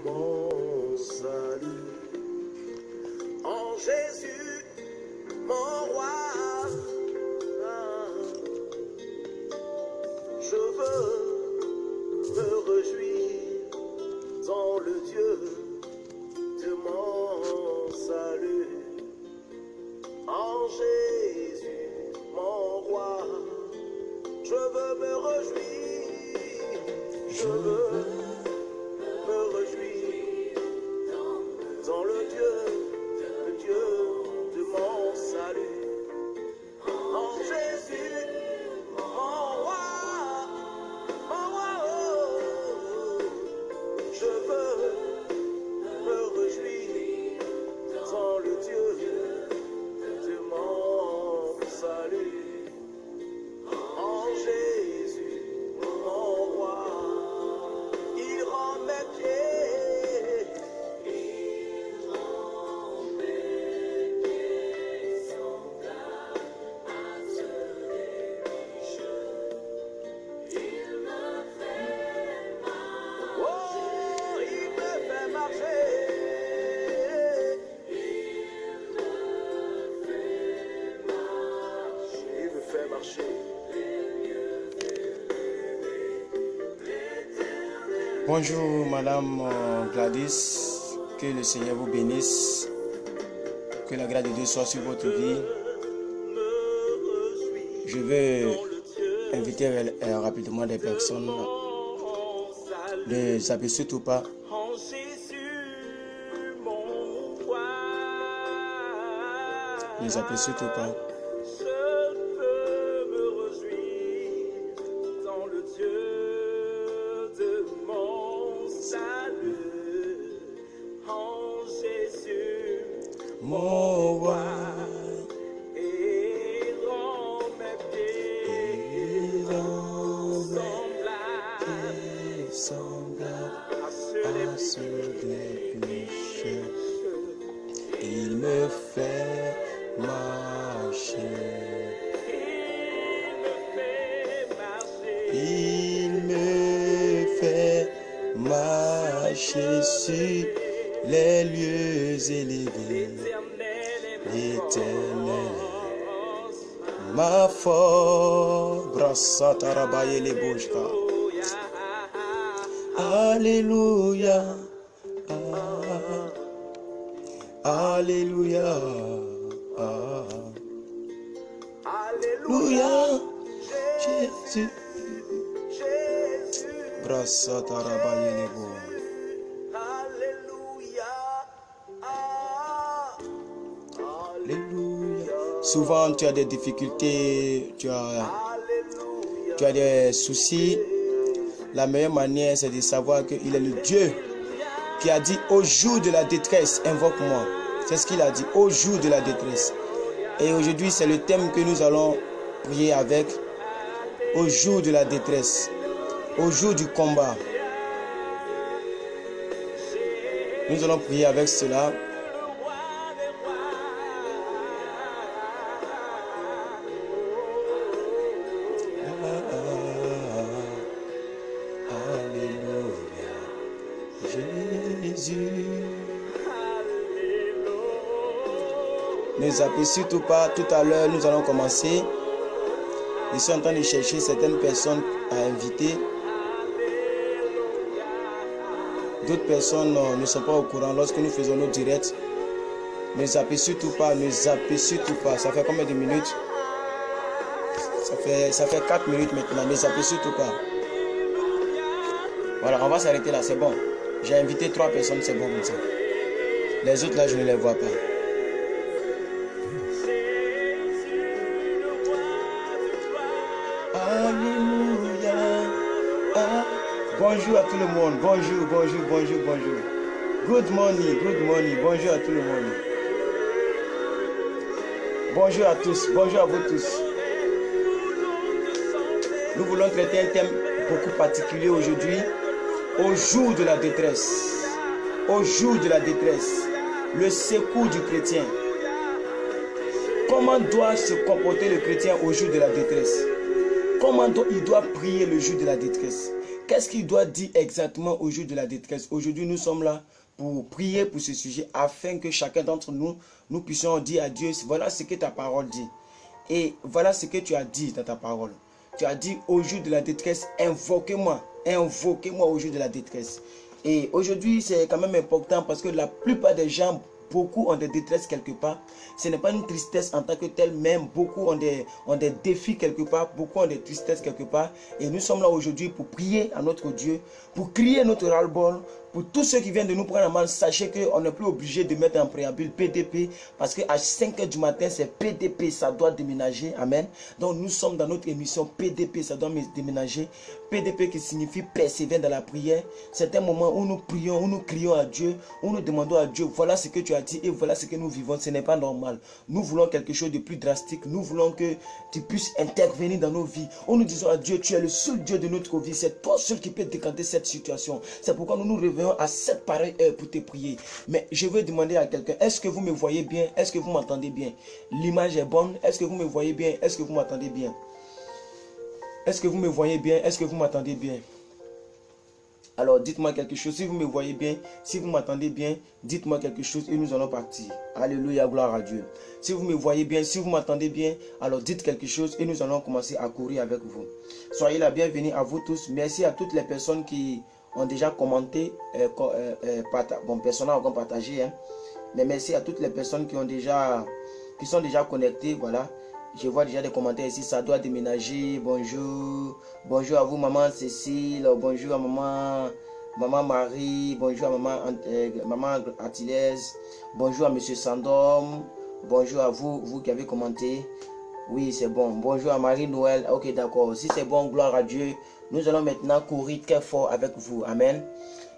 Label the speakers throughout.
Speaker 1: mon salut. En Jésus, mon roi, je veux me réjouir dans le Dieu de mon salut. En Jésus, mon roi, je veux me réjouir, je veux me réjouir dans le Dieu de mon salut. En Jésus, mon roi, oh, je veux me réjouir dans le Dieu de mon salut. En Jésus, mon roi, il rend mes pieds, semblables à ceux des riches. Il me fait marcher. Oh, il me fait marcher. Il me fait marcher.
Speaker 2: Bonjour Madame Gladys, que le Seigneur vous bénisse, que la grâce de Dieu soit sur votre vie. Je veux inviter rapidement des personnes, ne zappez surtout pas. Ne zappez surtout pas. Mon roi,
Speaker 1: et rend mes pieds
Speaker 2: semblable
Speaker 1: à
Speaker 2: à
Speaker 1: ceux
Speaker 2: ceux des pécheurs. Il me fait marcher. Il me fait marcher sur les lieux élevés. L'Éternel, ma force, brassatarabaye les bouchka. Alléluia, Alléluia, Alléluia, Jésus, brassatarabaye les bouchka. Souvent, tu as des difficultés, tu as des soucis. La meilleure manière, c'est de savoir qu'il est le Dieu qui a dit au jour de la détresse, invoque-moi. C'est ce qu'il a dit, au jour de la détresse. Et aujourd'hui, c'est le thème que nous allons prier avec, au jour de la détresse, au jour du combat. Nous allons prier avec cela. Ne zappez surtout pas, tout à l'heure nous allons commencer. Je suis en train de chercher certaines personnes à inviter. D'autres personnes ne sont pas au courant lorsque nous faisons nos directs. Ne zappez surtout pas, ne zappez surtout pas. Ça fait combien de minutes? Ça fait 4 minutes maintenant, ne zappez surtout pas. Voilà, on va s'arrêter là, c'est bon. J'ai invité 3 personnes, c'est bon comme ça. Les autres là, je ne les vois pas. Alléluia. Ah. Bonjour à tout le monde. Bonjour, bonjour, bonjour, bonjour. Good morning, bonjour à tout le monde. Bonjour à tous, bonjour à vous tous. Nous voulons traiter un thème beaucoup particulier aujourd'hui. Au jour de la détresse. Au jour de la détresse. Le secours du chrétien. Comment doit se comporter le chrétien au jour de la détresse? comment il doit prier le jour de la détresse. Qu'est-ce qu'il doit dire exactement au jour de la détresse? Aujourd'hui, nous sommes là pour prier pour ce sujet afin que chacun d'entre nous, nous puissions dire à Dieu, voilà ce que ta parole dit. Et voilà ce que tu as dit dans ta parole. Tu as dit au jour de la détresse, invoquez-moi au jour de la détresse. Et aujourd'hui, c'est quand même important parce que la plupart des gens, beaucoup ont des détresses quelque part. Ce n'est pas une tristesse en tant que telle, même beaucoup ont des défis quelque part, beaucoup ont des tristesses quelque part. Et nous sommes là aujourd'hui pour prier à notre Dieu, pour crier notre ras-le-bol. Pour tous ceux qui viennent de nous prendre en main, sachez qu'on n'est plus obligé de mettre en préambule PDP parce qu'à 5 h du matin, c'est PDP, ça doit déménager. Amen. Donc nous sommes dans notre émission PDP, ça doit déménager. PDP qui signifie persévérer dans la prière. C'est un moment où nous prions, où nous crions à Dieu, où nous demandons à Dieu, voilà ce que tu as dit et voilà ce que nous vivons. Ce n'est pas normal. Nous voulons quelque chose de plus drastique. Nous voulons que tu puisses intervenir dans nos vies. Où nous disons à Dieu, tu es le seul Dieu de notre vie. C'est toi seul qui peux décanter cette situation. C'est pourquoi nous nous réveillons à cette pareille heure pour te prier. Mais je veux demander à quelqu'un, est-ce que vous me voyez bien? Est-ce que vous m'entendez bien? L'image est bonne? Est-ce que vous me voyez bien? Est-ce que vous m'entendez bien? Est-ce que vous me voyez bien? Est-ce que vous m'entendez bien? Alors dites-moi quelque chose. Si vous me voyez bien, si vous m'entendez bien, dites-moi quelque chose et nous allons partir. Alléluia, gloire à Dieu. Si vous me voyez bien, si vous m'entendez bien, alors dites quelque chose et nous allons commencer à courir avec vous. Soyez la bienvenue à vous tous. Merci à toutes les personnes qui ont déjà commenté, personnes ont partagé, hein. Mais merci à toutes les personnes qui sont déjà connectées, voilà. Je vois déjà des commentaires ici, ça doit déménager, bonjour, bonjour à vous maman Cécile, bonjour à maman Marie, bonjour à maman Attilès, bonjour à monsieur Sandom, bonjour à vous qui avez commenté. Oui, c'est bon. Bonjour à Marie-Noël. Ok, d'accord. Si c'est bon, gloire à Dieu. Nous allons maintenant courir très fort avec vous. Amen.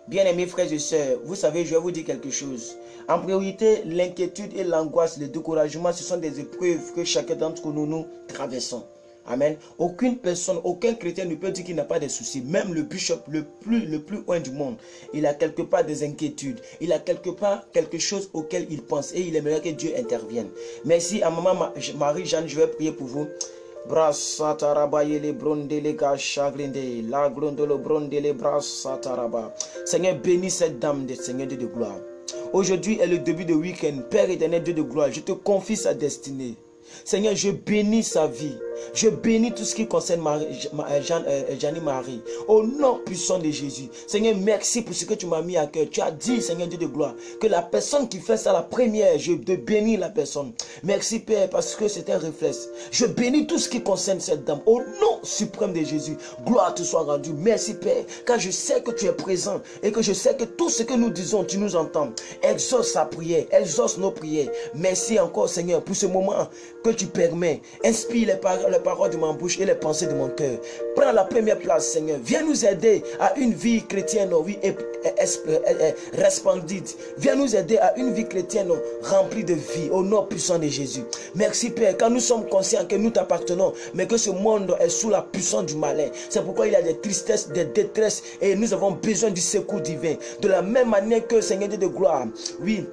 Speaker 2: Bien-aimés frères et sœurs, vous savez, je vais vous dire quelque chose. En priorité, l'inquiétude et l'angoisse, le découragement, ce sont des épreuves que chacun d'entre nous traversons. Amen. Aucune personne, aucun chrétien ne peut dire qu'il n'a pas de soucis. Même le bishop le plus loin du monde, il a quelque part des inquiétudes. Il a quelque part quelque chose auquel il pense et il aimerait que Dieu intervienne. Merci à maman Marie-Jeanne, je vais prier pour vous. Seigneur, bénis cette dame, Seigneur Dieu de gloire. Aujourd'hui est le début de week-end. Père éternel, Dieu de gloire, je te confie sa destinée. Seigneur, je bénis sa vie. Je bénis tout ce qui concerne Jeannie Marie. Au nom puissant de Jésus. Seigneur, merci pour ce que tu m'as mis à cœur. Tu as dit, Seigneur Dieu de gloire, que la personne qui fait ça la première, je te bénis la personne. Merci Père, parce que c'est un réflexe. Je bénis tout ce qui concerne cette dame. Au nom suprême de Jésus. Gloire te soit rendue. Merci Père, car je sais que tu es présent et que je sais que tout ce que nous disons, tu nous entends. Exauce sa prière, exauce nos prières. Merci encore Seigneur pour ce moment que tu permets. Inspire les paroles de ma bouche et les pensées de mon cœur. Prends la première place, Seigneur. Viens nous aider à une vie chrétienne, oui, resplendide. Viens nous aider à une vie chrétienne remplie de vie, au nom puissant de Jésus. Merci Père, car nous sommes conscients que nous t'appartenons, mais que ce monde est sous la puissance du malin. C'est pourquoi il y a des tristesses, des détresses, et nous avons besoin du secours divin. De la même manière que, Seigneur Dieu de gloire, oui,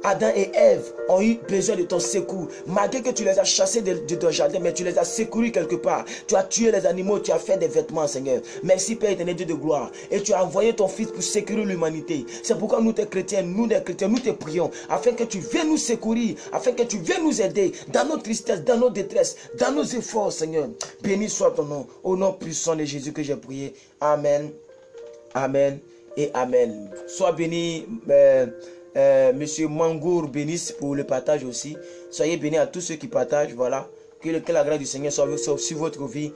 Speaker 2: Adam et Ève ont eu besoin de ton secours. Malgré que tu les as chassés de ton jardin, mais tu les as secourus quelque part. Tu as tué les animaux, tu as fait des vêtements, Seigneur. Merci Père éternel, Dieu de gloire. Et tu as envoyé ton Fils pour sécuriser l'humanité. C'est pourquoi nous, les chrétiens, nous te prions, afin que tu viennes nous secourir, afin que tu viennes nous aider dans nos tristesses, dans nos détresses, dans nos efforts, Seigneur. Béni soit ton nom. Au nom puissant de Jésus que j'ai prié. Amen. Amen et Amen. Sois béni. Monsieur Mangour bénisse pour le partage aussi. Soyez bénis à tous ceux qui partagent. Voilà. Que la grâce du Seigneur soit sur votre vie.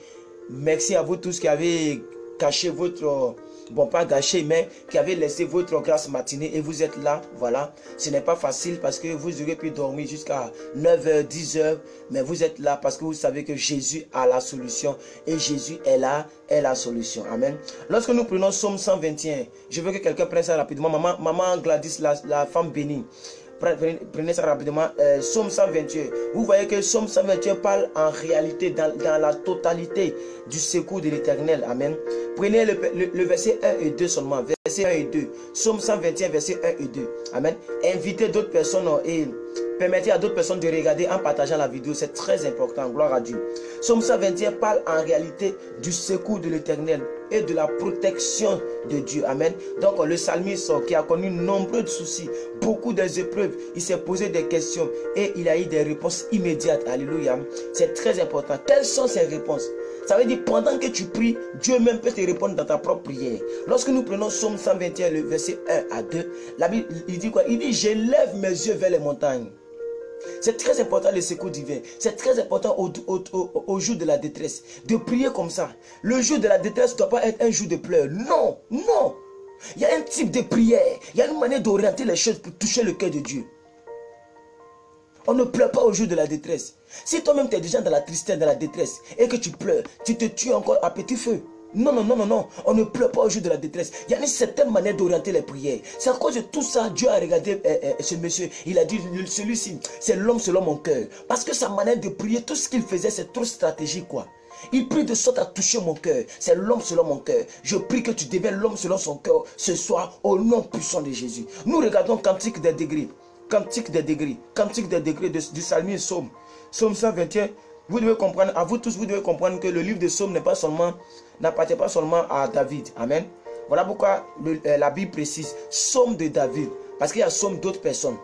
Speaker 2: Merci à vous tous qui avez caché votre... Bon, pas gâché, mais qui avez laissé votre grâce matinée et vous êtes là. Voilà. Ce n'est pas facile parce que vous aurez pu dormir jusqu'à 9h, 10h. Mais vous êtes là parce que vous savez que Jésus a la solution. Et Jésus est là, est la solution. Amen. Lorsque nous prenons Psaume 121, je veux que quelqu'un prenne ça rapidement. Maman Gladys, la femme bénie. Prenez ça rapidement. Psaume 121. Vous voyez que Psaume 121 parle en réalité dans la totalité du secours de l'Éternel. Amen. Prenez le verset 1 et 2 seulement. Verset 1 et 2. Psaume 121, verset 1 et 2. Amen. Invitez d'autres personnes et Permettez à d'autres personnes de regarder en partageant la vidéo. C'est très important. Gloire à Dieu. Psaume 121 parle en réalité du secours de l'Éternel et de la protection de Dieu. Amen. Donc le psalmiste qui a connu nombreux soucis, beaucoup d'épreuves, il s'est posé des questions et il a eu des réponses immédiates. Alléluia. C'est très important. Quelles sont ces réponses? Ça veut dire pendant que tu pries, Dieu même peut te répondre dans ta propre prière. Lorsque nous prenons Psaume 121, le verset 1 à 2, la Bible, il dit quoi? Il dit, je lève mes yeux vers les montagnes. C'est très important le secours divin. C'est très important au jour de la détresse. De prier comme ça. Le jour de la détresse ne doit pas être un jour de pleurs. Non, non. Il y a un type de prière. Il y a une manière d'orienter les choses pour toucher le cœur de Dieu. On ne pleure pas au jour de la détresse. Si toi-même tu es déjà dans la tristesse, dans la détresse, et que tu pleures, tu te tues encore à petit feu. Non, non, non, non, non. On ne pleure pas au jour de la détresse. Il y a une certaine manière d'orienter les prières. C'est à cause de tout ça, Dieu a regardé ce monsieur. Il a dit, celui-ci, c'est l'homme selon mon cœur. Parce que sa manière de prier, tout ce qu'il faisait, c'est trop stratégique, quoi. Il prie de sorte à toucher mon cœur. C'est l'homme selon mon cœur. Je prie que tu deviennes l'homme selon son cœur ce soir, au nom puissant de Jésus. Nous regardons Cantique des degrés. Cantique des degrés. Cantique des degrés du psalmiste Psaume. Psaume 121. Vous devez comprendre, à vous tous, vous devez comprendre que le livre de Psaume n'appartient pas seulement à David. Amen. Voilà pourquoi la Bible précise Psaume de David. Parce qu'il y a Psaume d'autres personnes.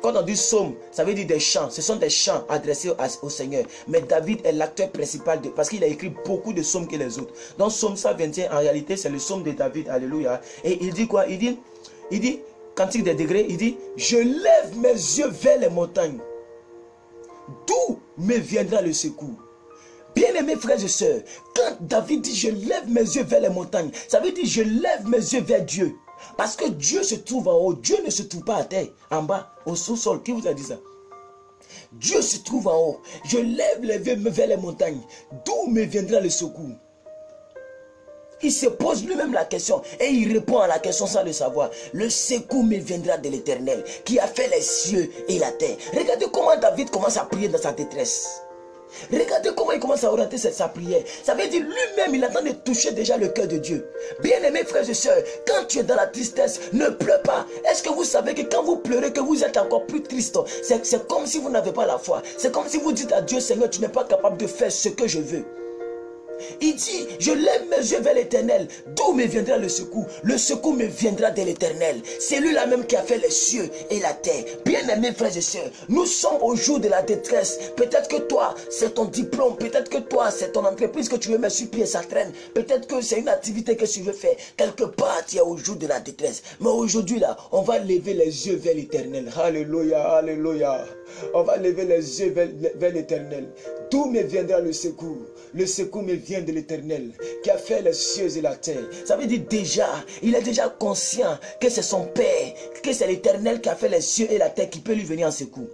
Speaker 2: Quand on dit Psaume, ça veut dire des chants. Ce sont des chants adressés au Seigneur. Mais David est l'acteur principal parce qu'il a écrit beaucoup de psaumes que les autres. Donc Psaume 121, en réalité, c'est le psaume de David. Alléluia. Et il dit quoi? Il dit, Cantique des degrés, il dit, je lève mes yeux vers les montagnes. D'où me viendra le secours? Bien-aimés frères et sœurs, quand David dit je lève mes yeux vers les montagnes, ça veut dire je lève mes yeux vers Dieu. Parce que Dieu se trouve en haut, Dieu ne se trouve pas à terre, en bas, au sous-sol. Qui vous a dit ça? Dieu se trouve en haut. Je lève les yeux vers les montagnes. D'où me viendra le secours? Il se pose lui-même la question et il répond à la question sans le savoir. Le secours me viendra de l'Éternel qui a fait les cieux et la terre. Regardez comment David commence à prier dans sa détresse. Regardez comment il commence à orienter sa prière. Ça veut dire lui-même, il attend de toucher déjà le cœur de Dieu. Bien-aimés frères et sœurs, quand tu es dans la tristesse, ne pleure pas. Est-ce que vous savez que quand vous pleurez, que vous êtes encore plus triste? C'est comme si vous n'avez pas la foi. C'est comme si vous dites à Dieu, Seigneur, tu n'es pas capable de faire ce que je veux. Il dit, je lève mes yeux vers l'Éternel. D'où me viendra le secours? Le secours me viendra de l'Éternel. C'est lui-là même qui a fait les cieux et la terre. Bien-aimés frères et sœurs, nous sommes au jour de la détresse. Peut-être que toi, c'est ton diplôme. Peut-être que toi, c'est ton entreprise que tu veux mettre sur pied, ça traîne. Peut-être que c'est une activité que tu veux faire. Quelque part, tu es au jour de la détresse. Mais aujourd'hui, là, on va lever les yeux vers l'Éternel. Alléluia, alléluia. On va lever les yeux vers l'Éternel. D'où me viendra le secours? Le secours me vient de l'Éternel qui a fait les cieux et la terre. Ça veut dire déjà, il est déjà conscient que c'est son Père, que c'est l'Éternel qui a fait les cieux et la terre qui peut lui venir en secours.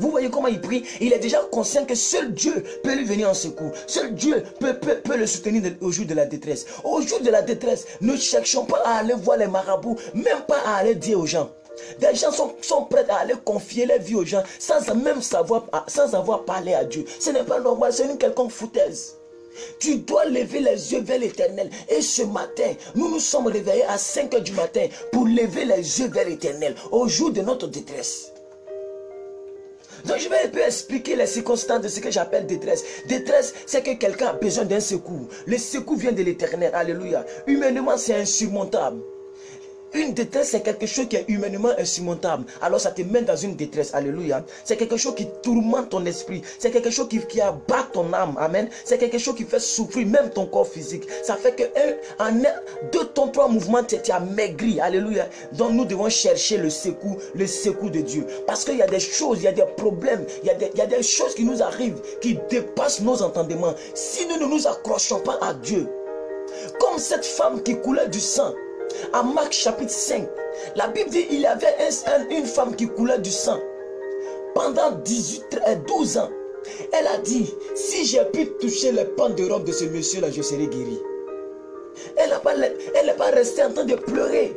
Speaker 2: Vous voyez comment il prie? Il est déjà conscient que seul Dieu peut lui venir en secours. Seul Dieu peut le soutenir au jour de la détresse. Au jour de la détresse, ne cherchons pas à aller voir les marabouts, même pas à aller dire aux gens. Des gens sont prêts à aller confier leur vie aux gens sans avoir parlé à Dieu. Ce n'est pas normal, c'est une quelconque foutaise. Tu dois lever les yeux vers l'Éternel. Et ce matin, nous nous sommes réveillés à 5 h du matin pour lever les yeux vers l'Éternel au jour de notre détresse. Donc je vais un peu expliquer les circonstances de ce que j'appelle détresse. Détresse, c'est que quelqu'un a besoin d'un secours. Le secours vient de l'Éternel. Alléluia. Humainement, c'est insurmontable. Une détresse, c'est quelque chose qui est humainement insurmontable. Alors ça te met dans une détresse. Alléluia. C'est quelque chose qui tourmente ton esprit. C'est quelque chose qui abat ton âme. Amen. C'est quelque chose qui fait souffrir même ton corps physique. Ça fait que en 2, 3 mouvements, tu as maigri. Alléluia. Donc nous devons chercher le secours de Dieu. Parce qu'il y a des choses, il y a des problèmes, il y a des choses qui nous arrivent, qui dépassent nos entendements. Si nous ne nous accrochons pas à Dieu, comme cette femme qui coulait du sang, à Marc chapitre 5, la Bible dit qu'il y avait une femme qui coulait du sang pendant 12 ans. Elle a dit, si j'ai pu toucher les pans de robe de ce monsieur-là, je serai guéri. Elle n'est pas restée en train de pleurer.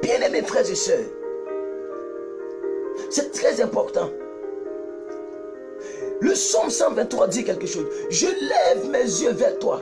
Speaker 2: Bien-aimés frères et sœurs, c'est très important. Le psaume 123 dit quelque chose. Je lève mes yeux vers toi,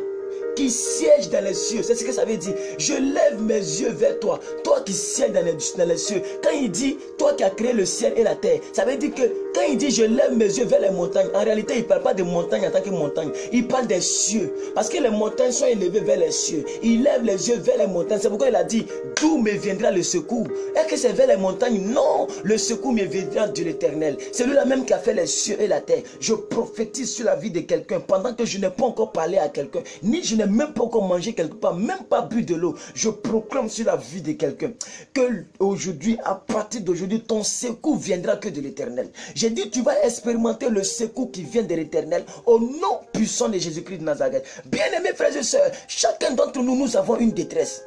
Speaker 2: qui siège dans les cieux. C'est ce que ça veut dire. Je lève mes yeux vers toi. Toi qui sièges dans les cieux. Quand il dit, toi qui as créé le ciel et la terre, ça veut dire que quand il dit, je lève mes yeux vers les montagnes, en réalité, il ne parle pas de montagnes en tant que montagne. Il parle des cieux. Parce que les montagnes sont élevées vers les cieux. Il lève les yeux vers les montagnes. C'est pourquoi il a dit, d'où me viendra le secours? Est-ce que c'est vers les montagnes? Non, le secours me viendra de l'Éternel. C'est lui-là même qui a fait les cieux et la terre. Je prophétise sur la vie de quelqu'un pendant que je n'ai pas encore parlé à quelqu'un, ni je n'ai même pas encore mangé quelque part, même pas bu de l'eau. Je proclame sur la vie de quelqu'un que aujourd'hui, à partir d'aujourd'hui, ton secours viendra que de l'Éternel. J'ai dit, tu vas expérimenter le secours qui vient de l'Éternel au nom puissant de Jésus-Christ de Nazareth. Bien-aimés frères et sœurs, chacun d'entre nous, nous avons une détresse.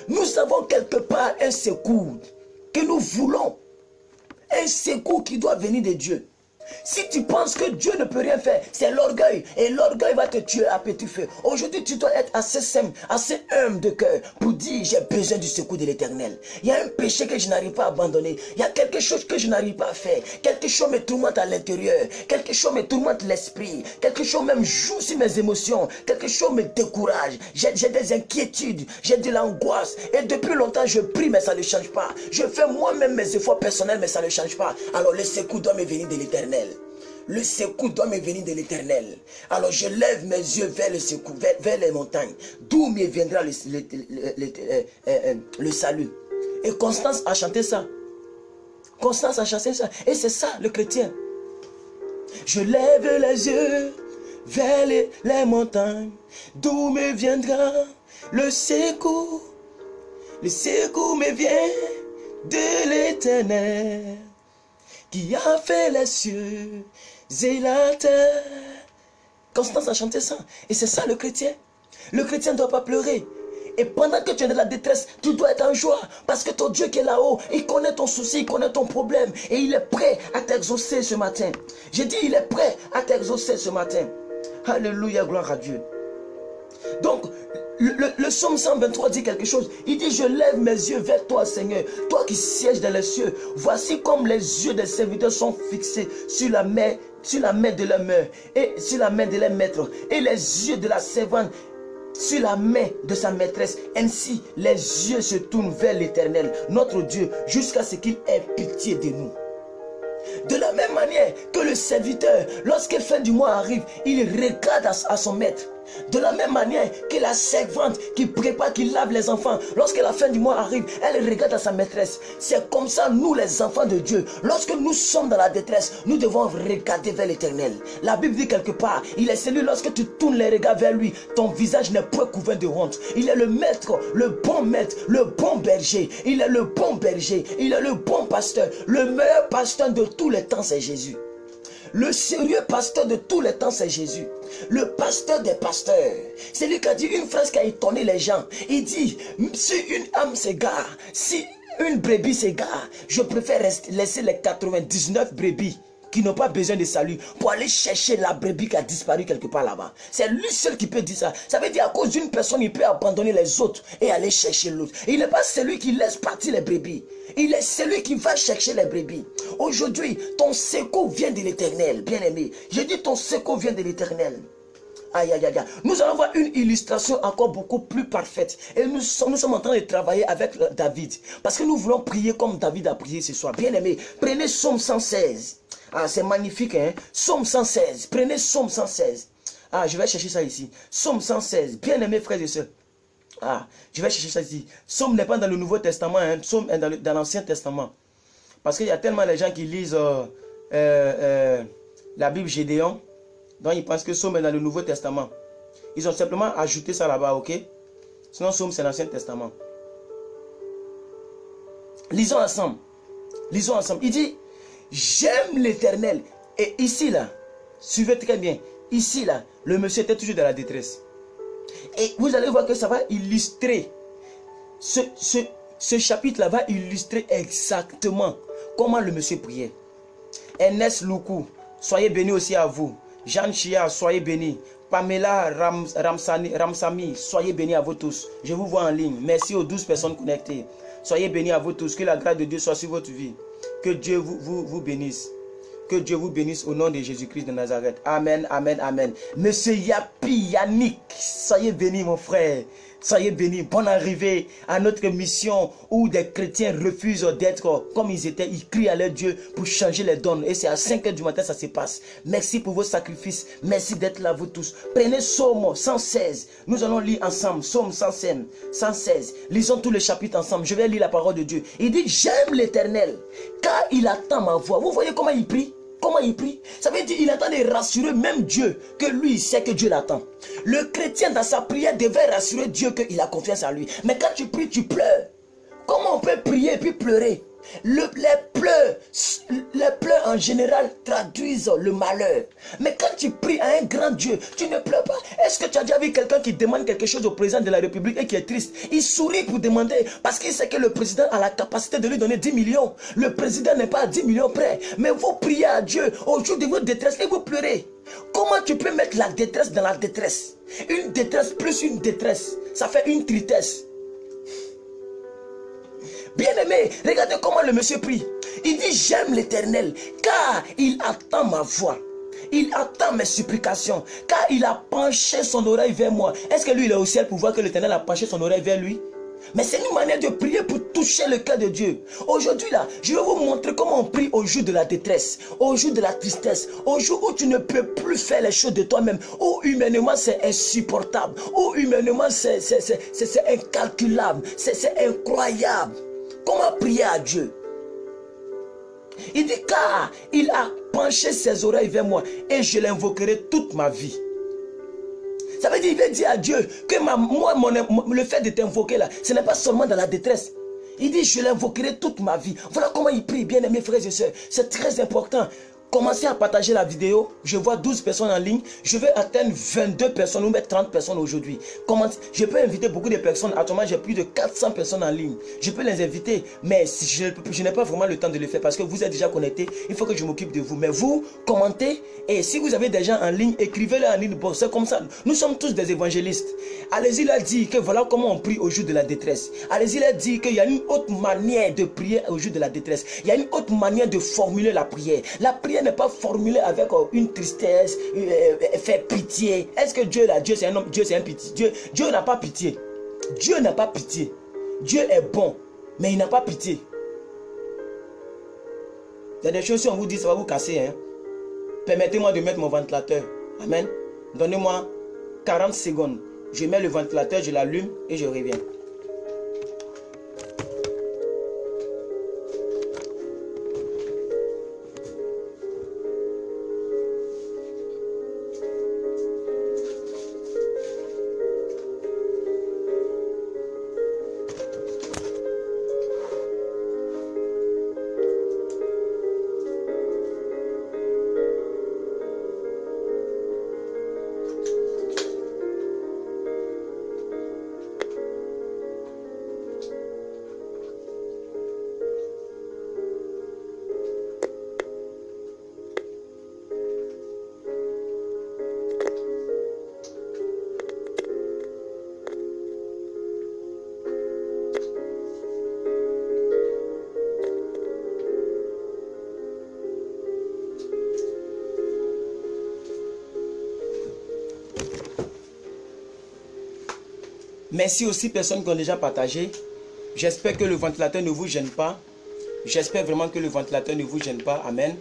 Speaker 2: Nous avons quelque part un secours que nous voulons. Un secours qui doit venir de Dieu. Si tu penses que Dieu ne peut rien faire, c'est l'orgueil. Et l'orgueil va te tuer à petit feu. Aujourd'hui, tu dois être assez simple, assez humble de cœur pour dire, j'ai besoin du secours de l'Éternel. Il y a un péché que je n'arrive pas à abandonner. Il y a quelque chose que je n'arrive pas à faire. Quelque chose me tourmente à l'intérieur. Quelque chose me tourmente l'esprit. Quelque chose même joue sur mes émotions. Quelque chose me décourage. J'ai des inquiétudes. J'ai de l'angoisse. Et depuis longtemps, je prie, mais ça ne change pas. Je fais moi-même mes efforts personnels, mais ça ne change pas. Alors le secours doit me venir de l'Éternel. Le secours doit me venir de l'Éternel. Alors je lève mes yeux vers le secours, vers les montagnes, d'où me viendra le salut. Et Constance a chanté ça. Constance a chanté ça. Et c'est ça le chrétien. Je lève les yeux vers les montagnes, d'où me viendra le secours. Le secours me vient de l'Éternel, qui a fait les cieux et la terre. Constance a chanté ça. Et c'est ça le chrétien. Le chrétien ne doit pas pleurer. Et pendant que tu es dans la détresse, tu dois être en joie. Parce que ton Dieu qui est là-haut, il connaît ton souci, il connaît ton problème. Et il est prêt à t'exaucer ce matin. J'ai dit, il est prêt à t'exaucer ce matin. Alléluia, gloire à Dieu. Donc, le psaume 123 dit quelque chose. Il dit, je lève mes yeux vers toi, Seigneur, toi qui sièges dans les cieux. Voici comme les yeux des serviteurs sont fixés sur la main de leur mère et sur la main de leur maître, et les yeux de la servante sur la main de sa maîtresse. Ainsi, les yeux se tournent vers l'Éternel, notre Dieu, jusqu'à ce qu'il ait pitié de nous. De la même manière que le serviteur, lorsque la fin du mois arrive, il regarde à son maître. De la même manière que la servante qui prépare, qui lave les enfants, lorsque la fin du mois arrive, elle regarde à sa maîtresse. C'est comme ça, nous les enfants de Dieu, lorsque nous sommes dans la détresse, nous devons regarder vers l'Éternel. La Bible dit quelque part, il est celui, lorsque tu tournes les regards vers lui, ton visage n'est point couvert de honte. Il est le maître, le bon berger. Il est le bon berger, il est le bon pasteur. Le meilleur pasteur de tous les temps, c'est Jésus. Le sérieux pasteur de tous les temps, c'est Jésus. Le pasteur des pasteurs. C'est lui qui a dit une phrase qui a étonné les gens. Il dit, si une âme s'égare, si une brebis s'égare, je préfère laisser les 99 brebis qui n'ont pas besoin de salut pour aller chercher la brebis qui a disparu quelque part là-bas. C'est lui seul qui peut dire ça. Ça veut dire à cause d'une personne, il peut abandonner les autres et aller chercher l'autre. Il n'est pas celui qui laisse partir les brebis. Il est celui qui va chercher les brebis. Aujourd'hui, ton secours vient de l'Éternel, bien-aimé. Je dis ton secours vient de l'Éternel. Aïe, aïe, aïe, aïe. Nous allons voir une illustration encore beaucoup plus parfaite. Et nous sommes en train de travailler avec David. Parce que nous voulons prier comme David a prié ce soir. Bien-aimé, prenez Psaume 116. Ah, c'est magnifique, hein. Psaume 116. Prenez Psaume 116. Ah, je vais chercher ça ici. Psaume 116. Bien-aimés frères et sœurs. Ah, je vais chercher ça ici. Psaume n'est pas dans le Nouveau Testament, hein. Psaume est dans l'Ancien Testament. Parce qu'il y a tellement de gens qui lisent la Bible Gédéon. Donc ils pensent que Psaume est dans le Nouveau Testament. Ils ont simplement ajouté ça là-bas, ok? Sinon Psaume c'est l'Ancien Testament. Lisons ensemble. Lisons ensemble. Il dit, j'aime l'Éternel. Et ici là, suivez très bien. Ici là, le monsieur était toujours dans la détresse. Et vous allez voir que ça va illustrer. Ce chapitre là va illustrer exactement comment le monsieur priait. Ernest Loukou, soyez bénis aussi à vous. Jeanne Chia, soyez bénis. Pamela Ramsami, soyez bénis à vous tous. Je vous vois en ligne. Merci aux 12 personnes connectées. Soyez bénis à vous tous. Que la grâce de Dieu soit sur votre vie. Que Dieu vous bénisse. Que Dieu vous bénisse au nom de Jésus-Christ de Nazareth. Amen, amen, amen. Monsieur Yapi Yannick, soyez bénis mon frère. Soyez bénis. Bonne arrivée à notre mission où des chrétiens refusent d'être comme ils étaient. Ils crient à leur Dieu pour changer les donnes. Et c'est à 5 h du matin ça se passe. Merci pour vos sacrifices. Merci d'être là vous tous. Prenez Psaume 116. Nous allons lire ensemble. Psaume 116. Lisons tous les chapitres ensemble. Je vais lire la parole de Dieu. Il dit j'aime l'Éternel car il attend ma voix. Vous voyez comment il prie? Comment il prie? Ça veut dire qu'il attend de rassurer même Dieu que lui il sait que Dieu l'attend. Le chrétien dans sa prière devait rassurer Dieu qu'il a confiance en lui. Mais quand tu pries, tu pleures. Comment on peut prier et puis pleurer? Les pleurs en général traduisent le malheur. Mais quand tu pries à un grand Dieu, tu ne pleures pas. Est-ce que tu as déjà vu quelqu'un qui demande quelque chose au président de la République et qui est triste? Il sourit pour demander parce qu'il sait que le président a la capacité de lui donner 10 millions. Le président n'est pas à 10 millions près. Mais vous priez à Dieu au jour de votre détresse et vous pleurez. Comment tu peux mettre la détresse dans la détresse? Une détresse plus une détresse, ça fait une tristesse. Bien-aimé, regardez comment le monsieur prie. Il dit j'aime l'Éternel car il attend ma voix. Il attend mes supplications car il a penché son oreille vers moi. Est-ce que lui il est au ciel pour voir que l'Éternel a penché son oreille vers lui? Mais c'est une manière de prier pour toucher le cœur de Dieu. Aujourd'hui là, je vais vous montrer comment on prie au jour de la détresse, au jour de la tristesse, au jour où tu ne peux plus faire les choses de toi-même, où humainement c'est insupportable, où humainement c'est incalculable, c'est incroyable. Comment prier à Dieu? Il dit car il a penché ses oreilles vers moi et je l'invoquerai toute ma vie. Ça veut dire, il veut dire à Dieu que le fait de t'invoquer là, ce n'est pas seulement dans la détresse. Il dit, je l'invoquerai toute ma vie. Voilà comment il prie, bien aimés frères et sœurs. C'est très important. Commencez à partager la vidéo. Je vois 12 personnes en ligne. Je vais atteindre 22 personnes ou même 30 personnes aujourd'hui. Je peux inviter beaucoup de personnes. Actuellement, j'ai plus de 400 personnes en ligne. Je peux les inviter. Mais si je n'ai pas vraiment le temps de le faire parce que vous êtes déjà connectés. Il faut que je m'occupe de vous. Mais vous, commentez. Et si vous avez des gens en ligne, écrivez-le en ligne. Bon, c'est comme ça. Nous sommes tous des évangélistes. Allez-y leur dire que voilà comment on prie au jour de la détresse. Allez-y leur dire qu'il y a une autre manière de prier au jour de la détresse. Il y a une autre manière de formuler la prière. La prière n'est pas formulée avec une tristesse, faire pitié. Est-ce que Dieu là, Dieu c'est un homme, Dieu c'est un pitié? Dieu n'a pas pitié. Dieu n'a pas pitié. Dieu est bon, mais il n'a pas pitié. Il y a des choses, si on vous dit, ça va vous casser. Hein? Permettez-moi de mettre mon ventilateur. Amen. Donnez-moi 40 secondes. Je mets le ventilateur, je l'allume et je reviens. Merci aux 6 personnes qui ont déjà partagé. J'espère que le ventilateur ne vous gêne pas. J'espère vraiment que le ventilateur ne vous gêne pas. Amen.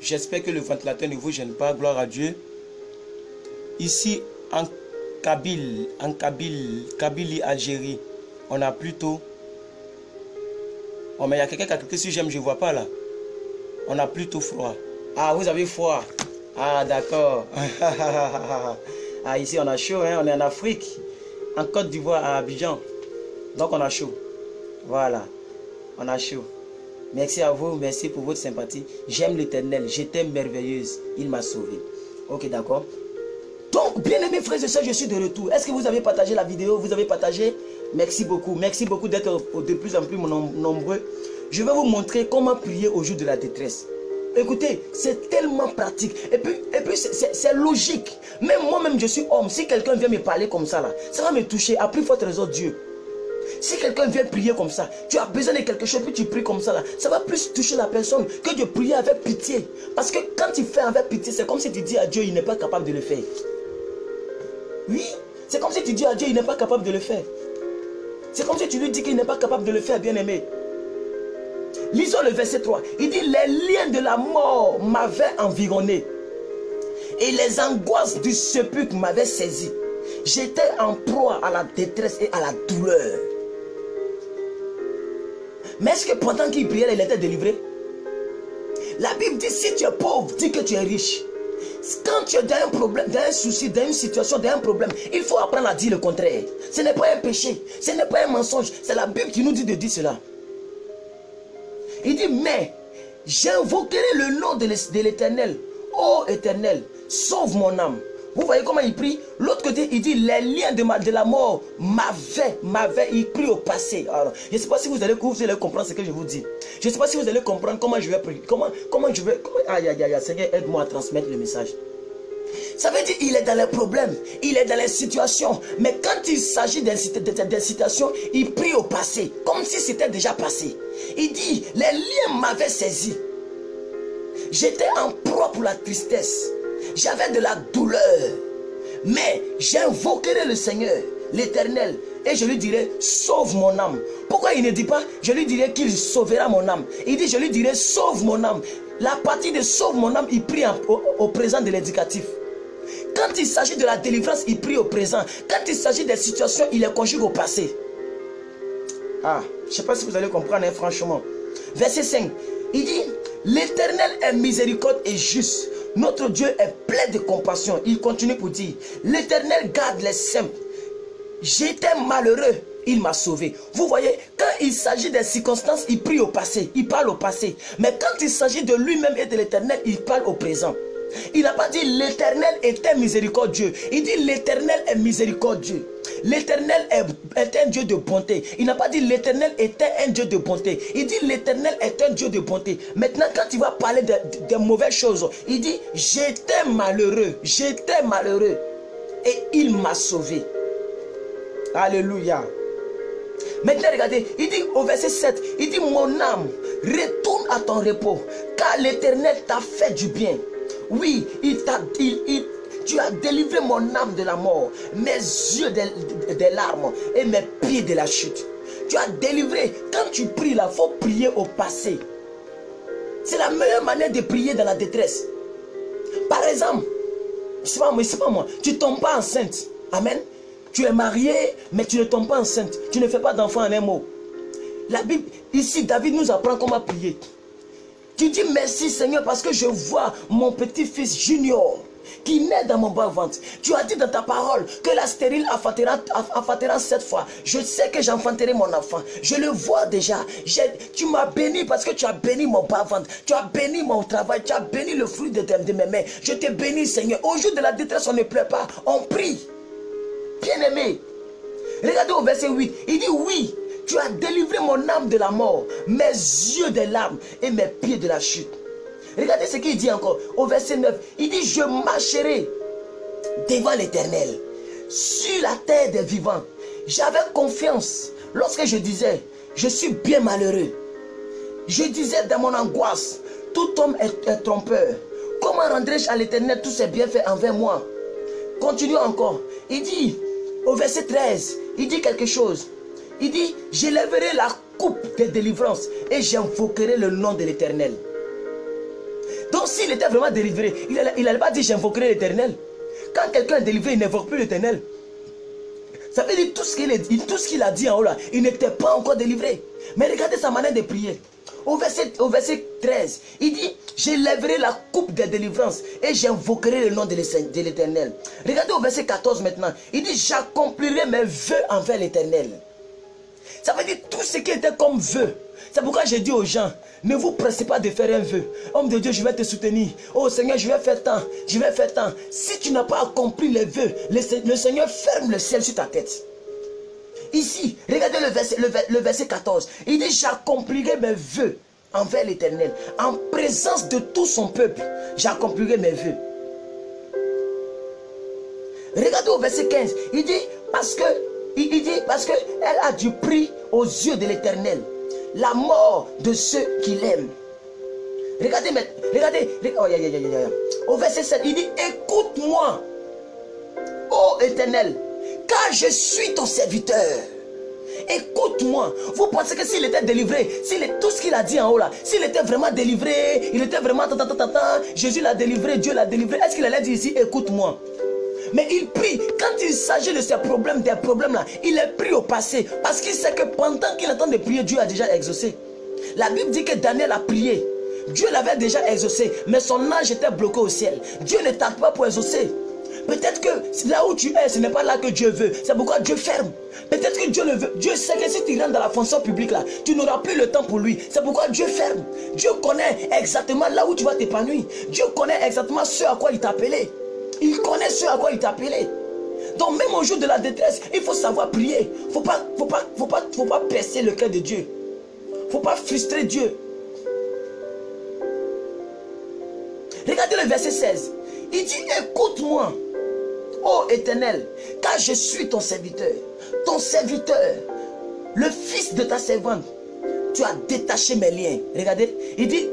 Speaker 2: J'espère que le ventilateur ne vous gêne pas. Gloire à Dieu. Ici, en Kabylie, Algérie, on a plutôt... Oh, mais il y a quelqu'un qui a cliqué sur j'aime, je ne vois pas là. On a plutôt froid. Ah, vous avez froid. Ah, d'accord. Ah, ici, on a chaud, hein? On est en Afrique. En Côte d'Ivoire, à Abidjan. Donc, on a chaud. Voilà. On a chaud. Merci à vous. Merci pour votre sympathie. J'aime l'Éternel. J'étais merveilleuse. Il m'a sauvé. Ok, d'accord. Donc, bien aimés frères et sœurs, je suis de retour. Est-ce que vous avez partagé la vidéo? Vous avez partagé? Merci beaucoup. Merci beaucoup d'être de plus en plus nombreux. Je vais vous montrer comment prier au jour de la détresse. Écoutez, c'est tellement pratique. Et puis c'est logique. Même moi-même, je suis homme. Si quelqu'un vient me parler comme ça, là, ça va me toucher. À plus forte raison, Dieu. Si quelqu'un vient prier comme ça, tu as besoin de quelque chose, puis tu pries comme ça, là, ça va plus toucher la personne que de prier avec pitié. Parce que quand tu fais avec pitié, c'est comme si tu dis à Dieu, il n'est pas capable de le faire. Oui, C'est comme si tu dis à Dieu, il n'est pas capable de le faire. C'est comme si tu lui dis qu'il n'est pas capable de le faire, bien-aimé. Lisons le verset 3. Il dit, les liens de la mort m'avaient environné. Et les angoisses du sépulcre m'avaient saisi. J'étais en proie à la détresse et à la douleur. Mais est-ce que pendant qu'il priait, il était délivré? La Bible dit, si tu es pauvre, dis que tu es riche. Quand tu es dans un problème, dans un souci, dans une situation, dans un problème, il faut apprendre à dire le contraire. Ce n'est pas un péché, ce n'est pas un mensonge. C'est la Bible qui nous dit de dire cela. Il dit, mais j'invoquerai le nom de l'Éternel. Ô Éternel, sauve mon âme. Vous voyez comment il prie? L'autre côté, il dit, les liens de la mort m'avaient, il prie au passé. Alors, je ne sais pas si vous allez comprendre ce que je vous dis. Je ne sais pas si vous allez comprendre comment je vais prier. Aïe, aïe, aïe, Seigneur, aide-moi à transmettre le message. Ça veut dire qu'il est dans les problèmes, il est dans les situations. Mais quand il s'agit des situations, il prie au passé, comme si c'était déjà passé. Il dit, les liens m'avaient saisi. J'étais en proie pour la tristesse. J'avais de la douleur. Mais j'invoquerai le Seigneur, l'Éternel, et je lui dirai, sauve mon âme. Pourquoi il ne dit pas, je lui dirai qu'il sauvera mon âme? Il dit, je lui dirai, sauve mon âme. La partie de sauve mon âme, il prie au présent de l'indicatif. Quand il s'agit de la délivrance, il prie au présent. Quand il s'agit des situations, il les conjugue au passé. Ah, je ne sais pas si vous allez comprendre, hein, franchement. Verset 5, il dit, l'Éternel est miséricorde et juste. Notre Dieu est plein de compassion. Il continue pour dire, l'Éternel garde les simples. J'étais malheureux, il m'a sauvé. Vous voyez, quand il s'agit des circonstances, il prie au passé, il parle au passé. Mais quand il s'agit de lui-même et de l'Éternel, il parle au présent. Il n'a pas dit l'Éternel était miséricordieux. Il dit l'Éternel est miséricordieux. L'Éternel est un Dieu de bonté. Il n'a pas dit l'Éternel était un Dieu de bonté. Il dit l'Éternel est un Dieu de bonté. Maintenant, quand il va parler de mauvaises choses, il dit j'étais malheureux. J'étais malheureux. Et il m'a sauvé. Alléluia. Maintenant, regardez, il dit au verset 7, il dit mon âme, retourne à ton repos, car l'Éternel t'a fait du bien. Oui, tu as délivré mon âme de la mort, mes yeux des larmes et mes pieds de la chute. Tu as délivré. Quand tu pries là, il faut prier au passé. C'est la meilleure manière de prier dans la détresse. Par exemple, c'est pas moi, tu ne tombes pas enceinte. Amen. Tu es marié, mais tu ne tombes pas enceinte. Tu ne fais pas d'enfant en un mot. La Bible, ici, David nous apprend comment prier. Tu dis merci Seigneur parce que je vois mon petit-fils Junior qui naît dans mon bas ventre. Tu as dit dans ta parole que la stérile affantera 7 fois. Je sais que j'enfanterai mon enfant. Je le vois déjà. Tu m'as béni parce que tu as béni mon bas ventre. Tu as béni mon travail. Tu as béni le fruit de mes mains. Je te bénis Seigneur. Au jour de la détresse, on ne pleure pas. On prie. Bien-aimé. Regardez au verset 8. Il dit oui. Tu as délivré mon âme de la mort, mes yeux des larmes et mes pieds de la chute. Regardez ce qu'il dit encore au verset 9. Il dit je marcherai devant l'Éternel sur la terre des vivants. J'avais confiance lorsque je disais je suis bien malheureux. Je disais dans mon angoisse, tout homme est trompeur. Comment rendrai-je à l'Éternel tous ses bienfaits envers moi? Continue encore. Il dit au verset 13, il dit quelque chose. Il dit, j'élèverai la coupe de délivrance et j'invoquerai le nom de l'Éternel. Donc s'il était vraiment délivré, il n'allait pas dire j'invoquerai l'Éternel. Quand quelqu'un est délivré, il n'invoque plus l'Éternel. Ça veut dire tout ce qu'il a dit en haut là, il n'était pas encore délivré. Mais regardez sa manière de prier. Au verset 13, il dit, j'élèverai la coupe de délivrance et j'invoquerai le nom de l'Éternel. Regardez au verset 14 maintenant. Il dit, j'accomplirai mes vœux envers l'Éternel. Ça veut dire tout ce qui était comme vœu. C'est pourquoi j'ai dit aux gens, ne vous pressez pas de faire un vœu. Homme de Dieu, je vais te soutenir. Oh Seigneur, je vais faire tant. Je vais faire tant. Si tu n'as pas accompli les vœux, le Seigneur ferme le ciel sur ta tête. Ici, regardez le verset 14. Il dit, j'accomplirai mes vœux envers l'Éternel. En présence de tout son peuple, j'accomplirai mes vœux. Regardez au verset 15. Il dit, parce qu'elle a du prix aux yeux de l'Éternel, la mort de ceux qui l'aiment. Regardez. Au verset 7, il dit, écoute-moi, ô Éternel,
Speaker 3: car je suis ton serviteur. Écoute-moi. Vous pensez que s'il était délivré, tout ce qu'il a dit en haut là, s'il était vraiment délivré, il était vraiment Jésus l'a délivré, Dieu l'a délivré, est-ce qu'il allait dire ici, écoute-moi? Mais il prie. Quand il s'agit de ces problèmes, des problèmes là, il est pris au passé. Parce qu'il sait que pendant qu'il est en train de prier, Dieu a déjà exaucé. La Bible dit que Daniel a prié. Dieu l'avait déjà exaucé, mais son âge était bloqué au ciel. Dieu ne tarde pas pour exaucer. Peut-être que là où tu es, ce n'est pas là que Dieu veut. C'est pourquoi Dieu ferme. Peut-être que Dieu le veut. Dieu sait que si tu rentres dans la fonction publique là, tu n'auras plus le temps pour lui. C'est pourquoi Dieu ferme. Dieu connaît exactement là où tu vas t'épanouir. Dieu connaît exactement ce à quoi il t'a appelé. Il connaît ce à quoi il t'a appelé. Donc même au jour de la détresse, il faut savoir prier. Faut pas percer le cœur de Dieu. Faut pas frustrer Dieu. Regardez le verset 16. Il dit, écoute-moi, ô Éternel, car je suis ton serviteur, le fils de ta servante. Tu as détaché mes liens. Regardez, il dit,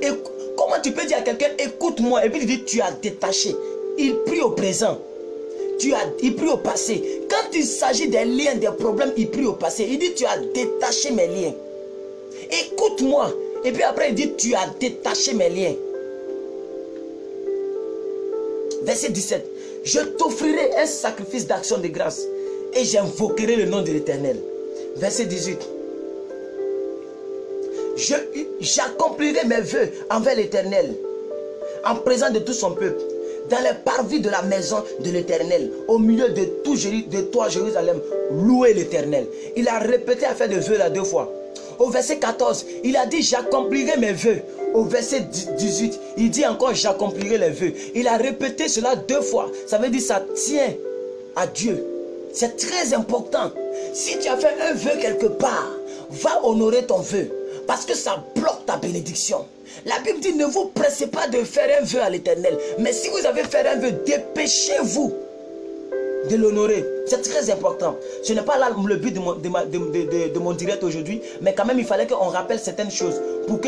Speaker 3: comment tu peux dire à quelqu'un, écoute-moi, et puis il dit, tu as détaché. Il prie au présent. Il prie au passé. Quand il s'agit des liens, des problèmes, il prie au passé. Il dit, tu as détaché mes liens. Écoute-moi. Et puis après, il dit, tu as détaché mes liens. Verset 17. Je t'offrirai un sacrifice d'action de grâce et j'invoquerai le nom de l'Éternel. Verset 18. J'accomplirai mes vœux envers l'Éternel en présence de tout son peuple, dans les parvis de la maison de l'Éternel, au milieu de toi, Jérusalem, louez l'Éternel. Il a répété à faire de vœux là 2 fois. Au verset 14, il a dit j'accomplirai mes vœux. Au verset 18, il dit encore j'accomplirai les vœux. Il a répété cela 2 fois. Ça veut dire ça tient à Dieu. C'est très important. Si tu as fait un vœu quelque part, va honorer ton vœu. Parce que ça bloque ta bénédiction. La Bible dit ne vous pressez pas de faire un vœu à l'Éternel. Mais si vous avez fait un vœu, dépêchez-vous de l'honorer. C'est très important. Ce n'est pas là le but de mon direct aujourd'hui. Mais quand même il fallait qu'on rappelle certaines choses. Pour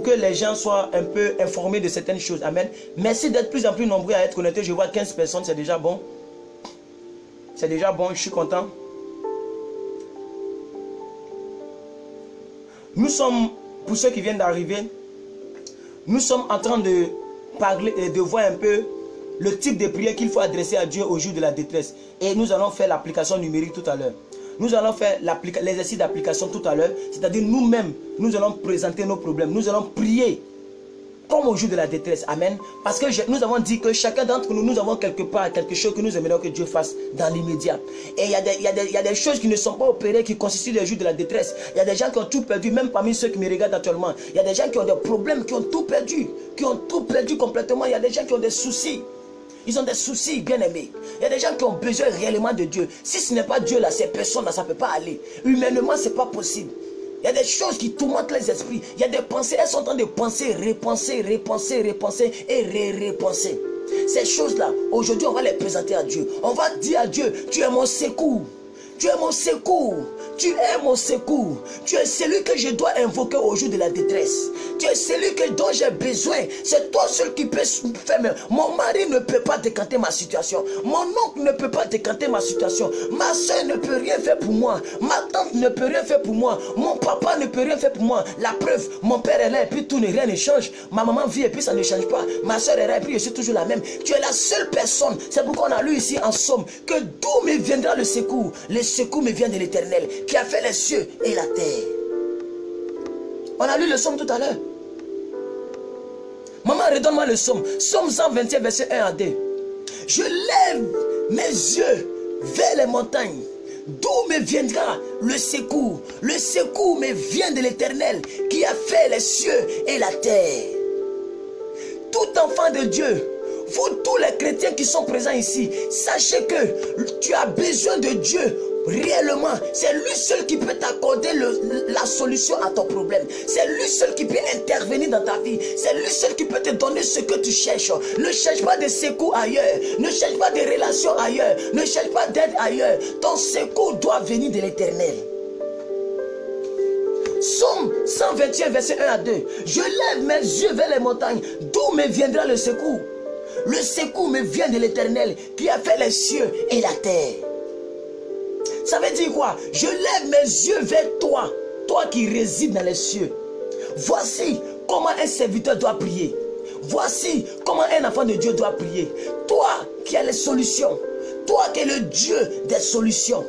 Speaker 3: que les gens soient un peu informés de certaines choses. Amen. Merci d'être plus en plus nombreux à être connectés. Je vois 15 personnes, c'est déjà bon. C'est déjà bon, je suis content. Nous sommes, pour ceux qui viennent d'arriver, nous sommes en train de parler et de voir un peu le type de prière qu'il faut adresser à Dieu au jour de la détresse. Et nous allons faire l'application numérique tout à l'heure. Nous allons faire l'exercice d'application tout à l'heure. C'est-à-dire nous-mêmes, nous allons présenter nos problèmes. Nous allons prier comme au jour de la détresse. Amen. Parce que nous avons dit que chacun d'entre nous, nous avons quelque part quelque chose que nous aimerions que Dieu fasse dans l'immédiat. Et il y a des choses qui ne sont pas opérées, qui constituent les jours de la détresse. Il y a des gens qui ont tout perdu, même parmi ceux qui me regardent actuellement. Il y a des gens qui ont des problèmes, qui ont tout perdu complètement. Il y a des gens qui ont des soucis. Ils ont des soucis, bien aimés. Il y a des gens qui ont besoin réellement de Dieu. Si ce n'est pas Dieu là, ces personnes-là, ça ne peut pas aller. Humainement, ce n'est pas possible. Il y a des choses qui tourmentent les esprits. Il y a des pensées, elles sont en train de penser, repenser et repenser. Ces choses-là, aujourd'hui, on va les présenter à Dieu. On va dire à Dieu, tu es mon secours. Tu es mon secours. Tu es mon secours. Tu es celui que je dois invoquer au jour de la détresse. Tu es celui dont j'ai besoin. C'est toi seul qui peux faire. Mon mari ne peut pas décanter ma situation. Mon oncle ne peut pas décanter ma situation. Ma soeur ne peut rien faire pour moi. Ma tante ne peut rien faire pour moi. Mon papa ne peut rien faire pour moi. La preuve, mon père est là et puis rien ne change. Ma maman vit et puis ça ne change pas. Ma soeur est là et puis je suis toujours la même. Tu es la seule personne. C'est pourquoi on a lu ici en Somme que d'où me viendra le secours. Le secours me vient de l'Éternel qui a fait les cieux et la terre. On a lu le Somme tout à l'heure. Maman, redonne-moi le Somme. Somme 121, verset 1 à 2. Je lève mes yeux vers les montagnes. D'où me viendra le secours? Le secours me vient de l'Éternel qui a fait les cieux et la terre. Tout enfant de Dieu, vous tous les chrétiens qui sont présents ici, sachez que tu as besoin de Dieu. Réellement, c'est lui seul qui peut t'accorder la solution à ton problème. C'est lui seul qui peut intervenir dans ta vie. C'est lui seul qui peut te donner ce que tu cherches. Ne cherche pas de secours ailleurs. Ne cherche pas de relations ailleurs. Ne cherche pas d'aide ailleurs. Ton secours doit venir de l'Éternel. Somme 121, verset 1 à 2. Je lève mes yeux vers les montagnes. D'où me viendra le secours? Le secours me vient de l'Éternel qui a fait les cieux et la terre. Ça veut dire quoi? Je lève mes yeux vers toi, toi qui résides dans les cieux. Voici comment un serviteur doit prier. Voici comment un enfant de Dieu doit prier. Toi qui as les solutions. Toi qui es le Dieu des solutions.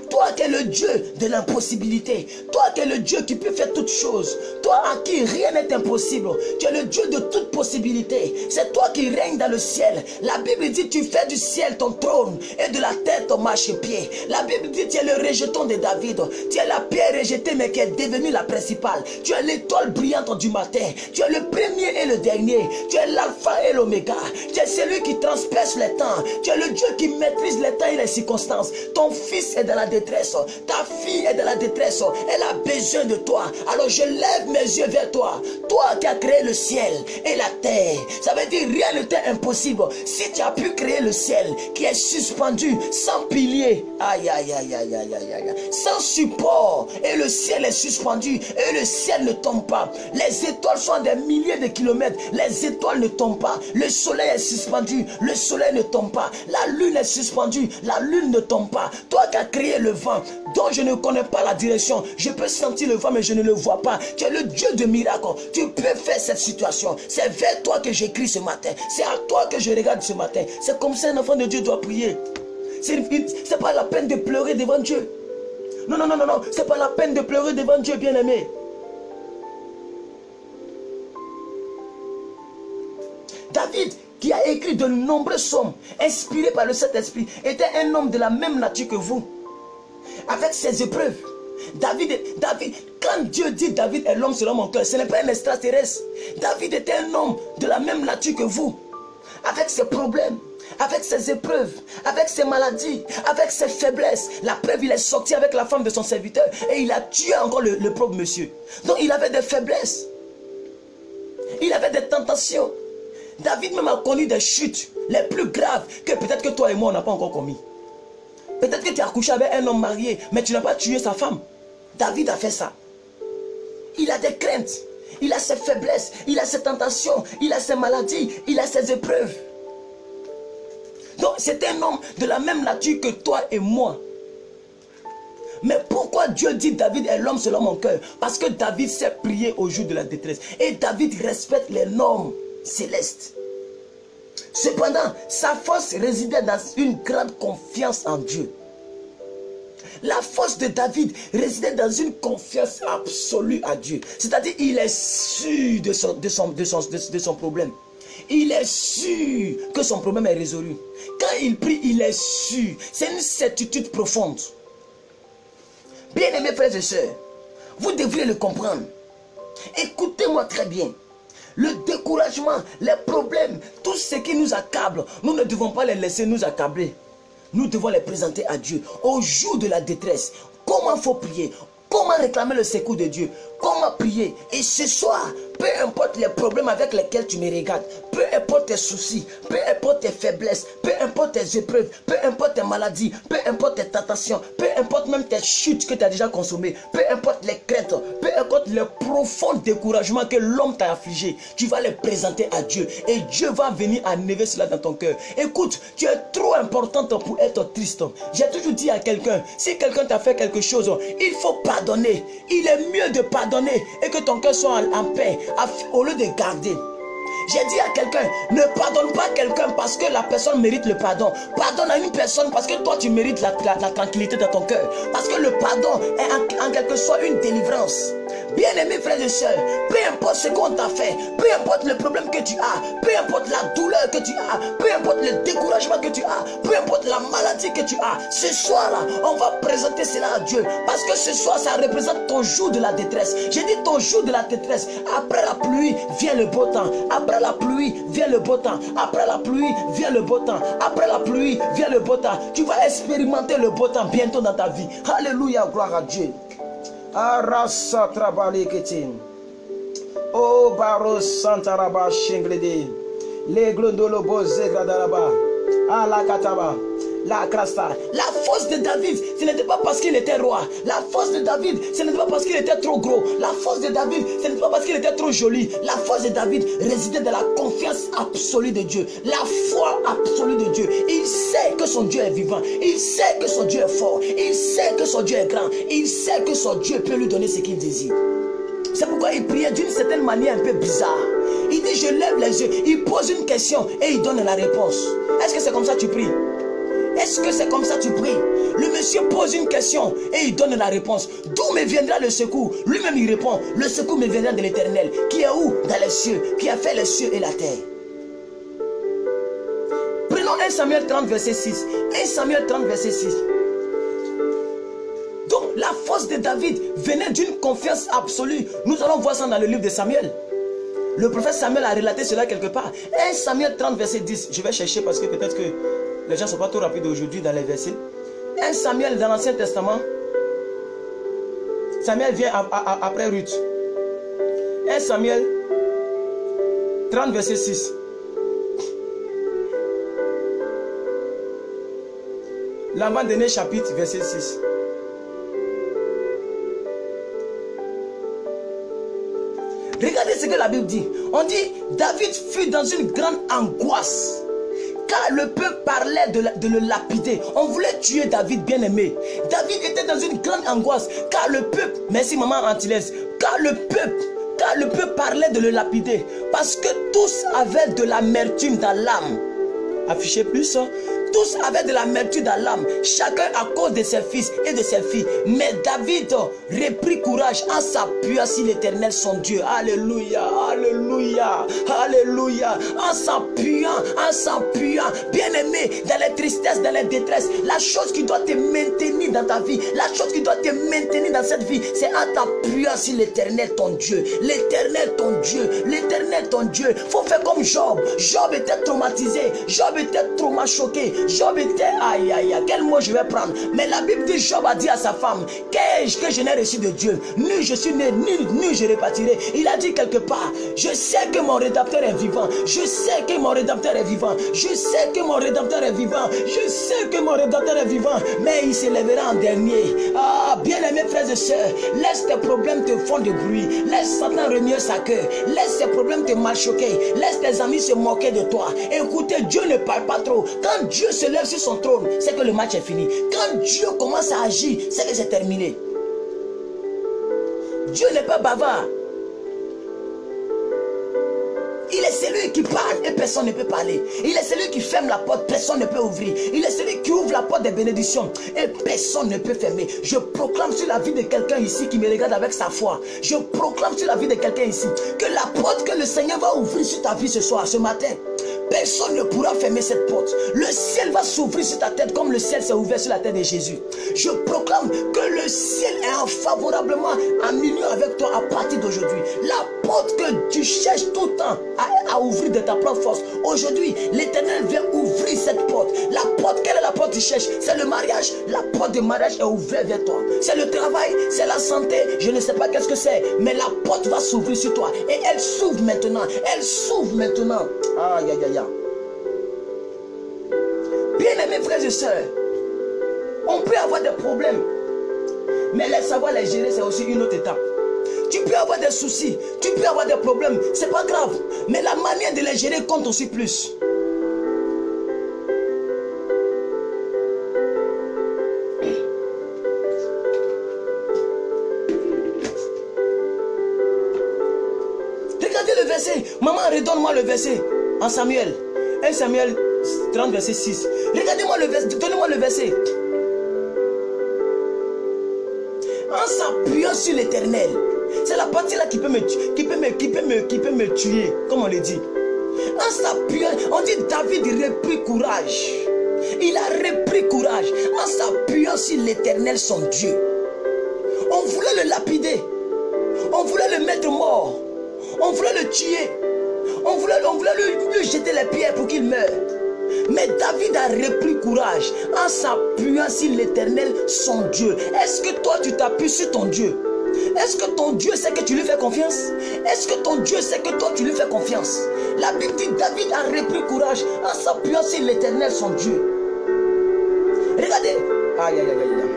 Speaker 3: Toi qui es le Dieu de l'impossibilité. Toi qui es le Dieu qui peut faire toutes choses. Toi à qui rien n'est impossible. Tu es le Dieu de toute possibilité. C'est toi qui règnes dans le ciel. La Bible dit tu fais du ciel ton trône et de la terre ton marchepied. La Bible dit tu es le rejeton de David. Tu es la pierre rejetée mais qui est devenue la principale. Tu es l'étoile brillante du matin. Tu es le premier et le dernier. Tu es l'alpha et l'oméga. Tu es celui qui transperce les temps. Tu es le Dieu qui maîtrise les temps et les circonstances. Ton fils est dans la détresse. Ta fille est dans la détresse. Elle a besoin de toi. Alors je lève mes yeux vers toi. Toi qui as créé le ciel et la terre. Ça veut dire rien ne t'est impossible. Si tu as pu créer le ciel qui est suspendu sans pilier. Aïe aïe aïe aïe aïe aïe aïe. Sans support. Et le ciel est suspendu. Et le ciel ne tombe pas. Les étoiles sont à des milliers de kilomètres. Les étoiles ne tombent pas. Le soleil est suspendu. Le soleil ne tombe pas. La lune est suspendue. La lune ne tombe pas. Toi qui as créé le vent, dont je ne connais pas la direction. Je peux sentir le vent, mais je ne le vois pas. Tu es le Dieu de miracles. Tu peux faire cette situation. C'est vers toi que j'écris ce matin. C'est à toi que je regarde ce matin. C'est comme ça un enfant de Dieu doit prier. C'est pas la peine de pleurer devant Dieu. Non, non, non, non, non. C'est pas la peine de pleurer devant Dieu, bien-aimé. David, qui a écrit de nombreux psaumes, inspirés par le Saint-Esprit, était un homme de la même nature que vous. Avec ses épreuves. David, quand Dieu dit David est l'homme selon mon cœur, ce n'est pas un extraterrestre. David était un homme de la même nature que vous. Avec ses problèmes, avec ses épreuves, avec ses maladies, avec ses faiblesses. La preuve, il est sorti avec la femme de son serviteur et il a tué encore le pauvre monsieur. Donc il avait des faiblesses. Il avait des tentations. David même a connu des chutes les plus graves que peut-être que toi et moi on n'a pas encore commis. Peut-être que tu as couché avec un homme marié, mais tu n'as pas tué sa femme. David a fait ça. Il a des craintes, il a ses faiblesses, il a ses tentations, il a ses maladies, il a ses épreuves. Donc c'est un homme de la même nature que toi et moi. Mais pourquoi Dieu dit David est l'homme selon mon cœur? Parce que David sait prier au jour de la détresse. Et David respecte les normes célestes. Cependant, sa force résidait dans une grande confiance en Dieu. La force de David résidait dans une confiance absolue à Dieu. C'est-à-dire, il est sûr de son problème. Il est sûr que son problème est résolu. Quand il prie, il est sûr. C'est une certitude profonde. Bien-aimés frères et sœurs, vous devriez le comprendre. Écoutez-moi très bien. Le découragement, les problèmes, tout ce qui nous accable, nous ne devons pas les laisser nous accabler. Nous devons les présenter à Dieu au jour de la détresse. Comment faut prier? Comment réclamer le secours de Dieu? Comment prier? Et ce soir, peu importe les problèmes avec lesquels tu me regardes, peu importe tes soucis, peu importe tes faiblesses, peu importe tes épreuves, peu importe tes maladies, peu importe tes tentations, peu importe même tes chutes que tu as déjà consommées, peu importe les craintes, peu importe le profond découragement que l'homme t'a affligé, tu vas les présenter à Dieu et Dieu va venir enlever cela dans ton cœur. Écoute, tu es trop importante pour être triste. J'ai toujours dit à quelqu'un, si quelqu'un t'a fait quelque chose, il faut pardonner. Il est mieux de pardonner et que ton cœur soit en paix au lieu de garder. J'ai dit à quelqu'un, ne pardonne pas quelqu'un parce que la personne mérite le pardon. Pardonne à une personne parce que toi tu mérites la tranquillité dans ton cœur. Parce que le pardon est en quelque sorte une délivrance. Bien-aimés frères et sœurs, peu importe ce qu'on t'a fait, peu importe le problème que tu as, peu importe la douleur que tu as, peu importe le découragement que tu as, peu importe la maladie que tu as, ce soir-là, on va présenter cela à Dieu. Parce que ce soir, ça représente ton jour de la détresse. J'ai dit ton jour de la détresse. Après la pluie, vient le beau temps. Après la pluie, vient le beau temps. Après la pluie, vient le beau temps. Après la pluie, vient le beau temps. Tu vas expérimenter le beau temps bientôt dans ta vie. Alléluia, gloire à Dieu. Arasa trabale ketin. O baro santaraba shenglede. Le glondolo boze gradaraba. Ala kataba. La force de David, ce n'était pas parce qu'il était roi. La force de David, ce n'était pas parce qu'il était trop gros. La force de David, ce n'était pas parce qu'il était trop joli. La force de David résidait dans la confiance absolue de Dieu. La foi absolue de Dieu. Il sait que son Dieu est vivant. Il sait que son Dieu est fort. Il sait que son Dieu est grand. Il sait que son Dieu peut lui donner ce qu'il désire. C'est pourquoi il priait d'une certaine manière un peu bizarre. Il dit, je lève les yeux. Il pose une question et il donne la réponse. Est-ce que c'est comme ça que tu pries? Est-ce que c'est comme ça que tu pries? Le monsieur pose une question et il donne la réponse. D'où me viendra le secours? Lui-même il répond, le secours me viendra de l'Éternel. Qui est où? Dans les cieux. Qui a fait les cieux et la terre. Prenons 1 Samuel 30 verset 6. 1 Samuel 30 verset 6. Donc la force de David venait d'une confiance absolue. Nous allons voir ça dans le livre de Samuel. Le prophète Samuel a relaté cela quelque part. 1 Samuel 30 verset 10. Je vais chercher parce que peut-être que les gens ne sont pas trop rapides aujourd'hui dans les versets. 1 Samuel dans l'Ancien Testament. Samuel vient après Ruth. 1 Samuel 30 verset 6. L'avant-dernier chapitre verset 6. Regardez ce que la Bible dit. On dit, David fut dans une grande angoisse, car le peuple parlait de le lapider. On voulait tuer David bien-aimé. David était dans une grande angoisse, car le peuple, merci maman Antilès, car le peuple parlait de le lapider, parce que tous avaient de l'amertume dans l'âme. Affichez plus, hein? Tous avaient de l'amertume dans l'âme, chacun à cause de ses fils et de ses filles. Mais David reprit courage en s'appuyant sur l'Éternel son Dieu. Alléluia, alléluia, alléluia. En s'appuyant, bien aimé, dans les tristesses, dans les détresses, la chose qui doit te maintenir dans ta vie, la chose qui doit te maintenir dans cette vie, c'est en t'appuyant sur l'Éternel ton Dieu. L'Éternel ton Dieu, l'Éternel ton Dieu. Faut faire comme Job. Job était traumatisé, Job était trop choqué. Job était, aïe aïe aïe, quel mot je vais prendre? Mais la Bible dit, Job a dit à sa femme, que je n'ai reçu de Dieu, ni je suis né, ni je repartirai. Il a dit quelque part, je sais que mon rédempteur est vivant, je sais que mon rédempteur est vivant, je sais que mon rédempteur est vivant, je sais que mon rédempteur est vivant, mais il se lèvera en dernier. Ah, bien-aimés frères et sœurs, laisse tes problèmes te font de bruit, laisse Satan remuer sa queue, laisse tes problèmes te mal choquer, laisse tes amis se moquer de toi. Écoutez, Dieu ne parle pas trop. Quand Dieu se lève sur son trône, c'est que le match est fini. Quand Dieu commence à agir, c'est que c'est terminé. Dieu n'est pas bavard. Il est celui qui parle et personne ne peut parler. Il est celui qui ferme la porte, personne ne peut ouvrir. Il est celui qui ouvre la porte des bénédictions et personne ne peut fermer. Je proclame sur la vie de quelqu'un ici qui me regarde avec sa foi. Je proclame sur la vie de quelqu'un ici que la porte que le Seigneur va ouvrir sur ta vie ce soir, ce matin, personne ne pourra fermer cette porte. Le ciel va s'ouvrir sur ta tête comme le ciel s'est ouvert sur la tête de Jésus. Je proclame que le ciel est favorablement en union avec toi à partir d'aujourd'hui. La porte que tu cherches tout le temps à ouvrir de ta propre force, aujourd'hui, l'Éternel vient ouvrir cette porte. La porte, quelle est la porte que tu cherches? C'est le mariage. La porte du mariage est ouverte vers toi. C'est le travail, c'est la santé. Je ne sais pas qu'est-ce que c'est, mais la porte va s'ouvrir sur toi. Et elle s'ouvre maintenant. Elle s'ouvre maintenant. Aïe, aïe, aïe. Bien-aimés frères et sœurs, on peut avoir des problèmes, mais savoir les gérer, c'est aussi une autre étape. Tu peux avoir des soucis, tu peux avoir des problèmes, c'est pas grave, mais la manière de les gérer compte aussi plus. Regardez le verset, maman redonne-moi le verset en Samuel, 1 Samuel 30 verset 6. Regardez-moi le verset, donnez-moi le verset. En s'appuyant sur l'Éternel, c'est la partie là qui peut me tuer, comme on le dit. En s'appuyant, on dit David reprit courage. Il a repris courage en s'appuyant sur l'Éternel son Dieu. On voulait le lapider, on voulait le mettre mort, on voulait le tuer, on voulait lui jeter les pierres pour qu'il meure. Mais David a repris courage en s'appuyant sur l'Éternel son Dieu. Est-ce que toi tu t'appuies sur ton Dieu? Est-ce que ton Dieu sait que tu lui fais confiance? Est-ce que ton Dieu sait que toi tu lui fais confiance? La Bible dit David a repris courage en s'appuyant sur l'Éternel son Dieu. Regardez. Aïe, aïe, aïe, aïe.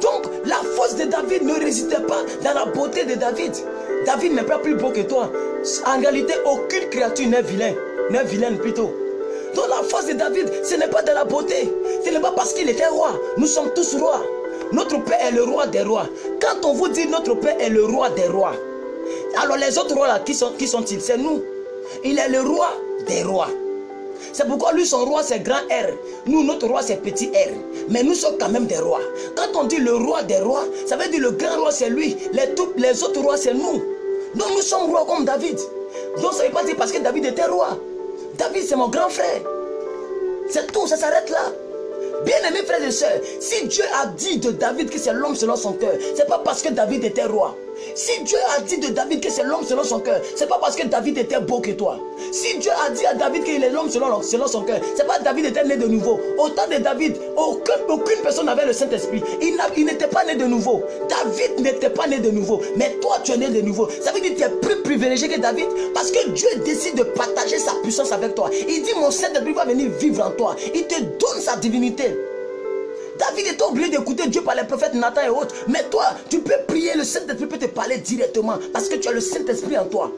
Speaker 3: Donc, la force de David ne résidait pas dans la beauté de David. David n'est pas plus beau que toi. En réalité, aucune créature n'est vilaine. N'est vilaine plutôt. Donc, la force de David, ce n'est pas de la beauté. Ce n'est pas parce qu'il était roi. Nous sommes tous rois. Notre Père est le roi des rois. Quand on vous dit notre Père est le roi des rois, alors les autres rois là, qui sont-ils? C'est nous. Il est le roi des rois. C'est pourquoi lui, son roi, c'est grand R. Nous, notre roi, c'est petit R. Mais nous sommes quand même des rois. Quand on dit le roi des rois, ça veut dire le grand roi, c'est lui. Les autres rois, c'est nous. Donc nous sommes rois comme David. Donc ça ne veut pas dire parce que David était roi. David, c'est mon grand frère. C'est tout, ça s'arrête là. Bien-aimés frères et sœurs, si Dieu a dit de David que c'est l'homme selon son cœur, ce n'est pas parce que David était roi. Si Dieu a dit de David que c'est l'homme selon son cœur, ce n'est pas parce que David était beau que toi. Si Dieu a dit à David qu'il est l'homme selon son cœur, ce n'est pas David était né de nouveau. Au temps de David, aucune personne n'avait le Saint-Esprit. Il n'était pas né de nouveau. David n'était pas né de nouveau. Mais toi, tu es né de nouveau. Ça veut dire que tu es plus privilégié que David parce que Dieu décide de partager sa puissance avec toi. Il dit, mon Saint-Esprit va venir vivre en toi. Il te donne sa divinité. David était obligé d'écouter Dieu par les prophètes Nathan et autres. Mais toi, tu peux prier, le Saint-Esprit peut te parler directement parce que tu as le Saint-Esprit en toi.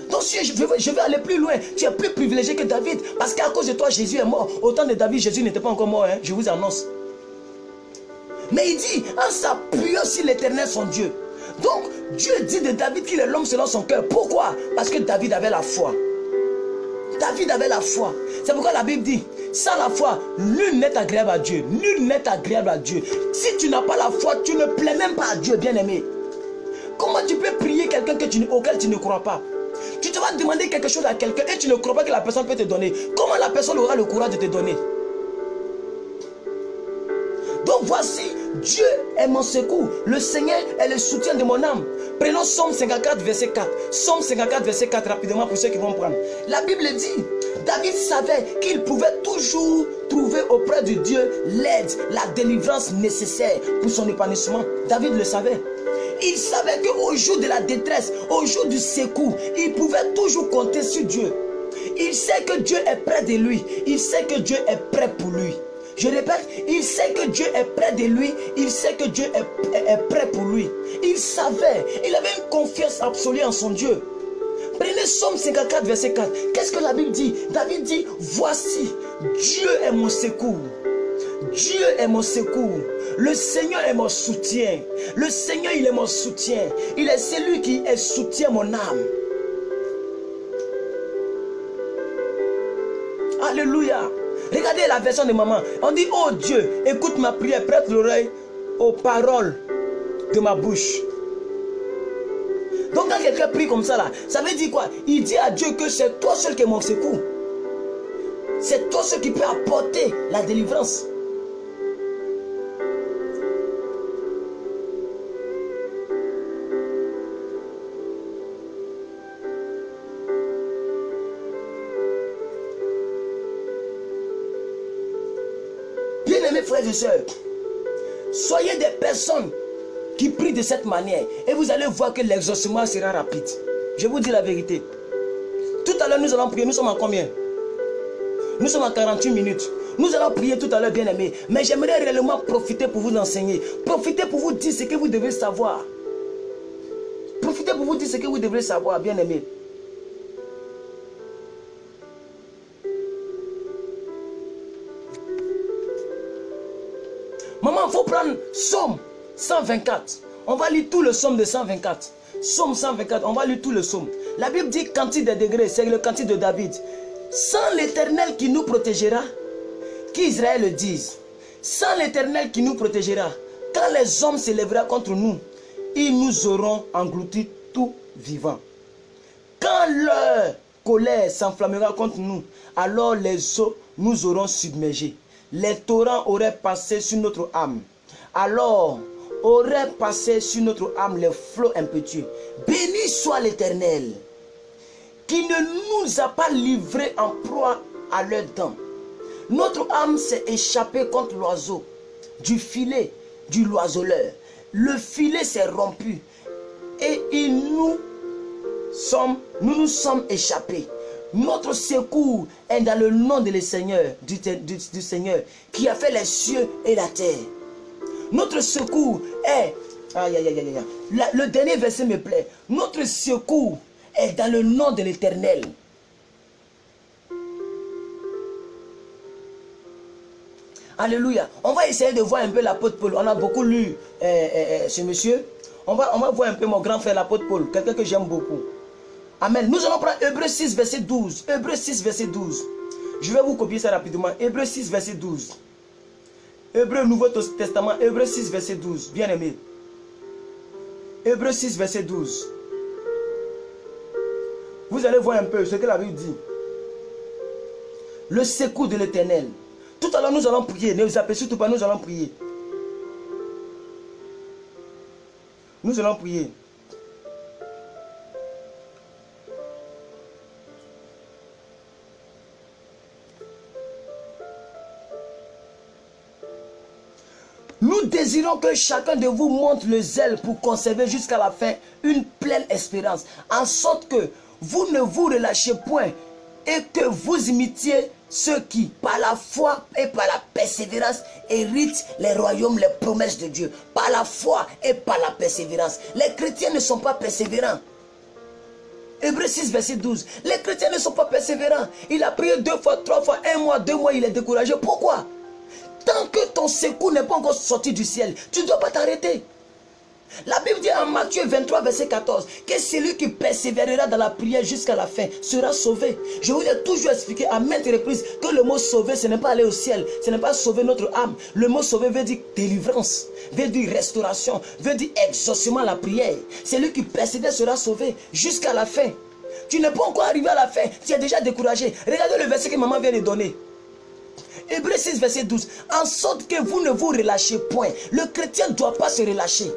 Speaker 3: Donc si je vais aller plus loin, tu es plus privilégié que David parce qu'à cause de toi, Jésus est mort. Au temps de David, Jésus n'était pas encore mort, hein, je vous annonce. Mais il dit, en s'appuyant sur l'Éternel son Dieu. Donc, Dieu dit de David qu'il est l'homme selon son cœur. Pourquoi? Parce que David avait la foi. David avait la foi. C'est pourquoi la Bible dit, sans la foi, nul n'est agréable à Dieu. Nul n'est agréable à Dieu. Si tu n'as pas la foi, tu ne plais même pas à Dieu, bien-aimé. Comment tu peux prier quelqu'un auquel tu ne crois pas? Tu te vas demander quelque chose à quelqu'un et tu ne crois pas que la personne peut te donner. Comment la personne aura le courage de te donner? Donc voici, Dieu est mon secours. Le Seigneur est le soutien de mon âme. Prenons Somme 54, verset 4. Somme 54, verset 4, rapidement pour ceux qui vont prendre. La Bible dit, David savait qu'il pouvait toujours trouver auprès de Dieu l'aide, la délivrance nécessaire pour son épanouissement. David le savait. Il savait qu'au jour de la détresse, au jour du secours, il pouvait toujours compter sur Dieu. Il sait que Dieu est près de lui. Il sait que Dieu est prêt pour lui. Je répète, il sait que Dieu est près de lui. Il sait que Dieu est prêt pour lui. Il savait, il avait une confiance absolue en son Dieu. Prenez Somme 54, verset 4. Qu'est-ce que la Bible dit? David dit, voici, Dieu est mon secours. Dieu est mon secours. Le Seigneur est mon soutien. Le Seigneur, il est mon soutien. Il est celui qui soutient mon âme. Alléluia. Regardez la version de maman. On dit, oh Dieu, écoute ma prière, prête l'oreille aux paroles de ma bouche. Donc quand quelqu'un prie comme ça là, ça veut dire quoi? Il dit à Dieu que c'est toi seul qui est mon secours. C'est toi seul qui peut apporter la délivrance. Bien-aimés frères et sœurs, soyez des personnes qui prient de cette manière et vous allez voir que l'exaucement sera rapide. Je vous dis la vérité. Tout à l'heure nous allons prier, nous sommes en combien? Nous sommes en 48 minutes. Nous allons prier tout à l'heure, bien-aimés. Mais j'aimerais réellement profiter pour vous enseigner. Profiter pour vous dire ce que vous devez savoir. Profitez pour vous dire ce que vous devrez savoir, bien-aimés. Maman, il faut prendre Somme 124. On va lire tout le Somme de 124. Somme 124, on va lire tout le Somme. La Bible dit cantique des degrés, c'est le cantique de David. Sans l'Éternel qui nous protégera, qu'Israël le dise. Sans l'Éternel qui nous protégera, quand les hommes s'élèveront contre nous, ils nous auront engloutis tout vivants. Quand leur colère s'enflammera contre nous, alors les eaux nous auront submergés. Les torrents auraient passé sur notre âme. Alors auraient passé sur notre âme les flots impétueux. Béni soit l'Éternel, qui ne nous a pas livrés en proie à leurs dents. Notre âme s'est échappée contre l'oiseau, du filet du l'oiseleur. le filet s'est rompu et nous nous sommes échappés. Notre secours est dans le nom du Seigneur, du Seigneur qui a fait les cieux et la terre. Notre secours est... Aïe, aïe, aïe, aïe. Le dernier verset me plaît. Notre secours est dans le nom de l'Éternel. Alléluia. On va essayer de voir un peu l'apôtre Paul. On a beaucoup lu ce monsieur. On va voir un peu mon grand frère l'apôtre Paul. Quelqu'un que j'aime beaucoup. Amen. Nous allons prendre Hébreux 6 verset 12. Hébreux 6 verset 12. Je vais vous copier ça rapidement. Hébreux 6 verset 12. Hébreux Nouveau Testament. Hébreux 6 verset 12. Bien aimé. Hébreux 6 verset 12. Vous allez voir un peu ce que la Bible dit. Le secours de l'Éternel. Tout à l'heure nous allons prier. Ne vous appelez surtout pas, nous allons prier. Nous allons prier. Nous désirons que chacun de vous montre le zèle pour conserver jusqu'à la fin une pleine espérance, en sorte que vous ne vous relâchez point et que vous imitiez ceux qui, par la foi et par la persévérance, héritent les royaumes, les promesses de Dieu. Par la foi et par la persévérance. Les chrétiens ne sont pas persévérants. Hébreux 6, verset 12. Les chrétiens ne sont pas persévérants. Il a prié 2 fois, 3 fois, 1 mois, 2 mois, il est découragé. Pourquoi? Tant que ton secours n'est pas encore sorti du ciel, tu ne dois pas t'arrêter. La Bible dit en Matthieu 23, verset 14, que celui qui persévérera dans la prière jusqu'à la fin sera sauvé. Je vous ai toujours expliqué à maintes reprises que le mot sauver, ce n'est pas aller au ciel, ce n'est pas sauver notre âme. Le mot sauver veut dire délivrance, veut dire restauration, veut dire exaucement la prière. Celui qui persévère sera sauvé jusqu'à la fin. Tu n'es pas encore arrivé à la fin, tu es déjà découragé. Regardez le verset que maman vient de donner. Hébreux 6, verset 12. En sorte que vous ne vous relâchez point. Le chrétien ne doit pas se relâcher.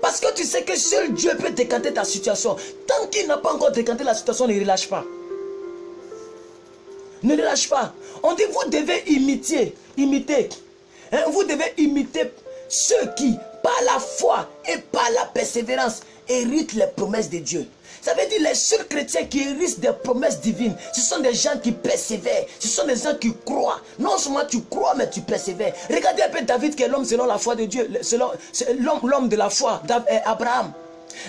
Speaker 3: Parce que tu sais que seul Dieu peut décanter ta situation. Tant qu'il n'a pas encore décanté la situation, ne relâche pas. Ne relâche pas. On dit vous devez imiter. Hein? Vous devez imiter ceux qui, par la foi et par la persévérance, héritent les promesses de Dieu. Ça veut dire les seuls chrétiens qui héritent des promesses divines, ce sont des gens qui persévèrent, ce sont des gens qui croient. Non seulement tu crois, mais tu persévères. Regardez un peu David qui est l'homme selon la foi de Dieu, l'homme de la foi, Abraham.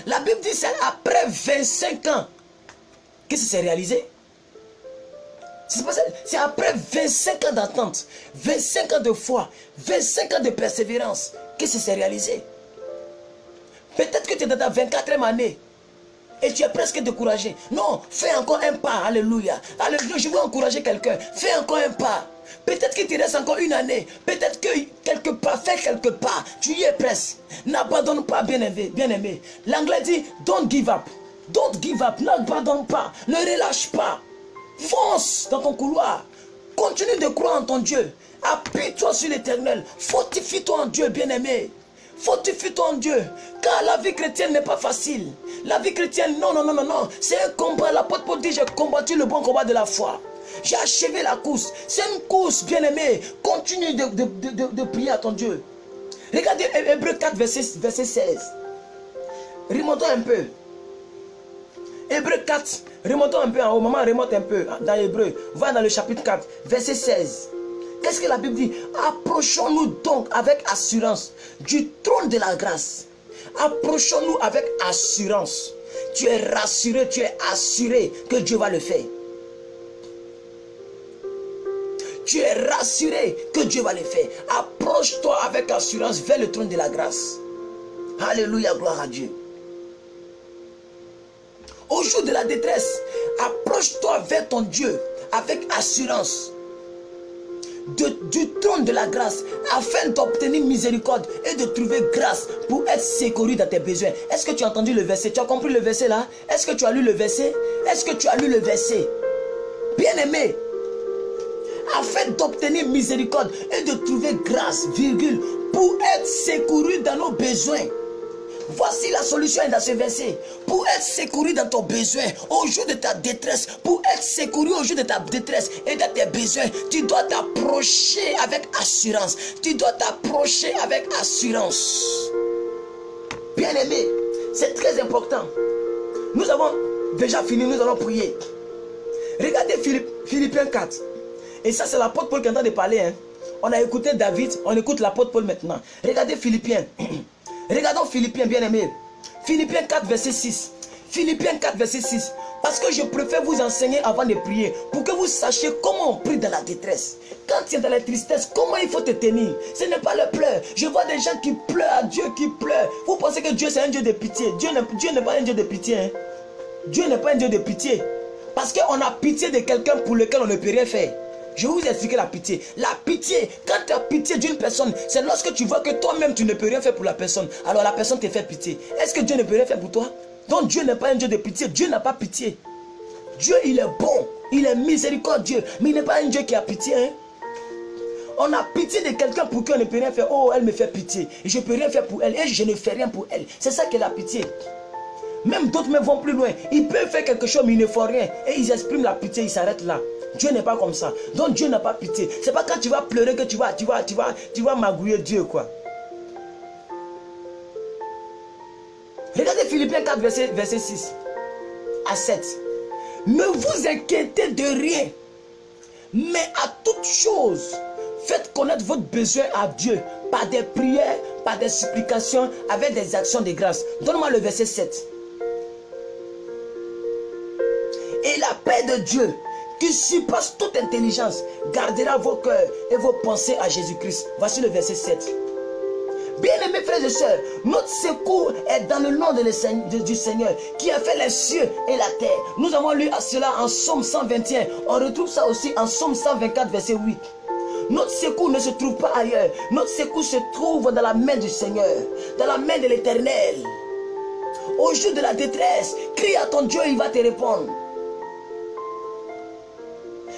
Speaker 3: La Bible dit c'est après 25 ans que ça s'est réalisé. C'est après 25 ans d'attente, 25 ans de foi, 25 ans de persévérance que ça s'est réalisé. Peut-être que tu es dans ta 24e année. Et tu es presque découragé. Non, fais encore un pas. Alléluia. Alléluia. Je veux encourager quelqu'un. Fais encore un pas. Peut-être qu'il te reste encore une année. Peut-être que quelque part, fais quelque part. Tu y es presque. N'abandonne pas, bien-aimé. Bien-aimé. L'anglais dit, don't give up. Don't give up. N'abandonne pas. Ne relâche pas. Fonce dans ton couloir. Continue de croire en ton Dieu. Appuie-toi sur l'Éternel. Fortifie-toi en Dieu, bien-aimé. Fortifie-toi en Dieu. Car la vie chrétienne n'est pas facile. La vie chrétienne, non. C'est un combat. L'apôtre Paul dit, j'ai combattu le bon combat de la foi. J'ai achevé la course. C'est une course, bien-aimé. Continue de prier à ton Dieu. Regardez Hébreux 4, verset 16. Remontons un peu. Hébreux 4, remontons un peu en haut. Maman, remonte un peu dans Hébreux. Va dans le chapitre 4, verset 16. Qu'est-ce que la Bible dit? Approchons-nous donc avec assurance du trône de la grâce. Approchons-nous avec assurance. Tu es rassuré, tu es assuré que Dieu va le faire. Tu es rassuré que Dieu va le faire. Approche-toi avec assurance vers le trône de la grâce. Alléluia, gloire à Dieu. Au jour de la détresse, approche-toi vers ton Dieu avec assurance. Du trône de la grâce, afin d'obtenir miséricorde et de trouver grâce pour être secouru dans tes besoins. Est-ce que tu as entendu le verset? Tu as compris le verset là? Est-ce que tu as lu le verset? Est-ce que tu as lu le verset? Bien-aimé, afin d'obtenir miséricorde et de trouver grâce, virgule, pour être secouru dans nos besoins. Voici la solution dans ce verset. Pour être secouru dans ton besoin, au jour de ta détresse, pour être secouru au jour de ta détresse et de tes besoins, tu dois t'approcher avec assurance. Tu dois t'approcher avec assurance. Bien-aimés, c'est très important. Nous avons déjà fini, nous allons prier. Regardez Philippiens 4. Et ça, c'est l'apôtre Paul qui est en train de parler. Hein. On a écouté David, on écoute l'apôtre Paul maintenant. Regardez Philippiens. Regardons Philippiens, bien-aimés. Philippiens 4, verset 6. Philippiens 4, verset 6. Parce que je préfère vous enseigner avant de prier, pour que vous sachiez comment on prie dans la détresse. Quand tu es dans la tristesse, comment il faut te tenir. Ce n'est pas le pleur. Je vois des gens qui pleurent à Dieu, qui pleurent. Vous pensez que Dieu c'est un Dieu de pitié. Dieu n'est pas un Dieu de pitié. Hein. Dieu n'est pas un Dieu de pitié. Parce qu'on a pitié de quelqu'un pour lequel on ne peut rien faire. Je vais vous expliquer la pitié. La pitié, quand tu as pitié d'une personne, c'est lorsque tu vois que toi-même tu ne peux rien faire pour la personne. Alors la personne te fait pitié. Est-ce que Dieu ne peut rien faire pour toi? Donc Dieu n'est pas un Dieu de pitié. Dieu n'a pas pitié. Dieu, il est bon. Il est miséricordieux. Mais il n'est pas un Dieu qui a pitié. Hein? On a pitié de quelqu'un pour qui on ne peut rien faire. Oh, elle me fait pitié. Et je ne peux rien faire pour elle. Et je ne fais rien pour elle. C'est ça qu'est la pitié. Même d'autres me vont plus loin. Ils peuvent faire quelque chose, mais ils ne font rien. Et ils expriment la pitié. Ils s'arrêtent là. Dieu n'est pas comme ça. Donc Dieu n'a pas pitié. C'est pas quand tu vas pleurer que tu vas magouiller Dieu, quoi. Regardez Philippiens 4, verset 6 à 7. Ne vous inquiétez de rien, mais à toute chose, faites connaître votre besoin à Dieu par des prières, par des supplications, avec des actions de grâce. Donne-moi le verset 7. Et la paix de Dieu, qui surpasse toute intelligence, gardera vos cœurs et vos pensées à Jésus-Christ. Voici le verset 7. Bien-aimés frères et sœurs, notre secours est dans le nom du Seigneur qui a fait les cieux et la terre. Nous avons lu cela en Psaume 121. On retrouve ça aussi en Psaume 124, verset 8. Notre secours ne se trouve pas ailleurs. Notre secours se trouve dans la main du Seigneur, dans la main de l'Éternel. Au jour de la détresse, crie à ton Dieu, il va te répondre.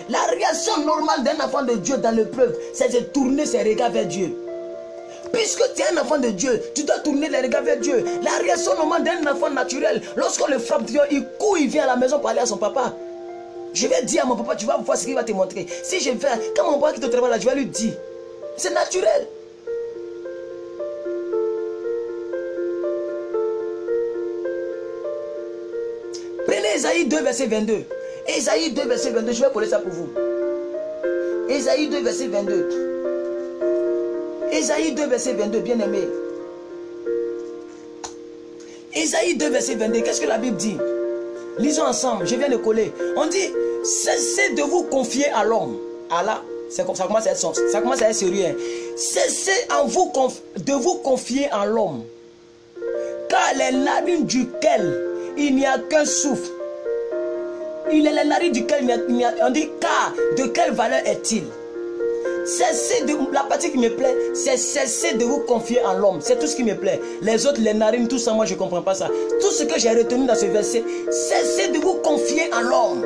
Speaker 3: La réaction normale d'un enfant de Dieu dans l'épreuve, c'est de tourner ses regards vers Dieu. Puisque tu es un enfant de Dieu, tu dois tourner les regards vers Dieu. La réaction normale d'un enfant naturel, lorsqu'on le frappe, il court, il vient à la maison parler à son papa. Je vais dire à mon papa, tu vas voir ce qu'il va te montrer. Si je vais, quand mon papa quitte au travail là, je vais lui dire. C'est naturel. Prenez Ésaïe 2, verset 22. Ésaïe 2, verset 22, je vais coller ça pour vous. Ésaïe 2, verset 22. Ésaïe 2, verset 22, bien-aimé. Ésaïe 2, verset 22, qu'est-ce que la Bible dit? Lisons ensemble, je viens de coller. On dit, cessez de vous confier à l'homme. Ah là, ça commence à être sérieux. Hein. Cessez de vous confier en l'homme. Car les narines duquel il n'y a qu'un souffle. Il est les narines duquel il n'y a... On dit, car de quelle valeur est-il? Cessez de... La partie qui me plaît, c'est cessez de vous confier en l'homme. C'est tout ce qui me plaît. Les autres, les narines, tout ça, moi je ne comprends pas ça. Tout ce que j'ai retenu dans ce verset, cessez de vous confier en l'homme.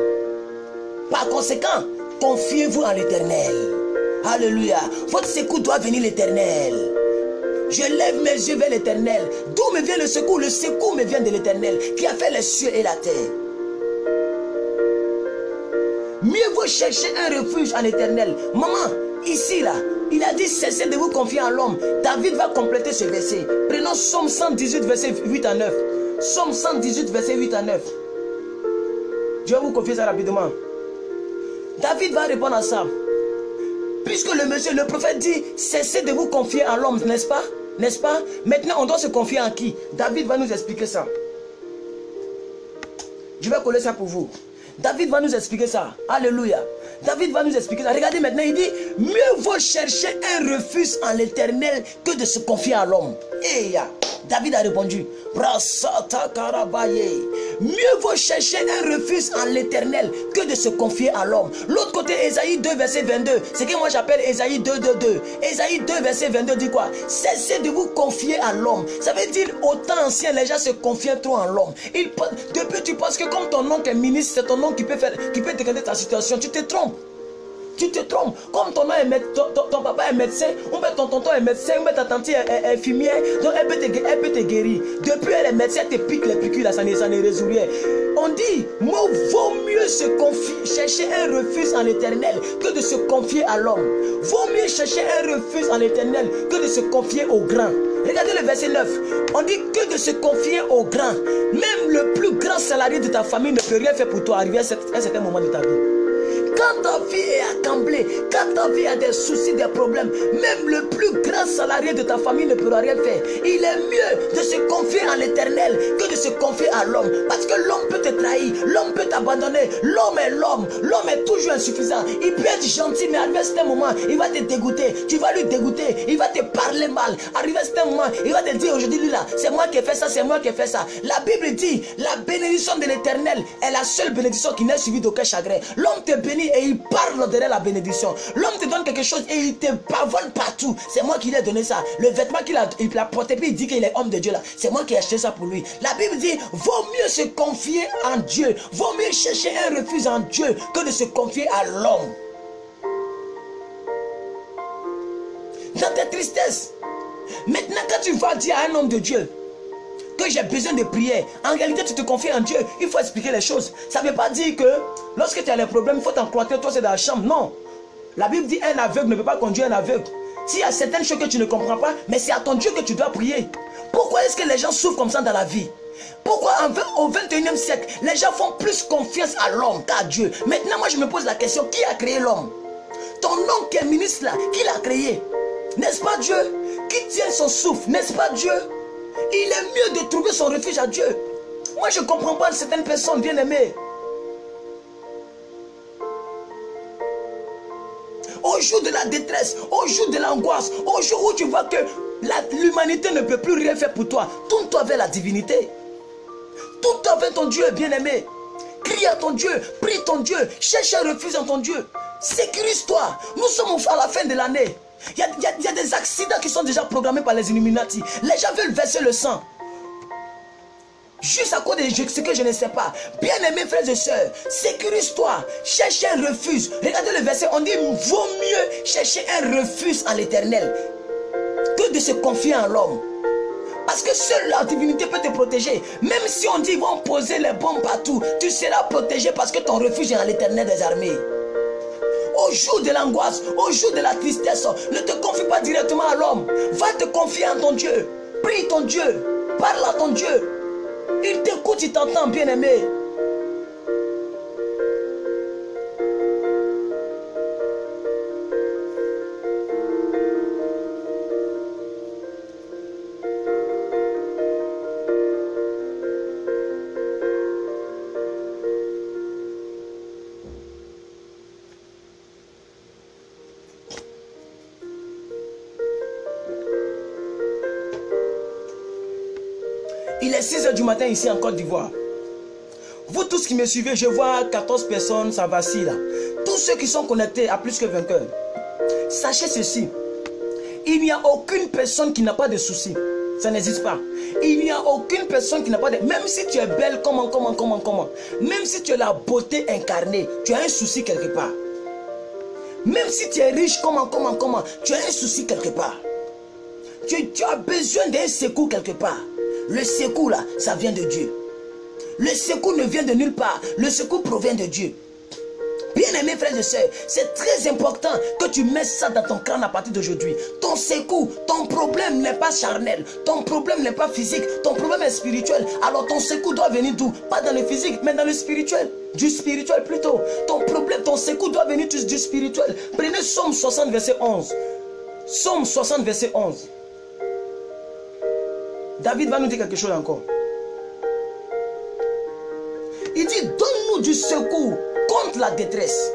Speaker 3: Par conséquent, confiez-vous en l'Éternel. Alléluia. Votre secours doit venir l'Éternel. Je lève mes yeux vers l'Éternel. D'où me vient le secours? Le secours me vient de l'Éternel qui a fait les cieux et la terre. Mieux vaut chercher un refuge en l'Éternel. Maman, ici là, il a dit cessez de vous confier en l'homme. David va compléter ce verset. Prenons Psaume 118, verset 8 à 9. Psaume 118, verset 8 à 9. Je vais vous confier ça rapidement. David va répondre à ça. Puisque le prophète dit cessez de vous confier en l'homme, n'est-ce pas? N'est-ce pas? Maintenant, on doit se confier en qui? David va nous expliquer ça. Je vais coller ça pour vous. David va nous expliquer ça. Alléluia. David va nous expliquer ça. Regardez maintenant, il dit, mieux vaut chercher un refuge en l'Éternel que de se confier à l'homme. Et David a répondu, mieux vaut chercher un refuge en l'Éternel que de se confier à l'homme. L'autre côté, Ésaïe 2, verset 22, c'est que moi j'appelle Ésaïe 2, 2, 2. Ésaïe 2, verset 22 dit quoi? Cessez de vous confier à l'homme. Ça veut dire, au temps ancien, les gens se confiaient trop en l'homme. Depuis, tu penses que comme ton oncle est ministre, c'est ton oncle qui peut décanter ta situation. Tu te trompes. Tu te trompes. Comme ton papa est médecin, ou bien ton tonton est médecin, ou bien ta tante est infirmière, donc elle peut te guérir. Depuis elle est médecin, elle te pique les piqûres, là, ça ne résout rien. On dit, vaut mieux chercher un refuge en l'Éternel que de se confier à l'homme. Vaut mieux chercher un refuge en l'Éternel que de se confier au grand. Regardez le verset 9. On dit que de se confier au grand. Même le plus grand salarié de ta famille ne peut rien faire pour toi arriver à un certain moment de ta vie. Quand ta vie est accablée, quand ta vie a des soucis, des problèmes, même le plus grand salarié de ta famille ne pourra rien faire. Il est mieux de se confier à l'Éternel que de se confier à l'homme. Parce que l'homme peut te trahir, l'homme peut t'abandonner. L'homme est l'homme, l'homme est toujours insuffisant. Il peut être gentil, mais arrivé à ce moment, il va te dégoûter. Tu vas lui dégoûter, il va te parler mal. Arrivé à ce moment, il va te dire aujourd'hui, lui là, c'est moi qui ai fait ça, c'est moi qui ai fait ça. La Bible dit, la bénédiction de l'Éternel est la seule bénédiction qui n'est suivie d'aucun chagrin. L'homme te bénit et il parle derrière la bénédiction. L'homme te donne quelque chose et il te pavonne partout. C'est moi qui lui ai donné ça. Le vêtement qu'il a porté, puis il dit qu'il est homme de Dieu là. C'est moi qui ai acheté ça pour lui. La Bible dit, vaut mieux se confier en Dieu. Vaut mieux chercher un refuge en Dieu que de se confier à l'homme. Dans tes tristesses, maintenant quand tu vas dire à un homme de Dieu que j'ai besoin de prière, en réalité tu te confies en Dieu, il faut expliquer les choses. Ça ne veut pas dire que lorsque tu as les problèmes, il faut t'encloîtrer, toi c'est dans la chambre. Non. La Bible dit un aveugle ne peut pas conduire un aveugle. S'il y a certaines choses que tu ne comprends pas, mais c'est à ton Dieu que tu dois prier. Pourquoi est-ce que les gens souffrent comme ça dans la vie? Pourquoi au 21e siècle, les gens font plus confiance à l'homme qu'à Dieu? Maintenant, moi je me pose la question, qui a créé l'homme? Ton oncle qui est ministre là, qui l'a créé? N'est-ce pas Dieu? Qui tient son souffle? N'est-ce pas Dieu? Il est mieux de trouver son refuge à Dieu. Moi, je ne comprends pas certaines personnes bien aimées. Au jour de la détresse, au jour de l'angoisse, au jour où tu vois que l'humanité ne peut plus rien faire pour toi, tourne-toi vers la divinité. Tourne-toi vers ton Dieu bien-aimé. Crie à ton Dieu, prie ton Dieu, cherche un refuge en ton Dieu. Sécurise-toi. Nous sommes à la fin de l'année. Il y a des accidents qui sont déjà programmés par les Illuminati. Les gens veulent verser le sang. Juste à cause de ce que je ne sais pas. Bien-aimés frères et sœurs, sécurise-toi. Cherche un refuge. Regardez le verset, on dit vaut mieux chercher un refuge en l'Éternel que de se confier en l'homme. Parce que seule la divinité peut te protéger. Même si on dit ils vont poser les bombes partout, tu seras protégé parce que ton refuge est en l'Éternel des armées. Au jour de l'angoisse, au jour de la tristesse, ne te confie pas directement à l'homme. Va te confier en ton Dieu. Prie ton Dieu. Parle à ton Dieu. Il t'écoute, il t'entend, bien-aimé. Il est 6 h du matin ici en Côte d'Ivoire. Vous tous qui me suivez, je vois 14 personnes, ça vacille là. Tous ceux qui sont connectés à plus que vainqueurs. Sachez ceci. Il n'y a aucune personne qui n'a pas de soucis. Ça n'existe pas. Il n'y a aucune personne qui n'a pas de... Même si tu es belle, comment. Même si tu as la beauté incarnée, tu as un souci quelque part. Même si tu es riche, comment. Tu as un souci quelque part. Tu as besoin d'un secours quelque part. Le secours là, ça vient de Dieu. Le secours ne vient de nulle part. Le secours provient de Dieu. Bien-aimés frères et sœurs, c'est très important que tu mettes ça dans ton crâne à partir d'aujourd'hui. Ton secours, ton problème n'est pas charnel. Ton problème n'est pas physique. Ton problème est spirituel. Alors ton secours doit venir d'où? Pas dans le physique, mais dans le spirituel. Du spirituel plutôt. Ton problème, ton secours doit venir du spirituel. Prenez Psaume 60 verset 11. Psaume 60 verset 11. David va nous dire quelque chose encore. Il dit, donne-nous du secours contre la détresse.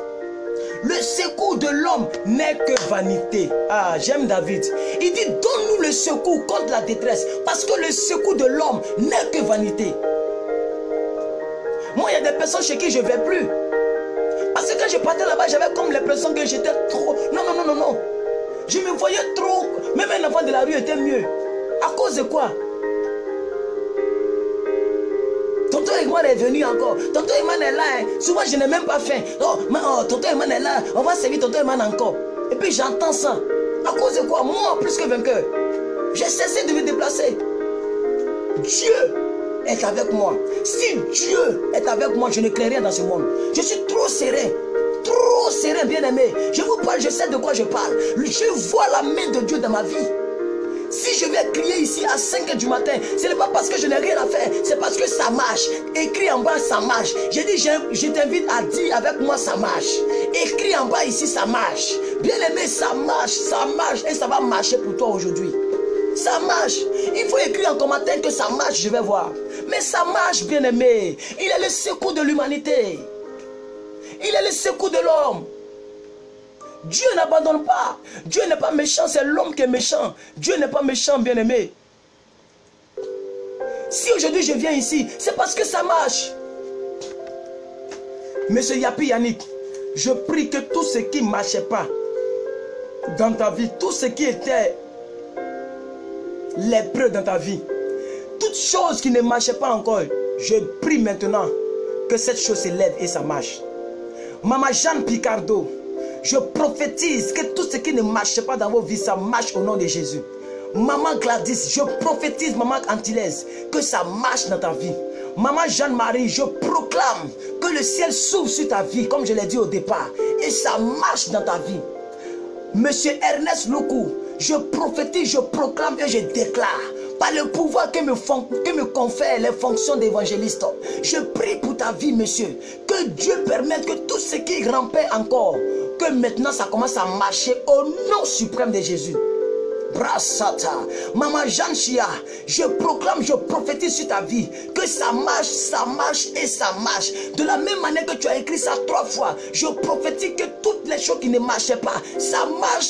Speaker 3: Le secours de l'homme n'est que vanité. Ah, j'aime David. Il dit, donne-nous le secours contre la détresse. Parce que le secours de l'homme n'est que vanité. Moi, il y a des personnes chez qui je ne vais plus. Parce que quand je partais là-bas, j'avais comme l'impression que j'étais trop... Non. Je me voyais trop... Même un enfant de la rue était mieux. À cause de quoi? Tonton Eman est venu encore. Tonton Eman est là. Hein. Souvent, je n'ai même pas faim. Tonton Eman est là. On va servir Tonton Eman encore. Et puis, j'entends ça. À cause de quoi? Moi, plus que vainqueur. J'ai cessé de me déplacer. Dieu est avec moi. Si Dieu est avec moi, je ne crains rien dans ce monde. Je suis trop serein. Trop serein, bien-aimé. Je vous parle, je sais de quoi je parle. Je vois la main de Dieu dans ma vie. Si je vais crier ici à 5 h du matin, ce n'est pas parce que je n'ai rien à faire, c'est parce que ça marche. Écris en bas, ça marche. J'ai dit, je t'invite à dire avec moi, ça marche. Écris en bas ici, ça marche. Bien aimé, ça marche et ça va marcher pour toi aujourd'hui. Ça marche. Il faut écrire en commentaire que ça marche, je vais voir. Mais ça marche, bien aimé. Il est le secours de l'humanité. Il est le secours de l'homme. Dieu n'abandonne pas. Dieu n'est pas méchant, c'est l'homme qui est méchant. Dieu n'est pas méchant, bien aimé. Si aujourd'hui je viens ici, c'est parce que ça marche. Monsieur Yapi Yannick, je prie que tout ce qui ne marchait pas dans ta vie, tout ce qui était lépreux dans ta vie, toute chose qui ne marchait pas encore, je prie maintenant que cette chose se lève et ça marche. Maman Jeanne Picardo, je prophétise que tout ce qui ne marche pas dans vos vies, ça marche au nom de Jésus. Maman Gladys, je prophétise, maman Antillaise, que ça marche dans ta vie. Maman Jeanne-Marie, je proclame que le ciel s'ouvre sur ta vie, comme je l'ai dit au départ, et ça marche dans ta vie. Monsieur Ernest Loukou, je prophétise, je proclame et je déclare, par le pouvoir que me confèrent les fonctions d'évangéliste, je prie pour ta vie, monsieur, que Dieu permette que tout ce qui rampait encore, que maintenant ça commence à marcher au nom suprême de Jésus. Brassata, Maman Jeanne Chia, je proclame, je prophétise sur ta vie que ça marche et ça marche. De la même manière que tu as écrit ça 3 fois, je prophétise que toutes les choses qui ne marchaient pas, ça marche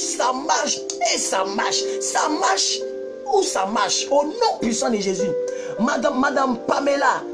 Speaker 3: et ça marche. Ça marche ou ça marche au nom puissant de Jésus. Madame Pamela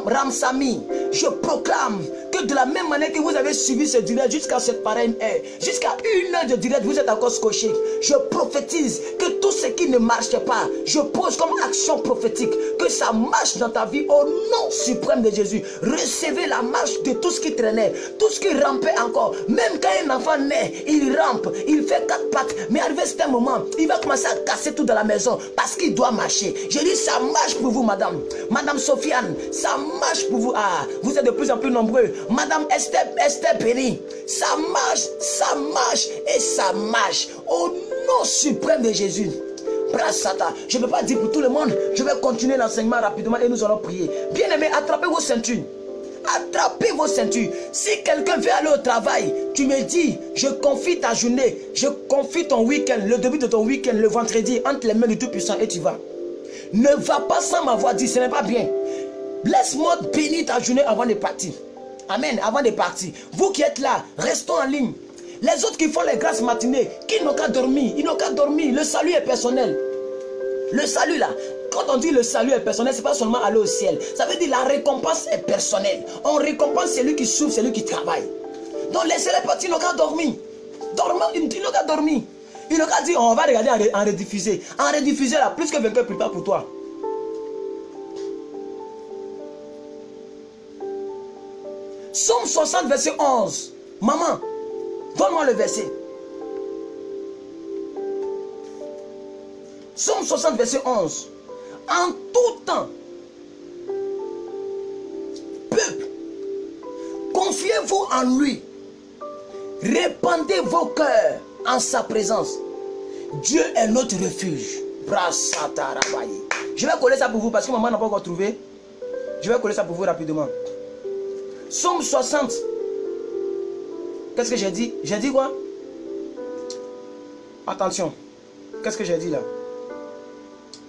Speaker 3: Ramsami, je proclame que de la même manière que vous avez suivi ce direct jusqu'à cette pareille heure, jusqu'à 1 heure de direct, vous êtes encore scotché. Je prophétise que tout ce qui ne marche pas, je pose comme action prophétique que ça marche dans ta vie au nom suprême de Jésus. Recevez la marche de tout ce qui traînait, tout ce qui rampait encore. Même quand un enfant naît, il rampe, il fait 4 pattes, mais arrivé à un moment, il va commencer à casser tout dans la maison parce qu'il doit marcher. Je dis ça marche pour vous, madame. Madame Sofiane, ça marche pour vous. Ah, vous êtes de plus en plus nombreux. Madame Esther Penny, ça marche et ça marche au nom suprême de Jésus. Brassata, je ne peux pas dire pour tout le monde. Je vais continuer l'enseignement rapidement et nous allons prier. Bien aimé, attrapez vos ceintures. Attrapez vos ceintures. Si quelqu'un veut aller au travail, tu me dis, je confie ta journée, je confie ton week-end, le début de ton week-end, le vendredi, entre les mains du Tout-Puissant et tu vas. Ne va pas sans m'avoir dit, ce n'est pas bien. Laisse-moi bénir ta journée avant de partir. Amen, avant de partir. Vous qui êtes là, restons en ligne. Les autres qui font les grâces matinées, qui n'ont qu'à dormir, ils n'ont qu'à dormir. Le salut est personnel. Le salut là, quand on dit le salut est personnel, ce n'est pas seulement aller au ciel. Ça veut dire la récompense est personnelle. On récompense celui qui souffre, celui qui travaille. Donc laissez-les partir, ils n'ont qu'à dormir. Ils n'ont qu'à dormir. Ils n'ont qu'à dire, on va regarder en rediffuser. En rediffuser là, plus que vainqueur prépare pour toi. Somme 60, verset 11. Maman, donne-moi le verset. Somme 60, verset 11. En tout temps, peuple, confiez-vous en lui. Répandez vos cœurs en sa présence. Dieu est notre refuge. Je vais coller ça pour vous parce que maman n'a pas encore trouvé. Je vais coller ça pour vous rapidement. Somme 60. Qu'est-ce que j'ai dit? J'ai dit quoi? Attention. Qu'est-ce que j'ai dit là?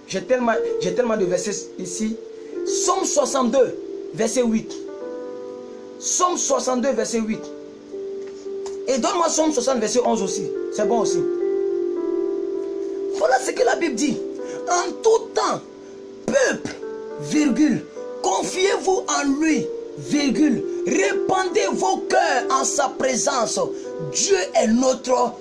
Speaker 3: J'ai tellement de versets ici. Somme 62, verset 8. Somme 62, verset 8. Et donne-moi Somme 60, verset 11 aussi. C'est bon aussi. Voilà ce que la Bible dit. En tout temps, peuple, virgule, confiez-vous en lui, virgule, répandez vos cœurs en sa présence. Dieu est notre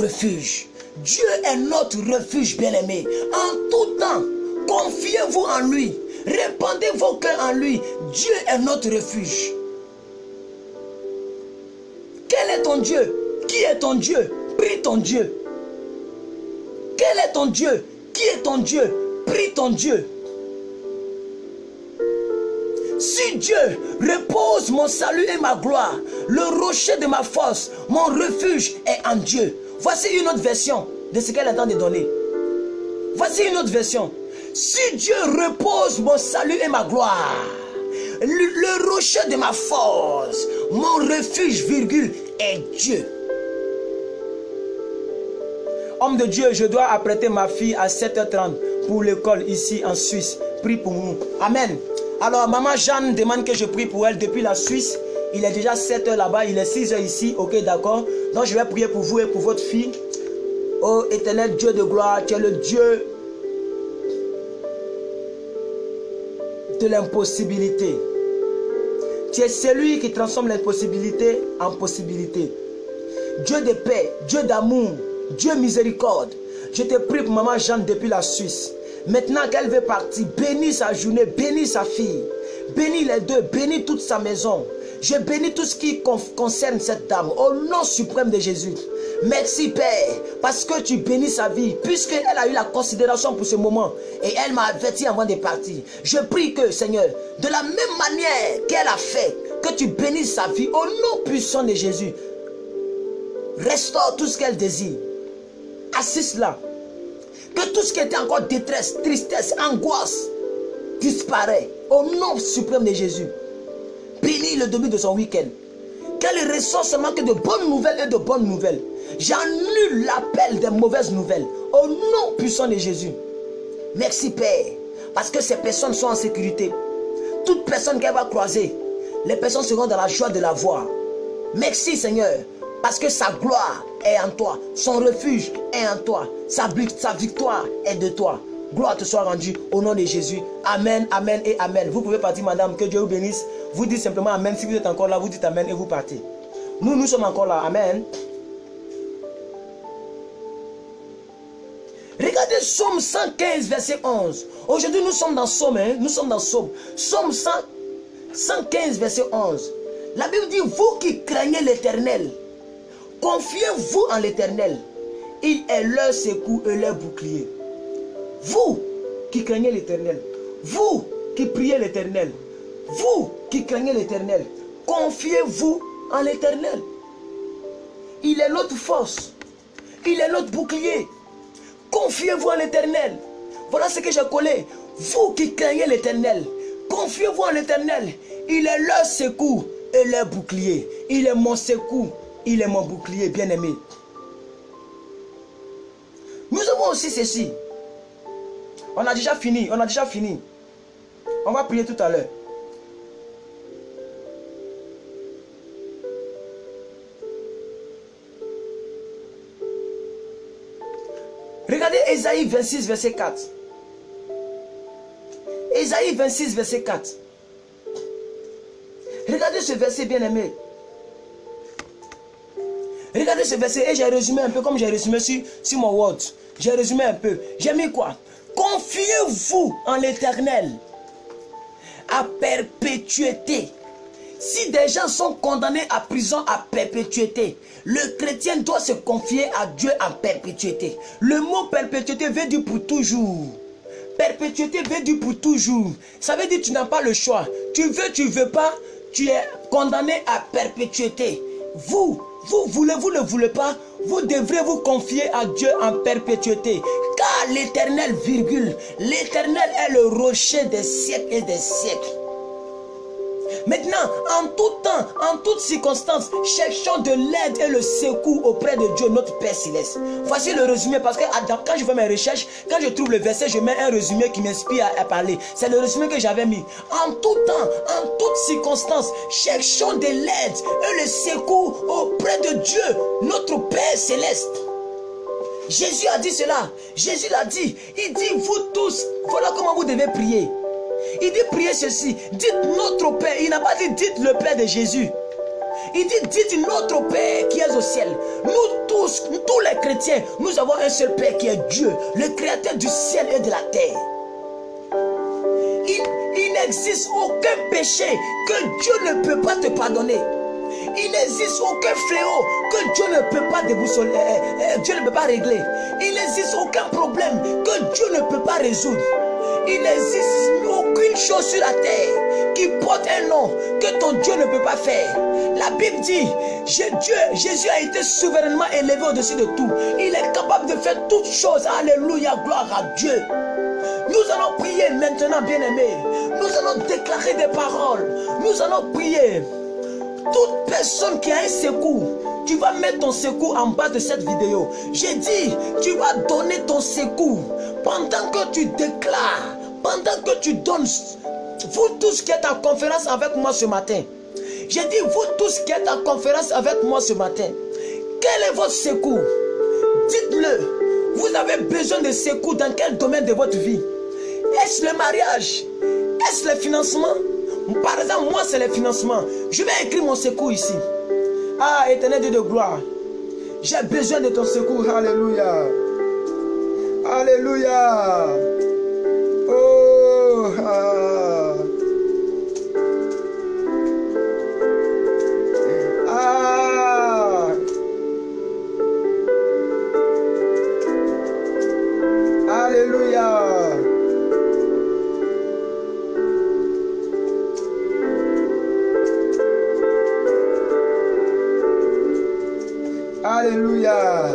Speaker 3: refuge. Dieu est notre refuge, bien-aimé. En tout temps, confiez-vous en lui. Répandez vos cœurs en lui. Dieu est notre refuge. Quel est ton Dieu? Qui est ton Dieu? Prie ton Dieu. Quel est ton Dieu? Qui est ton Dieu? Prie ton Dieu. Si Dieu repose mon salut et ma gloire, le rocher de ma force, mon refuge est en Dieu. Voici une autre version de ce qu'elle est en train de donner. Voici une autre version. Si Dieu repose mon salut et ma gloire, le rocher de ma force, mon refuge, virgule, est Dieu. Homme de Dieu, je dois apprêter ma fille à 7h30 pour l'école ici en Suisse. Prie pour nous. Amen. Alors, maman Jeanne demande que je prie pour elle depuis la Suisse. Il est déjà 7h là-bas, il est 6h ici. Ok, d'accord. Donc, je vais prier pour vous et pour votre fille. Oh, éternel Dieu de gloire, tu es le Dieu de l'impossibilité. Tu es celui qui transforme l'impossibilité en possibilité. Dieu de paix, Dieu d'amour, Dieu miséricorde. Je te prie pour maman Jeanne depuis la Suisse. Maintenant qu'elle veut partir, bénis sa journée, bénis sa fille. Bénis les deux, bénis toute sa maison. Je bénis tout ce qui concerne cette dame. Au nom suprême de Jésus. Merci Père, parce que tu bénis sa vie, puisqu'elle a eu la considération pour ce moment. Et elle m'a averti avant de partir. Je prie que, Seigneur, de la même manière qu'elle a fait, que tu bénisses sa vie au nom puissant de Jésus. Restaure tout ce qu'elle désire. Assiste-la. Que tout ce qui était encore détresse, tristesse, angoisse, disparaît au nom suprême de Jésus. Bénis le début de son week-end. Qu'elle ressort seulement que de bonnes nouvelles et de bonnes nouvelles. J'annule l'appel des mauvaises nouvelles au nom puissant de Jésus. Merci Père, parce que ces personnes sont en sécurité. Toute personne qu'elle va croiser, les personnes seront dans la joie de la voir. Merci Seigneur, parce que sa gloire est en toi, son refuge est en toi, sa victoire est de toi. Gloire te soit rendue au nom de Jésus. Amen, amen et amen. Vous pouvez partir, madame, que Dieu vous bénisse. Vous dites simplement amen. Si vous êtes encore là, vous dites amen et vous partez. Nous sommes encore là. Amen. Regardez Psaume 115, verset 11. Aujourd'hui, nous sommes dans Psaume. Nous sommes dans Psaume. Psaume 115, verset 11. La Bible dit, vous qui craignez l'Éternel, confiez-vous en l'Éternel. Il est leur secours et leur bouclier. Vous qui craignez l'Éternel, vous qui priez l'Éternel, vous qui craignez l'Éternel, confiez-vous en l'Éternel. Il est notre force, il est notre bouclier. Confiez-vous en l'Éternel. Voilà ce que j'ai collé. Vous qui craignez l'Éternel, confiez-vous en l'Éternel. Il est leur secours et leur bouclier. Il est mon secours, il est mon bouclier, bien-aimé. Nous avons aussi ceci. On a déjà fini, On va prier tout à l'heure. Regardez Ésaïe 26, verset 4. Ésaïe 26, verset 4. Regardez ce verset, bien-aimé. Regardez ce verset et j'ai résumé un peu comme j'ai résumé sur mon Word. J'ai résumé un peu. J'ai mis quoi? Confiez-vous en l'Éternel à perpétuité. Si des gens sont condamnés à prison à perpétuité, le chrétien doit se confier à Dieu en perpétuité. Le mot perpétuité veut dire pour toujours. Perpétuité veut dire pour toujours. Ça veut dire que tu n'as pas le choix. Tu veux pas, tu es condamné à perpétuité. Vous voulez, vous ne voulez pas, vous devrez vous confier à Dieu en perpétuité. Car l'Éternel, virgule, l'Éternel est le rocher des siècles et des siècles. Maintenant, en tout temps, en toutes circonstances, cherchons de l'aide et le secours auprès de Dieu, notre Père Céleste. Voici le résumé, parce que quand je fais mes recherches, quand je trouve le verset, je mets un résumé qui m'inspire à parler. C'est le résumé que j'avais mis. En tout temps, en toutes circonstances, cherchons de l'aide et le secours auprès de Dieu, notre Père Céleste. Jésus a dit cela. Jésus l'a dit. Il dit, vous tous, voilà comment vous devez prier. Il dit, priez ceci. Dites notre Père. Il n'a pas dit, dites le Père de Jésus. Il dit, dites notre Père qui est au ciel. Nous tous les chrétiens, nous avons un seul Père qui est Dieu, le créateur du ciel et de la terre. Il n'existe aucun péché que Dieu ne peut pas te pardonner. Il n'existe aucun fléau que Dieu ne peut pas déboussoler, Dieu ne peut pas régler. Il n'existe aucun problème que Dieu ne peut pas résoudre. Il n'existe aucune chose sur la terre qui porte un nom que ton Dieu ne peut pas faire. La Bible dit, Jésus a été souverainement élevé au-dessus de tout. Il est capable de faire toutes choses. Alléluia, gloire à Dieu. Nous allons prier maintenant, bien-aimés. Nous allons déclarer des paroles. Nous allons prier. Toute personne qui a un secours, tu vas mettre ton secours en bas de cette vidéo. J'ai dit, tu vas donner ton secours pendant que tu déclares, pendant que tu donnes. Vous tous qui êtes en conférence avec moi ce matin, j'ai dit, vous tous qui êtes en conférence avec moi ce matin, quel est votre secours? Dites-le. Vous avez besoin de secours dans quel domaine de votre vie? Est-ce le mariage? Est-ce le financement? Par exemple, moi c'est le financement. Je vais écrire mon secours ici. Ah, éternel Dieu de gloire, j'ai besoin de ton secours. Alléluia. Alléluia. Oh, ah. Ah. Alléluia. Alléluia.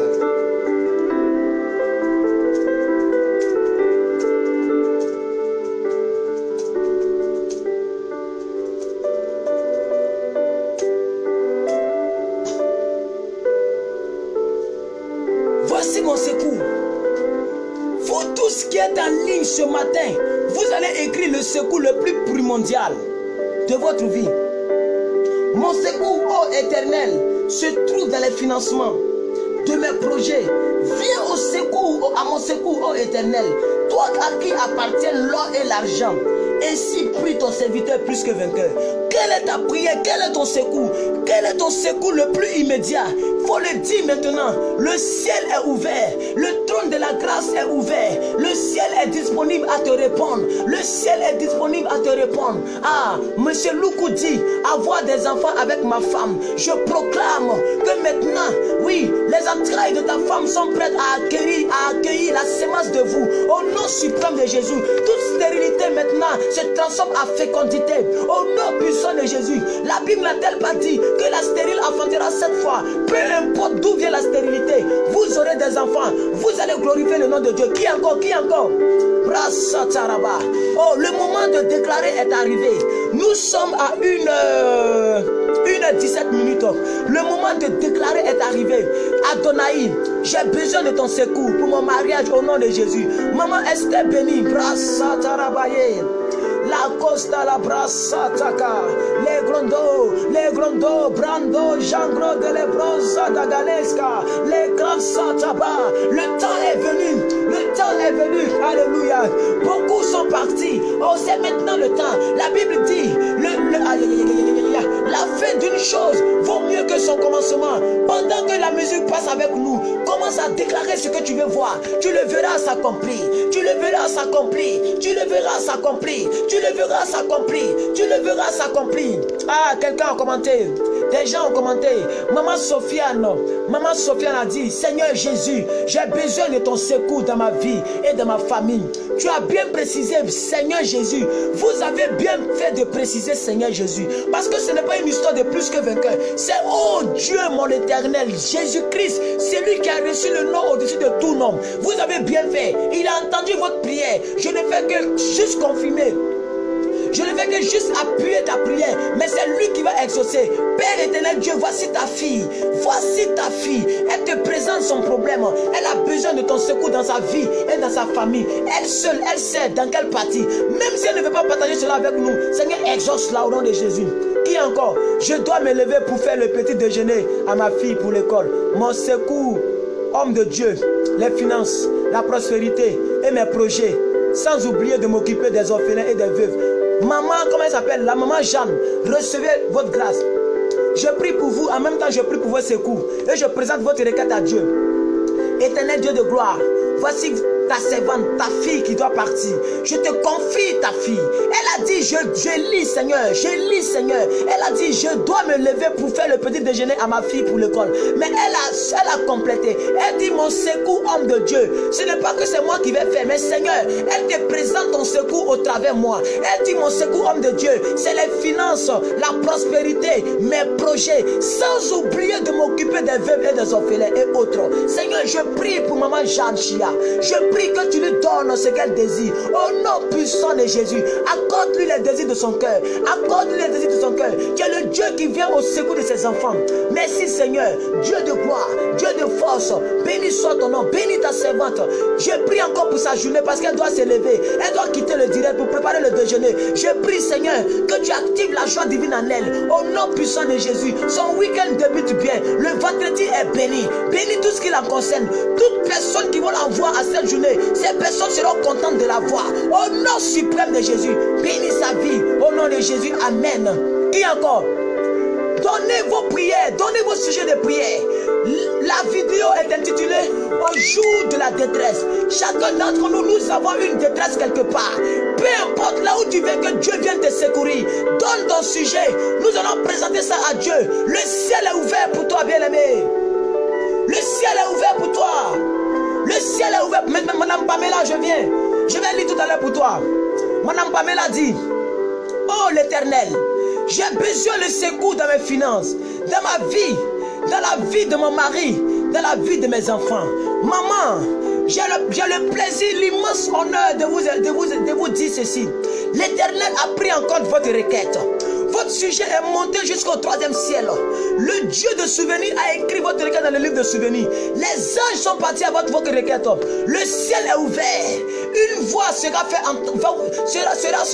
Speaker 3: Voici mon secours. Vous tous qui êtes en ligne ce matin, vous allez écrire le secours le plus primordial de votre vie. Mon secours, ô éternel, se trouve dans les financements de mes projets. Viens au secours, à mon secours, ô éternel. Toi à qui appartiennent l'or et l'argent. Ainsi prie ton serviteur plus que vainqueur. Quelle est ta prière? Quel est ton secours? Quel est ton secours le plus immédiat? Il faut le dire maintenant. Le ciel est ouvert. Le trône de la grâce est ouvert. Le ciel est disponible à te répondre. Le ciel est disponible à te répondre. Ah, monsieur Loukou dit, avoir des enfants avec ma femme. Je proclame que maintenant, oui, les entrailles de ta femme sont prêtes à accueillir la sémence de vous. Au nom suprême de Jésus, toute stérilité maintenant se transforme en fécondité. Au nom puissant de Jésus, la Bible n'a-t-elle pas dit que la stérile enfantera 7 fois? Peu importe d'où vient la stérilité, vous aurez des enfants, vous allez glorifier le nom de Dieu. Qui encore? Qui encore? Oh, le moment de déclarer est arrivé. Nous sommes à 1h17 minutes. Le moment de déclarer est arrivé. Adonai, j'ai besoin de ton secours pour mon mariage au nom de Jésus. Maman Esther bénie. La costa la brassa taka, les grondos, brando, jangro de les brosa da galesca, les grasataba. Le temps est venu, alléluia. Beaucoup sont partis. Oh, c'est maintenant le temps. La Bible dit, la fin d'une chose vaut mieux que son commencement. Pendant que la musique passe avec nous, commence à déclarer ce que tu veux voir. Tu le verras s'accomplir. Tu le verras s'accomplir. Tu le verras s'accomplir. Tu le verras s'accomplir. Tu le verras s'accomplir. Ah, quelqu'un a commenté. Des gens ont commenté. Maman Sofiane a dit, Seigneur Jésus, j'ai besoin de ton secours dans ma vie et dans ma famille. Tu as bien précisé, Seigneur Jésus. Vous avez bien fait de préciser, Seigneur Jésus. Parce que ce n'est pas une histoire de plus que vainqueur. C'est, oh Dieu mon éternel, Jésus-Christ, c'est lui qui a reçu le nom au-dessus de tout nom. Vous avez bien fait. Il a entendu votre prière. Je ne fais que juste confirmer. Je ne fais que juste appuyer ta prière, mais c'est lui qui va exaucer. Père éternel Dieu, voici ta fille. Voici ta fille. Elle te présente son problème. Elle a besoin de ton secours dans sa vie et dans sa famille. Elle seule, elle sait dans quelle partie. Même si elle ne veut pas partager cela avec nous, Seigneur, exauce-la au nom de Jésus. Qui encore? Je dois me lever pour faire le petit déjeuner à ma fille pour l'école. Mon secours, homme de Dieu, les finances, la prospérité et mes projets. Sans oublier de m'occuper des orphelins et des veuves. Maman, comment elle s'appelle? La maman Jeanne, recevez votre grâce. Je prie pour vous, en même temps je prie pour vos secours. Et je présente votre requête à Dieu. Éternel Dieu de gloire, voici ta servante, ta fille qui doit partir. Je te confie ta fille. Elle a dit, je lis Seigneur, je lis Seigneur. Elle a dit, je dois me lever pour faire le petit déjeuner à ma fille pour l'école. Mais elle a complété. Elle dit, mon secours, homme de Dieu. Ce n'est pas que c'est moi qui vais faire, mais Seigneur, elle te présente ton secours au travers de moi. Elle dit, mon secours, homme de Dieu, c'est les finances, la prospérité, mes projets, sans oublier de m'occuper des veuves et des orphelins et autres. Seigneur, je prie pour maman Jeanne Chia. Je prie que tu lui donnes ce qu'elle désire. Au nom puissant de Jésus, accorde-lui les désirs de son cœur. Accorde-lui les désirs de son cœur. Tu es le Dieu qui vient au secours de ses enfants. Merci Seigneur, Dieu de gloire, Dieu de force. Béni soit ton nom, bénis ta servante. Je prie encore pour sa journée parce qu'elle doit s'élever. Elle doit quitter le direct pour préparer le déjeuner. Je prie Seigneur que tu actives la joie divine en elle. Au nom puissant de Jésus, son week-end débute bien. Le vendredi est béni. Bénis tout ce qui la concerne. Toute personne qui va la voir à cette journée, ces personnes seront contentes de la voir. Au nom suprême de Jésus, bénis sa vie. Au nom de Jésus, amen. Qui encore? Donnez vos prières, donnez vos sujets de prière. La vidéo est intitulée Au jour de la détresse. Chacun d'entre nous, nous avons une détresse quelque part. Peu importe là où tu veux que Dieu vienne te secourir, donne ton sujet. Nous allons présenter ça à Dieu. Le ciel est ouvert pour toi, bien-aimé. Le ciel est ouvert pour toi. Le ciel est ouvert. Madame Pamela, je viens. Je vais lire tout à l'heure pour toi. Madame Pamela dit, oh l'Éternel, j'ai besoin de secours dans mes finances, dans ma vie, dans la vie de mon mari, dans la vie de mes enfants. Maman, j'ai le plaisir, l'immense honneur de vous dire ceci. L'Éternel a pris en compte votre requête. Votre sujet est monté jusqu'au 3e ciel. Le Dieu de souvenirs a écrit votre requête dans le livre de souvenirs. Les anges sont partis à votre requête. Le ciel est ouvert. Une voix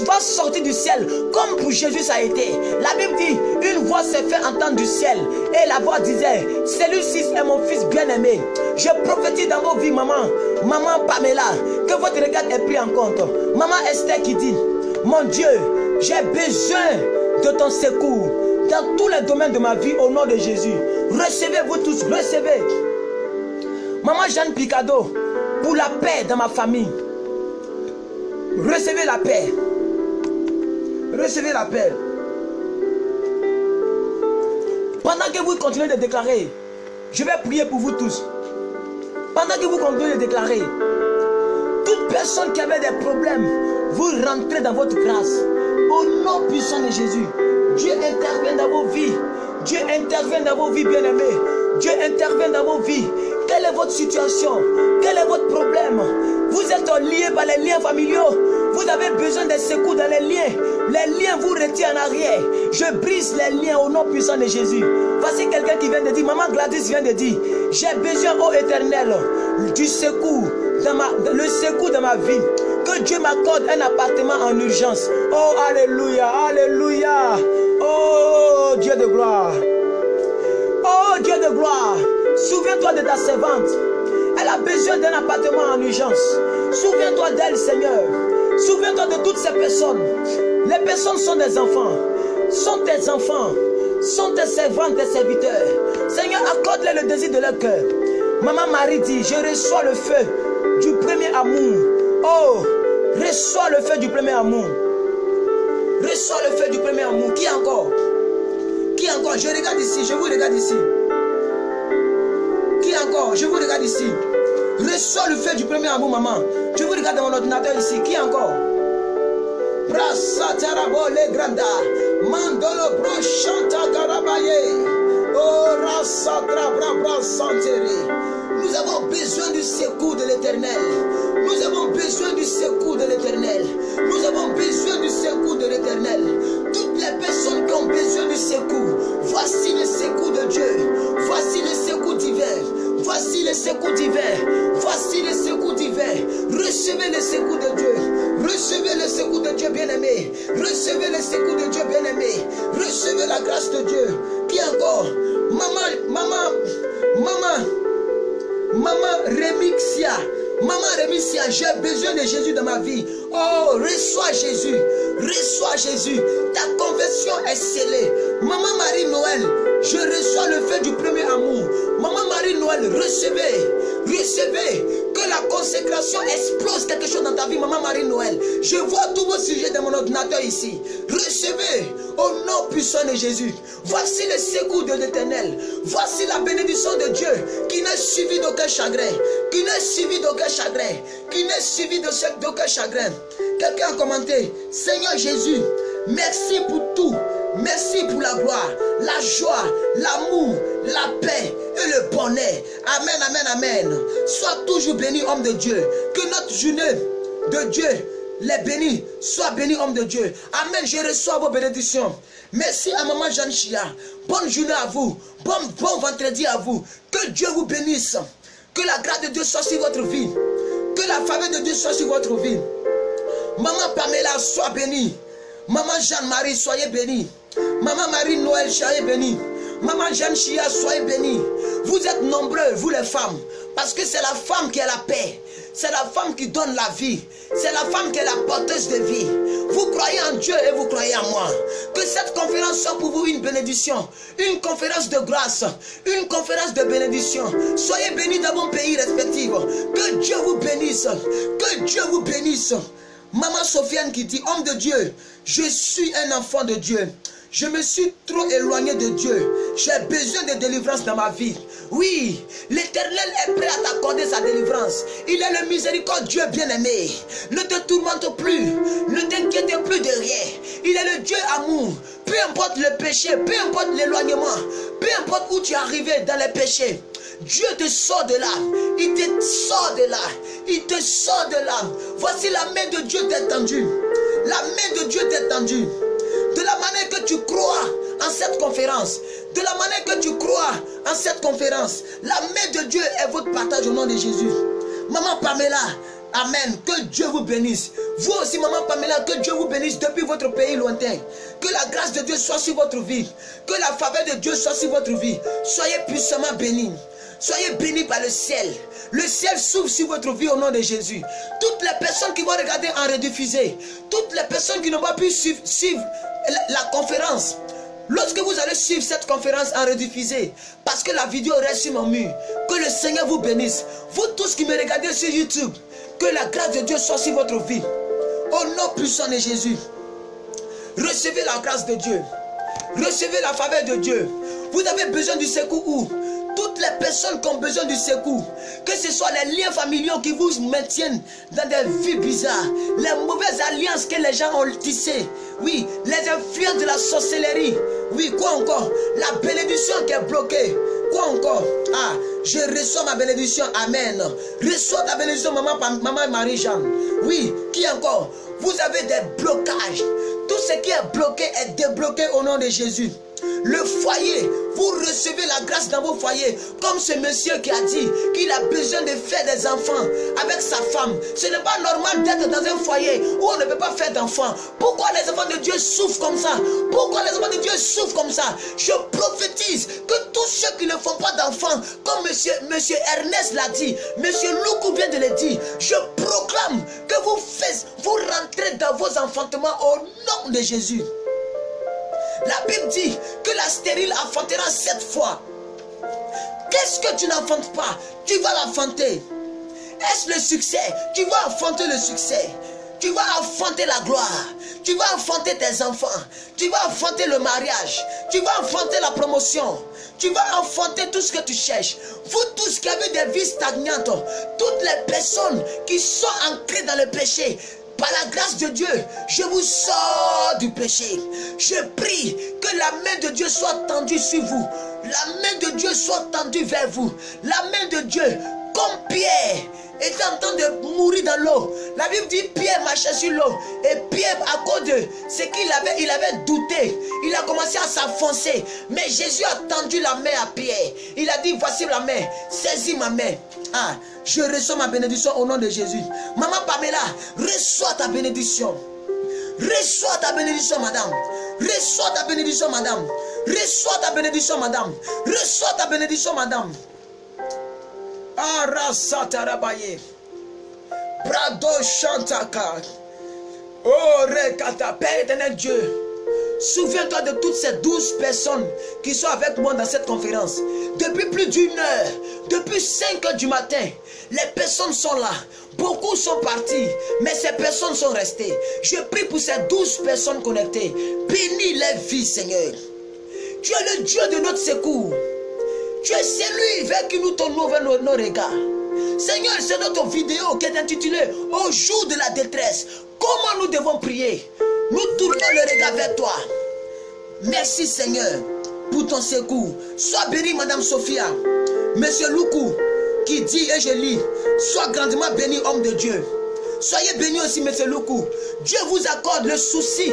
Speaker 3: va sortir du ciel, comme pour Jésus ça a été. La Bible dit, une voix s'est fait entendre du ciel. Et la voix disait, celui-ci est mon fils bien-aimé. Je prophétise dans vos vies, maman Pamela, que votre requête est prise en compte. Maman Esther qui dit, mon Dieu, j'ai besoin de ton secours dans tous les domaines de ma vie au nom de Jésus. Recevez-vous tous, recevez. Maman Jeanne Picado, pour la paix dans ma famille. Recevez la paix. Recevez la paix. Pendant que vous continuez de déclarer, je vais prier pour vous tous. Pendant que vous continuez de déclarer, toute personne qui avait des problèmes, vous rentrez dans votre grâce. Au nom puissant de Jésus, Dieu intervient dans vos vies. Dieu intervient dans vos vies, bien-aimés. Dieu intervient dans vos vies. Quelle est votre situation? Quel est votre problème? Vous êtes liés par les liens familiaux. Vous avez besoin de secours dans les liens. Les liens vous retirent en arrière. Je brise les liens au nom puissant de Jésus. Voici quelqu'un qui vient de dire, maman Gladys vient de dire, j'ai besoin, ô Éternel, du secours, le secours de ma vie. Que Dieu m'accorde un appartement en urgence. Oh, alléluia, alléluia. Oh, Dieu de gloire. Oh, Dieu de gloire. Souviens-toi de ta servante. Elle a besoin d'un appartement en urgence. Souviens-toi d'elle, Seigneur. Souviens-toi de toutes ces personnes. Les personnes sont des enfants. Sont tes enfants. Sont tes servantes, tes serviteurs. Seigneur, accorde-les le désir de leur cœur. Maman Marie dit, je reçois le feu du premier amour. Oh, reçois le feu du premier amour. Reçois le feu du premier amour. Qui encore? Qui encore? Je regarde ici, je vous regarde ici. Qui encore? Je vous regarde ici. Reçois le feu du premier amour, maman. Je vous regarde dans mon ordinateur ici. Qui encore? Brassa tarabo le granda. Mandolo bro chanta garabaye. Oh rassa trabra bra santere. Nous avons besoin du secours de l'Éternel. Nous avons besoin du secours de l'Éternel. Nous avons besoin du secours de l'Éternel. Toutes les personnes qui ont besoin du secours, voici le secours de Dieu. Voici le secours divin. Voici le secours divin. Voici le secours divin. Recevez le secours de Dieu. Recevez le secours de Dieu bien-aimé. Recevez le secours de Dieu bien-aimé. Recevez la grâce de Dieu. Qui encore? Maman Remixia. Maman Remixia, j'ai besoin de Jésus dans ma vie. Oh, reçois Jésus. Reçois Jésus. Ta conversion est scellée. Maman Marie-Noël, je reçois le feu du premier amour. Maman Marie-Noël, recevez. Recevez. Que Que la consécration explose quelque chose dans ta vie, Maman Marie-Noël. Je vois tous vos sujets dans mon ordinateur ici. Recevez au nom puissant de Jésus. Voici le secours de l'Éternel. Voici la bénédiction de Dieu qui n'est suivie d'aucun chagrin. Qui n'est suivie d'aucun chagrin. Qui n'est suivie d'aucun chagrin. Quelqu'un a commenté, Seigneur Jésus, merci pour tout. Merci pour la gloire, la joie, l'amour, la paix et le bonheur. Amen, amen, amen. Sois toujours béni, homme de Dieu. Que notre journée de Dieu les bénisse. Sois béni, homme de Dieu. Amen, je reçois vos bénédictions. Merci à Maman Jeanne Chia. Bonne journée à vous. Bon vendredi à vous. Que Dieu vous bénisse. Que la grâce de Dieu soit sur votre vie. Que la faveur de Dieu soit sur votre vie. Maman Pamela, sois bénie. Maman Jeanne-Marie, soyez bénie. Maman Marie-Noël, soyez bénie. Maman Jeanne Chia, soyez bénie. Vous êtes nombreux, vous les femmes. Parce que c'est la femme qui a la paix. C'est la femme qui donne la vie. C'est la femme qui est la porteuse de vie. Vous croyez en Dieu et vous croyez en moi. Que cette conférence soit pour vous une bénédiction. Une conférence de grâce. Une conférence de bénédiction. Soyez bénis dans vos pays respectifs. Que Dieu vous bénisse. Que Dieu vous bénisse. Maman Sofiane qui dit, homme de Dieu, je suis un enfant de Dieu. Je me suis trop éloigné de Dieu. J'ai besoin de délivrance dans ma vie. Oui, l'Éternel est prêt à t'accorder sa délivrance. Il est le miséricorde Dieu bien-aimé. Ne te tourmente plus. Ne t'inquiète plus de rien. Il est le Dieu amour. Peu importe le péché, peu importe l'éloignement, peu importe où tu es arrivé dans les péchés, Dieu te sort de là. Il te sort de là. Il te sort de là. Voici la main de Dieu t'est tendue. La main de Dieu t'est tendue. De la manière que tu crois en cette conférence, de la manière que tu crois en cette conférence, la main de Dieu est votre partage au nom de Jésus. Maman Pamela, amen, que Dieu vous bénisse. Vous aussi, Maman Pamela, que Dieu vous bénisse depuis votre pays lointain. Que la grâce de Dieu soit sur votre vie. Que la faveur de Dieu soit sur votre vie. Soyez puissamment bénis. Soyez bénis par le ciel. Le ciel s'ouvre sur votre vie au nom de Jésus. Toutes les personnes qui vont regarder en rediffusé, toutes les personnes qui n'ont pas pu suivre la conférence, lorsque vous allez suivre cette conférence en rediffusé, parce que la vidéo reste sur mon mur, que le Seigneur vous bénisse. Vous tous qui me regardez sur YouTube, que la grâce de Dieu soit sur votre vie. Au nom puissant de Jésus, recevez la grâce de Dieu. Recevez la faveur de Dieu. Vous avez besoin du secours où? Toutes les personnes qui ont besoin du secours, que ce soit les liens familiaux qui vous maintiennent dans des vies bizarres, les mauvaises alliances que les gens ont tissées, oui, les influences de la sorcellerie, oui, quoi encore, la bénédiction qui est bloquée, quoi encore, ah, je reçois ma bénédiction, amen, reçois ta bénédiction, maman Marie-Jeanne, oui, qui encore, vous avez des blocages, tout ce qui est bloqué est débloqué au nom de Jésus. Le foyer, vous recevez la grâce dans vos foyers. Comme ce monsieur qui a dit qu'il a besoin de faire des enfants avec sa femme. Ce n'est pas normal d'être dans un foyer où on ne peut pas faire d'enfants. Pourquoi les enfants de Dieu souffrent comme ça? Pourquoi les enfants de Dieu souffrent comme ça? Je prophétise que tous ceux qui ne font pas d'enfants, comme monsieur Ernest l'a dit, monsieur Loukou vient de le dire, je proclame que vous rentrez dans vos enfantements au nom de Jésus. La Bible dit que la stérile enfantera 7 fois. Qu'est-ce que tu n'enfantes pas? Tu vas l'enfanter. Est-ce le succès? Tu vas enfanter le succès. Tu vas enfanter la gloire. Tu vas enfanter tes enfants. Tu vas enfanter le mariage. Tu vas enfanter la promotion. Tu vas enfanter tout ce que tu cherches. Vous tous qui avez des vies stagnantes, toutes les personnes qui sont ancrées dans le péché, par la grâce de Dieu, je vous sors du péché. Je prie que la main de Dieu soit tendue sur vous. La main de Dieu soit tendue vers vous. La main de Dieu, comme Pierre était en train de mourir dans l'eau. La Bible dit Pierre marchait sur l'eau. Et Pierre, à cause de ce qu'il avait, il avait douté. Il a commencé à s'enfoncer. Mais Jésus a tendu la main à Pierre. Il a dit, voici la main. Saisis ma main. Ah, je reçois ma bénédiction au nom de Jésus. Maman Pamela, reçois ta bénédiction. Reçois ta bénédiction, madame. Reçois ta bénédiction, madame. Reçois ta bénédiction, madame. Reçois ta bénédiction, madame. Arasatarabaye. Brado Chantaka. Oh, Rekata, Père éternel Dieu. Souviens-toi de toutes ces 12 personnes qui sont avec moi dans cette conférence. Depuis plus d'1 heure, depuis 5 heures du matin, les personnes sont là. Beaucoup sont partis, mais ces personnes sont restées. Je prie pour ces 12 personnes connectées. Bénis les vies, Seigneur. Tu es le Dieu de notre secours. Tu es celui vers qui nous tournons vers nos regards. Seigneur, c'est notre vidéo qui est intitulée « Au jour de la détresse ». Comment nous devons prier? Nous tournons le regard vers toi. Merci Seigneur pour ton secours. Sois béni Madame Sophia. Monsieur Loukou qui dit et je lis, sois grandement béni homme de Dieu. Soyez bénis aussi Monsieur Loukou. Dieu vous accorde le souci,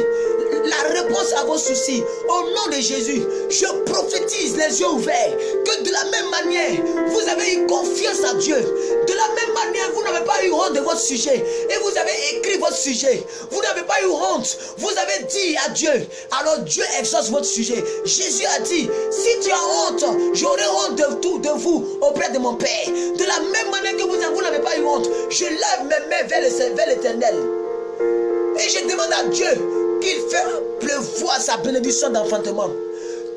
Speaker 3: la réponse à vos soucis. Au nom de Jésus, je prophétise les yeux ouverts que de la même manière, vous avez eu confiance à Dieu. De la même manière, vous n'avez pas eu honte de votre sujet. Et vous avez écrit votre sujet. Vous n'avez pas eu honte. Vous avez dit à Dieu. Alors Dieu exauce votre sujet. Jésus a dit, si tu as honte, j'aurai honte de vous auprès de mon Père. De la même manière que vous n'avez pas eu honte, je lève mes mains vers l'Éternel. Et je demande à Dieu qu'il fasse pleuvoir sa bénédiction d'enfantement.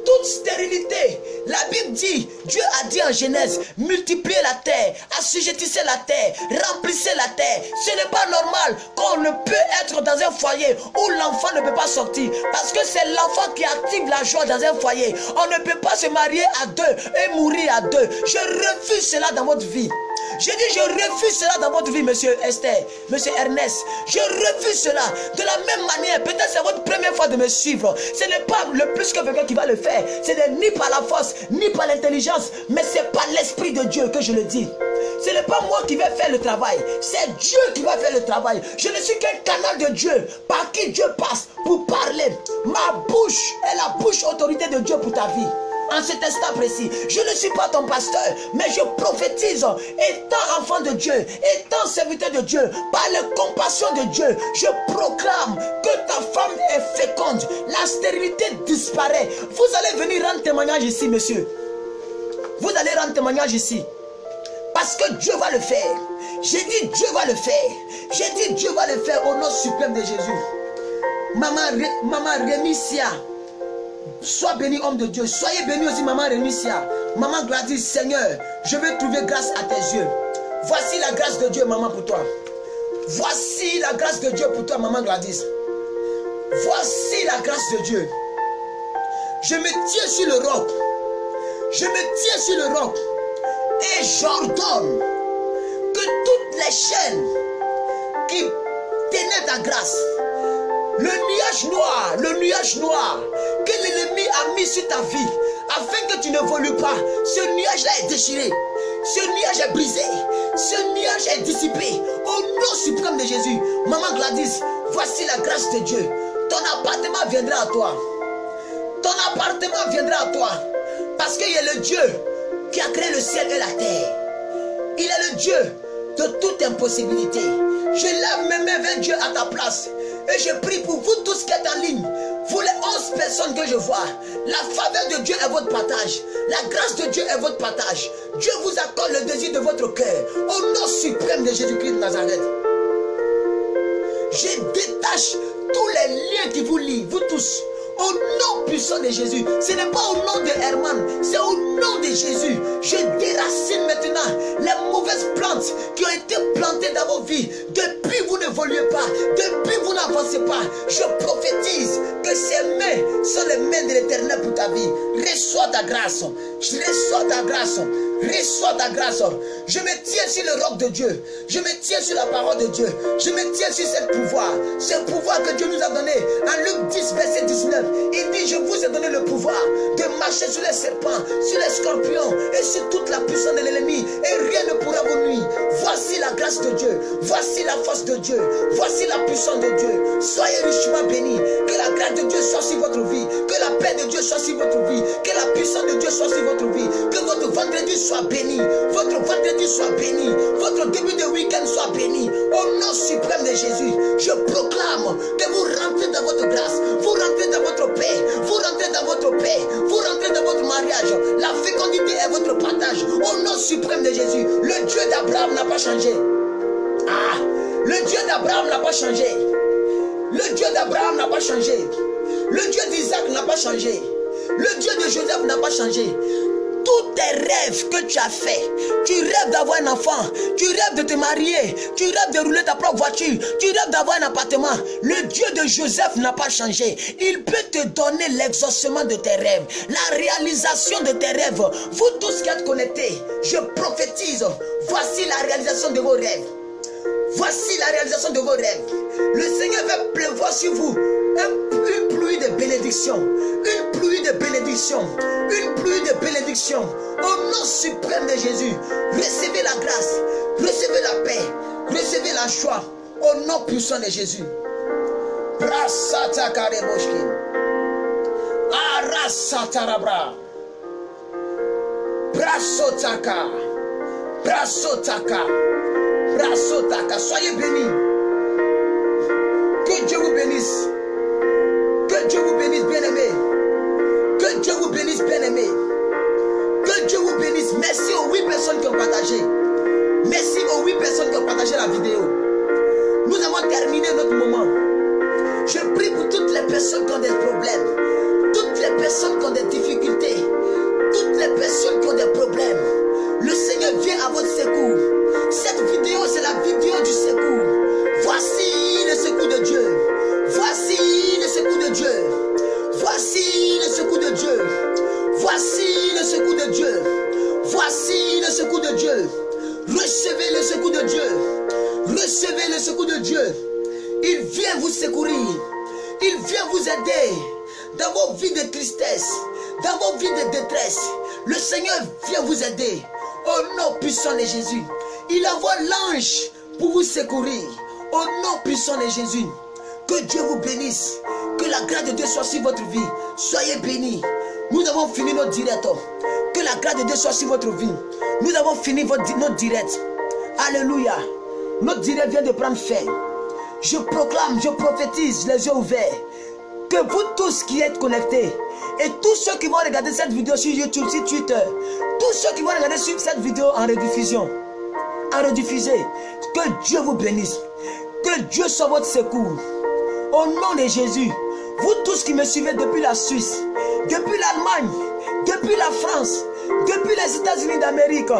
Speaker 3: Toute stérilité, la Bible dit, Dieu a dit en Genèse, multipliez la terre, assujettissez la terre, remplissez la terre. Ce n'est pas normal qu'on ne peut être dans un foyer où l'enfant ne peut pas sortir. Parce que c'est l'enfant qui active la joie dans un foyer. On ne peut pas se marier à deux et mourir à deux. Je refuse cela dans votre vie. Je dis, je refuse cela dans votre vie, monsieur Esther, monsieur Ernest. Je refuse cela. De la même manière, peut-être c'est votre première fois de me suivre. Ce n'est pas le plus que quelqu'un qui va le faire. Ce n'est ni par la force, ni par l'intelligence, mais c'est par l'Esprit de Dieu que je le dis. Ce n'est pas moi qui vais faire le travail. C'est Dieu qui va faire le travail. Je ne suis qu'un canal de Dieu par qui Dieu passe pour parler. Ma bouche est la bouche autorité de Dieu pour ta vie. En cet instant précis, je ne suis pas ton pasteur, mais je prophétise, étant enfant de Dieu, étant serviteur de Dieu, par la compassion de Dieu, je proclame que ta femme est féconde, la stérilité disparaît. Vous allez venir rendre témoignage ici, monsieur. Vous allez rendre témoignage ici. Parce que Dieu va le faire. J'ai dit Dieu va le faire. J'ai dit Dieu va le faire au nom suprême de Jésus. Maman Rémissia. Sois béni homme de Dieu. Soyez béni aussi maman Rémissia. Maman Gladys, Seigneur, je veux trouver grâce à tes yeux. Voici la grâce de Dieu maman pour toi. Voici la grâce de Dieu pour toi maman Gladys. Voici la grâce de Dieu. Je me tiens sur le roc. Je me tiens sur le roc. Et j'ordonne que toutes les chaînes qui tenaient ta grâce, le nuage noir que l'ennemi a mis sur ta vie, afin que tu n'évolues pas, ce nuage-là est déchiré, ce nuage est brisé, ce nuage est dissipé, au nom suprême de Jésus. Maman Gladys, voici la grâce de Dieu. Ton appartement viendra à toi. Ton appartement viendra à toi, parce qu'il est le Dieu qui a créé le ciel et la terre. Il est le Dieu de toute impossibilité. Je lève mes mains vers Dieu à ta place. Et je prie pour vous tous qui êtes en ligne. Vous les 11 personnes que je vois. La faveur de Dieu est votre partage. La grâce de Dieu est votre partage. Dieu vous accorde le désir de votre cœur. Au nom suprême de Jésus-Christ de Nazareth. Je détache tous les liens qui vous lient, vous tous. Au nom puissant de Jésus. Ce n'est pas au nom de Herman, c'est au nom de Jésus. Je déracine maintenant les mauvaises plantes qui ont été plantées dans vos vies. Depuis vous n'évoluez pas, depuis vous n'avancez pas. Je prophétise que ces mains sont les mains de l'Éternel pour ta vie. Reçois ta grâce. Reçois ta grâce. Reçois ta grâce. Je me tiens sur le roc de Dieu. Je me tiens sur la parole de Dieu. Je me tiens sur ce pouvoir. Ce pouvoir que Dieu nous a donné. En Luc 10, verset 19. Il dit, je vous ai donné le pouvoir de marcher sur les serpents, sur les scorpions et sur toute la puissance de l'ennemi. Et rien ne pourra vous nuire. Voici la grâce de Dieu. Voici la force de Dieu. Voici la puissance de Dieu. Soyez richement bénis. Que la grâce de Dieu soit sur votre vie. Que la paix de Dieu soit sur votre vie. Que la puissance de Dieu soit sur votre vie. Que votre vendredi soit béni. Votre vendredi soit béni. Votre début de week-end soit béni. Au nom suprême de Jésus, je proclame que vous rentrez dans votre grâce. Vous rentrez dans votre paix. Vous rentrez dans votre paix. Vous rentrez dans votre mariage. La fécondité est votre partage. Au nom suprême de Jésus, le Dieu d'Abraham n'a pas changé. Ah, le Dieu d'Abraham n'a pas changé. Le Dieu d'Abraham n'a pas changé. Le Dieu d'Isaac n'a pas changé. Le Dieu de Joseph n'a pas changé. Tous tes rêves que tu as fait, tu rêves d'avoir un enfant, tu rêves de te marier, tu rêves de rouler ta propre voiture, tu rêves d'avoir un appartement. Le Dieu de Joseph n'a pas changé. Il peut te donner l'exaucement de tes rêves, la réalisation de tes rêves. Vous tous qui êtes connectés, je prophétise, voici la réalisation de vos rêves. Voici la réalisation de vos rêves. Le Seigneur va pleuvoir sur vous une pluie de bénédiction. Une pluie de bénédiction. Une pluie de bénédiction. Au nom suprême de Jésus, recevez la grâce, recevez la paix, recevez la joie. Au nom puissant de Jésus. Brasata kareboshki. Arasatarabra. Brasotaka. Brasotaka. Brasotaka. Soyez bénis. Que Dieu vous bénisse. Que Dieu vous bénisse, bien-aimés. Que Dieu vous bénisse, bien-aimés. Que Dieu vous bénisse. Merci aux 8 personnes qui ont partagé. Merci aux 8 personnes qui ont partagé la vidéo. Nous avons terminé notre moment. Je prie pour toutes les personnes qui ont des problèmes. Toutes les personnes qui ont des difficultés. Toutes les personnes qui ont des problèmes. Le Seigneur vient à votre secours. Cette vidéo, c'est la vidéo du secours. Voici le secours de Dieu. Voici le secours de Dieu. Voici le secours de Dieu. Voici le secours de Dieu. Voici le secours de Dieu. Recevez le secours de Dieu. Recevez le secours de Dieu. Il vient vous secourir. Il vient vous aider dans vos vies de tristesse, dans vos vies de détresse. Le Seigneur vient vous aider. Au nom puissant de Jésus. Il envoie l'ange pour vous secourir. Au nom puissant de Jésus. Que Dieu vous bénisse. Que la grâce de Dieu soit sur votre vie. Soyez bénis. Nous avons fini notre direct. Que la grâce de Dieu soit sur votre vie. Nous avons fini notre direct. Alléluia. Notre direct vient de prendre fin. Je proclame, je prophétise les yeux ouverts. Que vous tous qui êtes connectés et tous ceux qui vont regarder cette vidéo sur YouTube, sur Twitter, tous ceux qui vont regarder cette vidéo en rediffusion, en rediffusé, que Dieu vous bénisse. Que Dieu soit votre secours. Au nom de Jésus, vous tous qui me suivez depuis la Suisse, depuis l'Allemagne, depuis la France, depuis les États-Unis d'Amérique,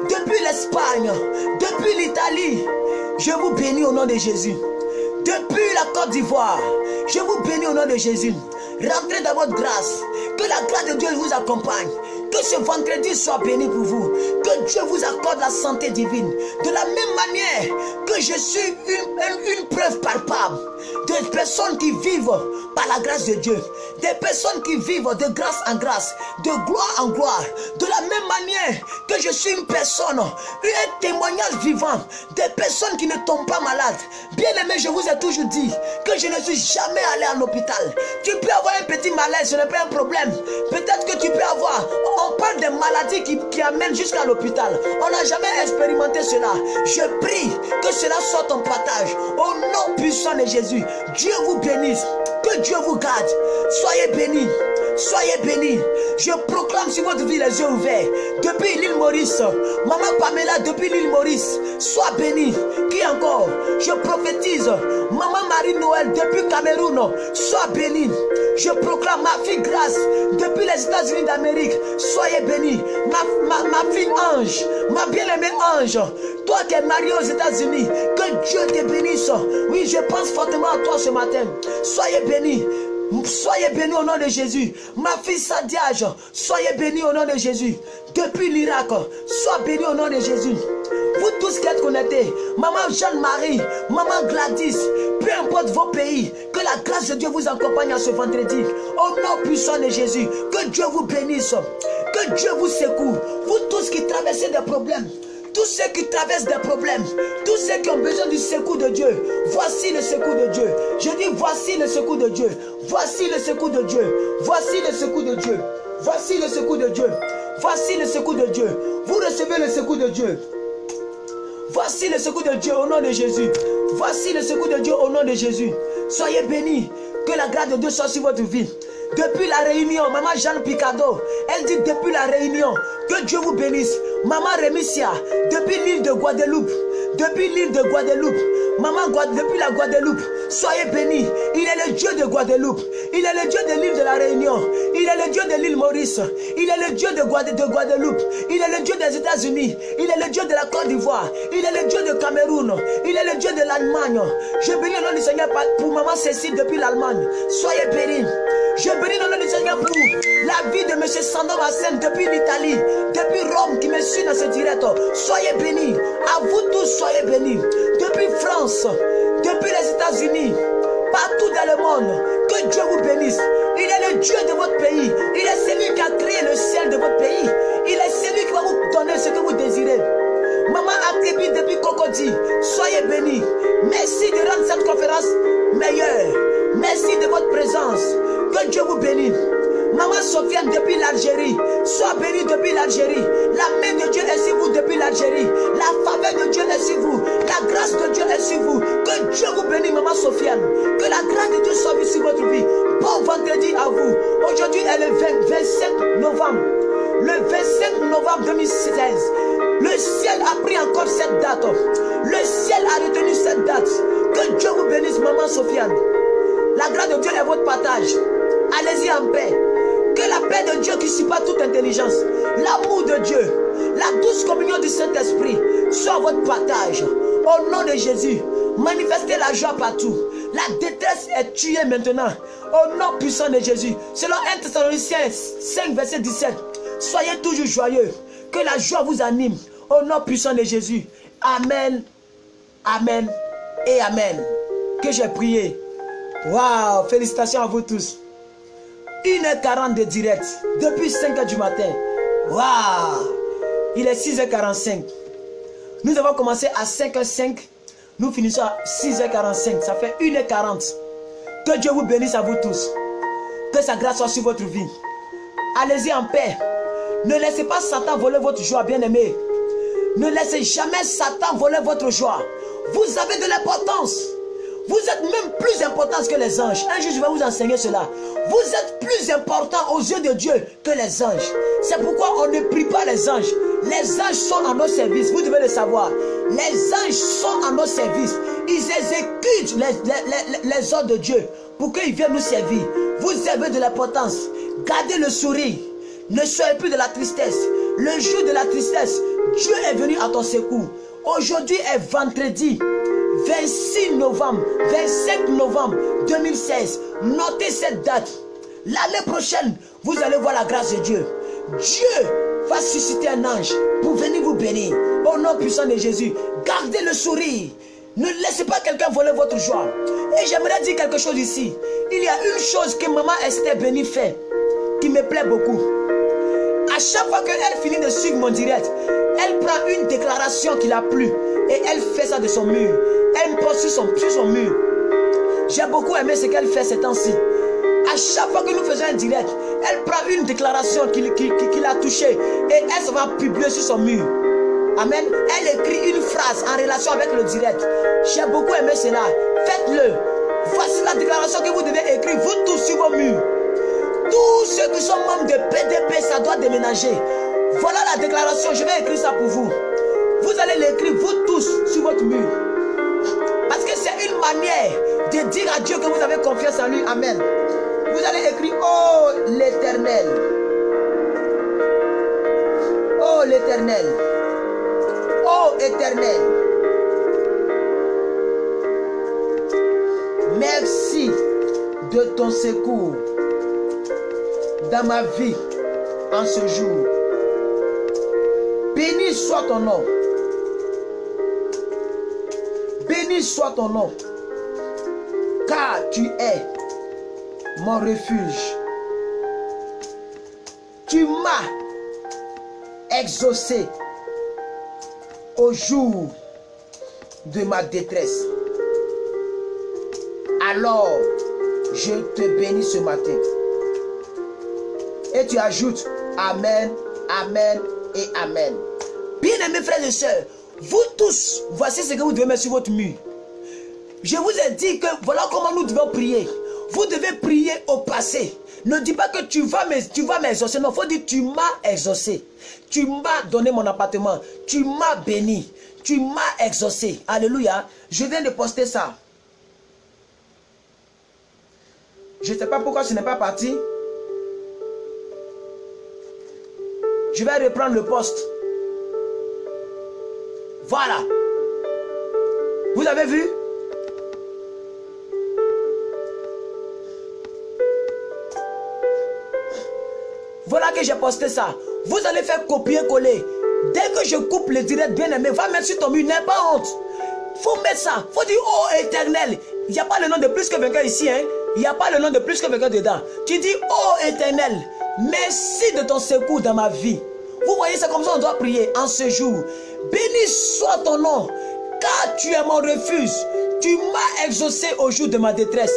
Speaker 3: depuis l'Espagne, depuis l'Italie, je vous bénis au nom de Jésus. Depuis la Côte d'Ivoire, je vous bénis au nom de Jésus. Rentrez dans votre grâce. Que la grâce de Dieu vous accompagne. Que ce vendredi soit béni pour vous. Que Dieu vous accorde la santé divine. De la même manière que je suis une preuve palpable de personnes qui vivent par la grâce de Dieu. Des personnes qui vivent de grâce en grâce, de gloire en gloire. De la même manière que je suis une personne, un témoignage vivant. Des personnes qui ne tombent pas malades. Bien aimé, je vous ai toujours dit que je ne suis jamais allé en hôpital. Tu peux avoir un petit malaise, ce n'est pas un problème. Peut-être que tu peux avoir... On parle des maladies qui amènent jusqu'à l'hôpital. On n'a jamais expérimenté cela. Je prie que cela soit ton partage. Au nom puissant de Jésus, Dieu vous bénisse. Que Dieu vous garde. Soyez bénis. Soyez bénis. Je proclame sur votre vie les yeux ouverts. Depuis l'île Maurice, Maman Pamela, depuis l'île Maurice, sois bénie. Qui encore? Je prophétise. Maman Marie-Noël, depuis Cameroun, sois bénie. Je proclame ma fille Grâce, depuis les États-Unis d'Amérique, soyez bénie. Ma fille Ange, ma bien-aimée Ange, toi qui es mariée aux États-Unis, que Dieu te bénisse. Oui, je pense fortement à toi ce matin. Soyez bénis. Soyez bénis au nom de Jésus. Ma fille Sadiage, soyez bénis au nom de Jésus. Depuis l'Irak, sois bénis au nom de Jésus. Vous tous qui êtes connectés, Maman Jeanne-Marie, Maman Gladys, peu importe vos pays, que la grâce de Dieu vous accompagne à ce vendredi. Au nom puissant de Jésus, que Dieu vous bénisse, que Dieu vous secoue. Vous tous qui traversez des problèmes, tous ceux qui traversent des problèmes, tous ceux qui ont besoin du secours de Dieu, voici le secours de Dieu. Je dis voici le secours de Dieu. Voici le secours de Dieu. Voici le secours de Dieu. Voici le secours de Dieu. Voici le secours de Dieu. Vous recevez le secours de Dieu. Voici le secours de Dieu au nom de Jésus. Voici le secours de Dieu au nom de Jésus. Soyez bénis. Que la grâce de Dieu soit sur votre vie. Depuis la Réunion, Maman Jeanne Picado, elle dit depuis la Réunion, que Dieu vous bénisse. Maman Rémissia, depuis l'île de Guadeloupe, depuis l'île de Guadeloupe, Maman, depuis la Guadeloupe, soyez bénis. Il est le Dieu de Guadeloupe. Il est le Dieu de l'île de la Réunion. Il est le Dieu de l'île Maurice. Il est le Dieu de Guadeloupe. Il est le Dieu des États-Unis. Il est le Dieu de la Côte d'Ivoire. Il est le Dieu de Cameroun. Il est le Dieu de l'Allemagne. Je bénis le nom du Seigneur pour maman Cécile depuis l'Allemagne. Soyez bénis. Je bénis le nom du Seigneur pour la vie de M. Sandor Hassen depuis l'Italie, depuis Rome qui me suit dans ce direct. Soyez bénis. À vous tous, soyez bénis. Depuis France, depuis les États-Unis, partout dans le monde, que Dieu vous bénisse. Il est le Dieu de votre pays. Il est celui qui a créé le ciel de votre pays. Il est celui qui va vous donner ce que vous désirez. Maman Akribi depuis Cocody, soyez bénis. Merci de rendre cette conférence meilleure. Merci de votre présence. Que Dieu vous bénisse. Maman Sofiane depuis l'Algérie, sois bénie depuis l'Algérie. La main de Dieu est sur vous depuis l'Algérie. La faveur de Dieu est sur vous. La grâce de Dieu est sur vous. Que Dieu vous bénisse, maman Sofiane. Que la grâce de Dieu soit sur votre vie. Bon vendredi à vous. Aujourd'hui est le 25 novembre. Le 25 novembre 2016. Le ciel a pris encore cette date. Le ciel a retenu cette date. Que Dieu vous bénisse, maman Sofiane. La grâce de Dieu est votre partage. Allez-y en paix. Que la paix de Dieu qui surpasse toute intelligence, l'amour de Dieu, la douce communion du Saint-Esprit soit votre partage. Au nom de Jésus, manifestez la joie partout. La détresse est tuée maintenant. Au nom puissant de Jésus. Selon 1 Thessaloniciens 5, verset 17. Soyez toujours joyeux. Que la joie vous anime. Au nom puissant de Jésus. Amen. Amen. Et Amen. Que j'ai prié. Waouh. Félicitations à vous tous. 1h40 de direct. Depuis 5h du matin. Waouh. Il est 6h45. Nous avons commencé à 5h05. Nous finissons à 6h45. Ça fait 1h40. Que Dieu vous bénisse à vous tous. Que sa grâce soit sur votre vie. Allez-y en paix. Ne laissez pas Satan voler votre joie, bien-aimé. Ne laissez jamais Satan voler votre joie. Vous avez de l'importance. Vous êtes même plus important que les anges. Un jour, je vais vous enseigner cela. Vous êtes plus important aux yeux de Dieu que les anges. C'est pourquoi on ne prie pas les anges. Les anges sont à nos services. Vous devez le savoir. Les anges sont à nos services. Ils exécutent les ordres de Dieu pour qu'ils viennent nous servir. Vous avez de l'importance. Gardez le sourire. Ne soyez plus de la tristesse. Le jour de la tristesse, Dieu est venu à ton secours. Aujourd'hui est vendredi 26 novembre, 25 novembre 2016. Notez cette date. L'année prochaine, vous allez voir la grâce de Dieu. Dieu va susciter un ange pour venir vous bénir. Au nom puissant de Jésus, gardez le sourire. Ne laissez pas quelqu'un voler votre joie. Et j'aimerais dire quelque chose ici. Il y a une chose que maman Esther Béni fait qui me plaît beaucoup. À chaque fois qu'elle finit de suivre mon direct, elle prend une déclaration qui l'a plu et elle fait ça de son mur. Elle me poste sur son mur. J'ai beaucoup aimé ce qu'elle fait ces temps-ci. À chaque fois que nous faisons un direct, elle prend une déclaration qui l'a touchée et elle se va publier sur son mur. Amen. Elle écrit une phrase en relation avec le direct. J'ai beaucoup aimé cela. Faites-le. Voici la déclaration que vous devez écrire, vous tous sur vos murs. Tous ceux qui sont membres de PDP, ça doit déménager. Voilà la déclaration, je vais écrire ça pour vous. Vous allez l'écrire, vous tous, sur votre mur. Parce que c'est une manière de dire à Dieu que vous avez confiance en lui. Amen. Vous allez écrire, oh l'Éternel. Oh l'Éternel. Oh Éternel. Merci de ton secours dans ma vie en ce jour. Béni soit ton nom. Béni soit ton nom. Car tu es mon refuge. Tu m'as exaucé au jour de ma détresse. Alors, je te bénis ce matin. Et tu ajoutes Amen, Amen et Amen. Bien-aimés frères et sœurs, vous tous, voici ce que vous devez mettre sur votre mur. Je vous ai dit que voilà comment nous devons prier. Vous devez prier au passé. Ne dis pas que tu vas m'exaucer. Non, il faut dire tu m'as exaucé. Tu m'as donné mon appartement. Tu m'as béni. tu m'as exaucé. Alléluia. Je viens de poster ça. Je ne sais pas pourquoi ce n'est pas parti. Je vais reprendre le post. Voilà. Vous avez vu? Voilà que j'ai posté ça. Vous allez faire copier-coller. Dès que je coupe le direct, bien aimé, va mettre sur ton mur, n'aie pas honte. Faut mettre ça. Faut dire, oh éternel. Il n'y a pas le nom de plus que vainqueur ici. Hein? Il n'y a pas le nom de plus que vainqueur dedans. Tu dis, oh éternel, merci de ton secours dans ma vie. Vous voyez, c'est comme ça on doit prier en ce jour. Béni soit ton nom, car tu es mon refuge. Tu m'as exaucé au jour de ma détresse.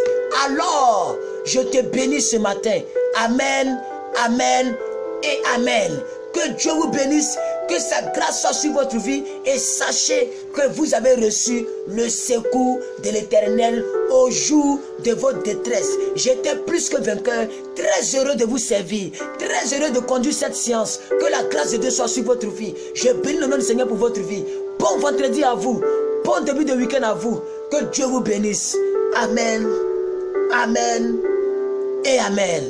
Speaker 3: Alors, je te bénis ce matin. Amen, amen et amen. Que Dieu vous bénisse, que sa grâce soit sur votre vie et sachez que vous avez reçu le secours de l'Éternel au jour de votre détresse. J'étais plus que vainqueur, très heureux de vous servir, très heureux de conduire cette séance. Que la grâce de Dieu soit sur votre vie. Je bénis le nom du Seigneur pour votre vie. Bon vendredi à vous, bon début de week-end à vous. Que Dieu vous bénisse. Amen, amen et amen.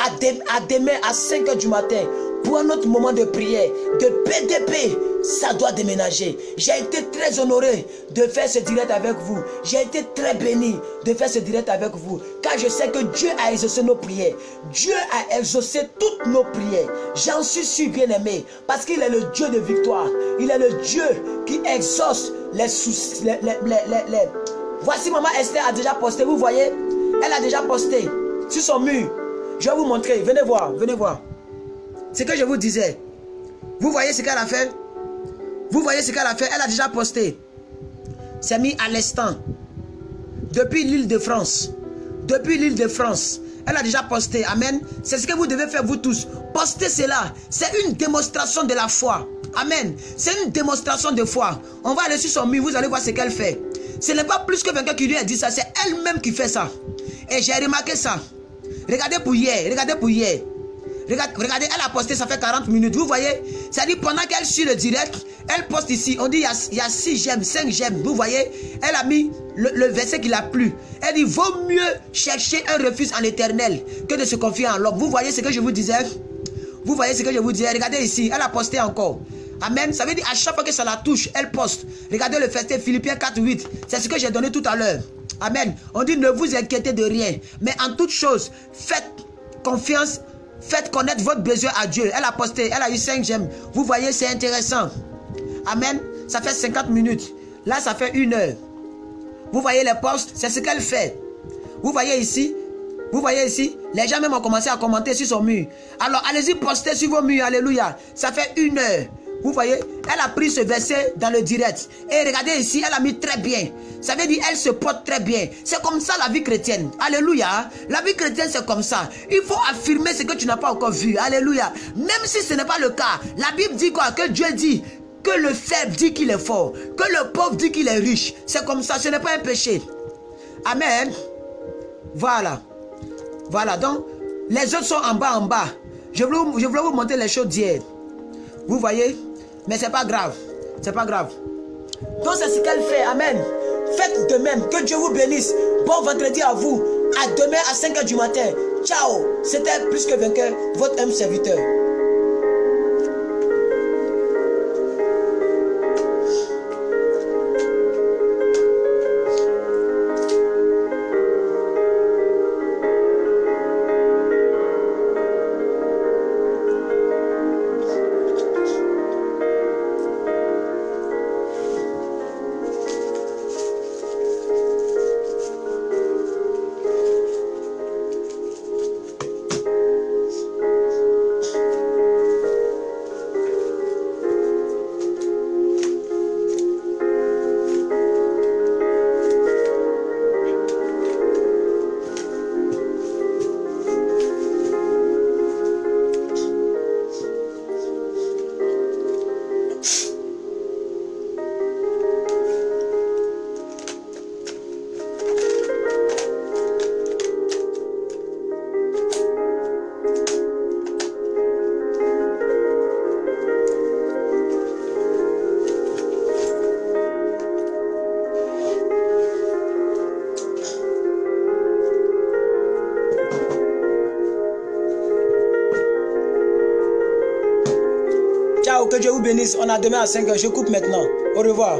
Speaker 3: À demain à 5 h du matin pour un autre moment de prière, de PDP, ça doit déménager. J'ai été très honoré de faire ce direct avec vous. J'ai été très béni de faire ce direct avec vous. Car je sais que Dieu a exaucé nos prières. Dieu a exaucé toutes nos prières. J'en suis sûr, bien aimé. Parce qu'il est le Dieu de victoire. Il est le Dieu qui exauce les soucis. Voici maman Esther a déjà posté. Vous voyez, elle a déjà posté sur son mur. Je vais vous montrer. Venez voir, venez voir. C'est que je vous disais. Vous voyez ce qu'elle a fait? Vous voyez ce qu'elle a fait? Elle a déjà posté. C'est mis à l'instant. Depuis l'île de France. Depuis l'île de France. Elle a déjà posté. Amen. C'est ce que vous devez faire vous tous. Postez cela. C'est une démonstration de la foi. Amen. C'est une démonstration de foi. On va aller sur son mur. Vous allez voir ce qu'elle fait. Ce n'est pas plus que quelqu'un qui lui a dit ça. C'est elle-même qui fait ça. Et j'ai remarqué ça. Regardez pour hier. Regardez pour hier. Regardez, elle a posté, ça fait 40 minutes. Vous voyez, c'est-à-dire pendant qu'elle suit le direct, elle poste ici. On dit il y a 6 j'aime, 5 j'aime. Vous voyez, elle a mis le verset qui l'a plu. Elle dit vaut mieux chercher un refuge en l'éternel que de se confier en l'homme. Vous voyez ce que je vous disais? Vous voyez ce que je vous disais? Regardez ici, elle a posté encore. Amen. Ça veut dire à chaque fois que ça la touche, elle poste. Regardez le verset Philippiens 4:8. C'est ce que j'ai donné tout à l'heure. Amen. On dit ne vous inquiétez de rien, mais en toute chose, faites confiance. Faites connaître votre besoin à Dieu. Elle a posté, elle a eu 5 j'aime. Vous voyez, c'est intéressant. Amen. Ça fait 50 minutes. Là, ça fait 1 heure. Vous voyez les posts, c'est ce qu'elle fait. Vous voyez ici. Vous voyez ici. Les gens même ont commencé à commenter sur son mur. Alors, allez-y, postez sur vos murs. Alléluia. Ça fait 1 heure. Vous voyez, elle a pris ce verset dans le direct. Et regardez ici, elle a mis très bien. Ça veut dire, elle se porte très bien. C'est comme ça la vie chrétienne. Alléluia. La vie chrétienne, c'est comme ça. Il faut affirmer ce que tu n'as pas encore vu. Alléluia. Même si ce n'est pas le cas. La Bible dit quoi? Que Dieu dit que le faible dit qu'il est fort. Que le pauvre dit qu'il est riche. C'est comme ça. Ce n'est pas un péché. Amen. Voilà. Voilà. Donc, les autres sont en bas, en bas. Je voulais vous montrer les choses d'hier. Vous voyez? Mais c'est pas grave. C'est pas grave. Donc c'est ce qu'elle fait. Amen. Faites de même. Que Dieu vous bénisse. Bon vendredi à vous. À demain à 5 h du matin. Ciao. C'était plus que vainqueur. Votre homme serviteur. que Dieu vous bénisse. On a demain à 5 h. Je coupe maintenant. Au revoir.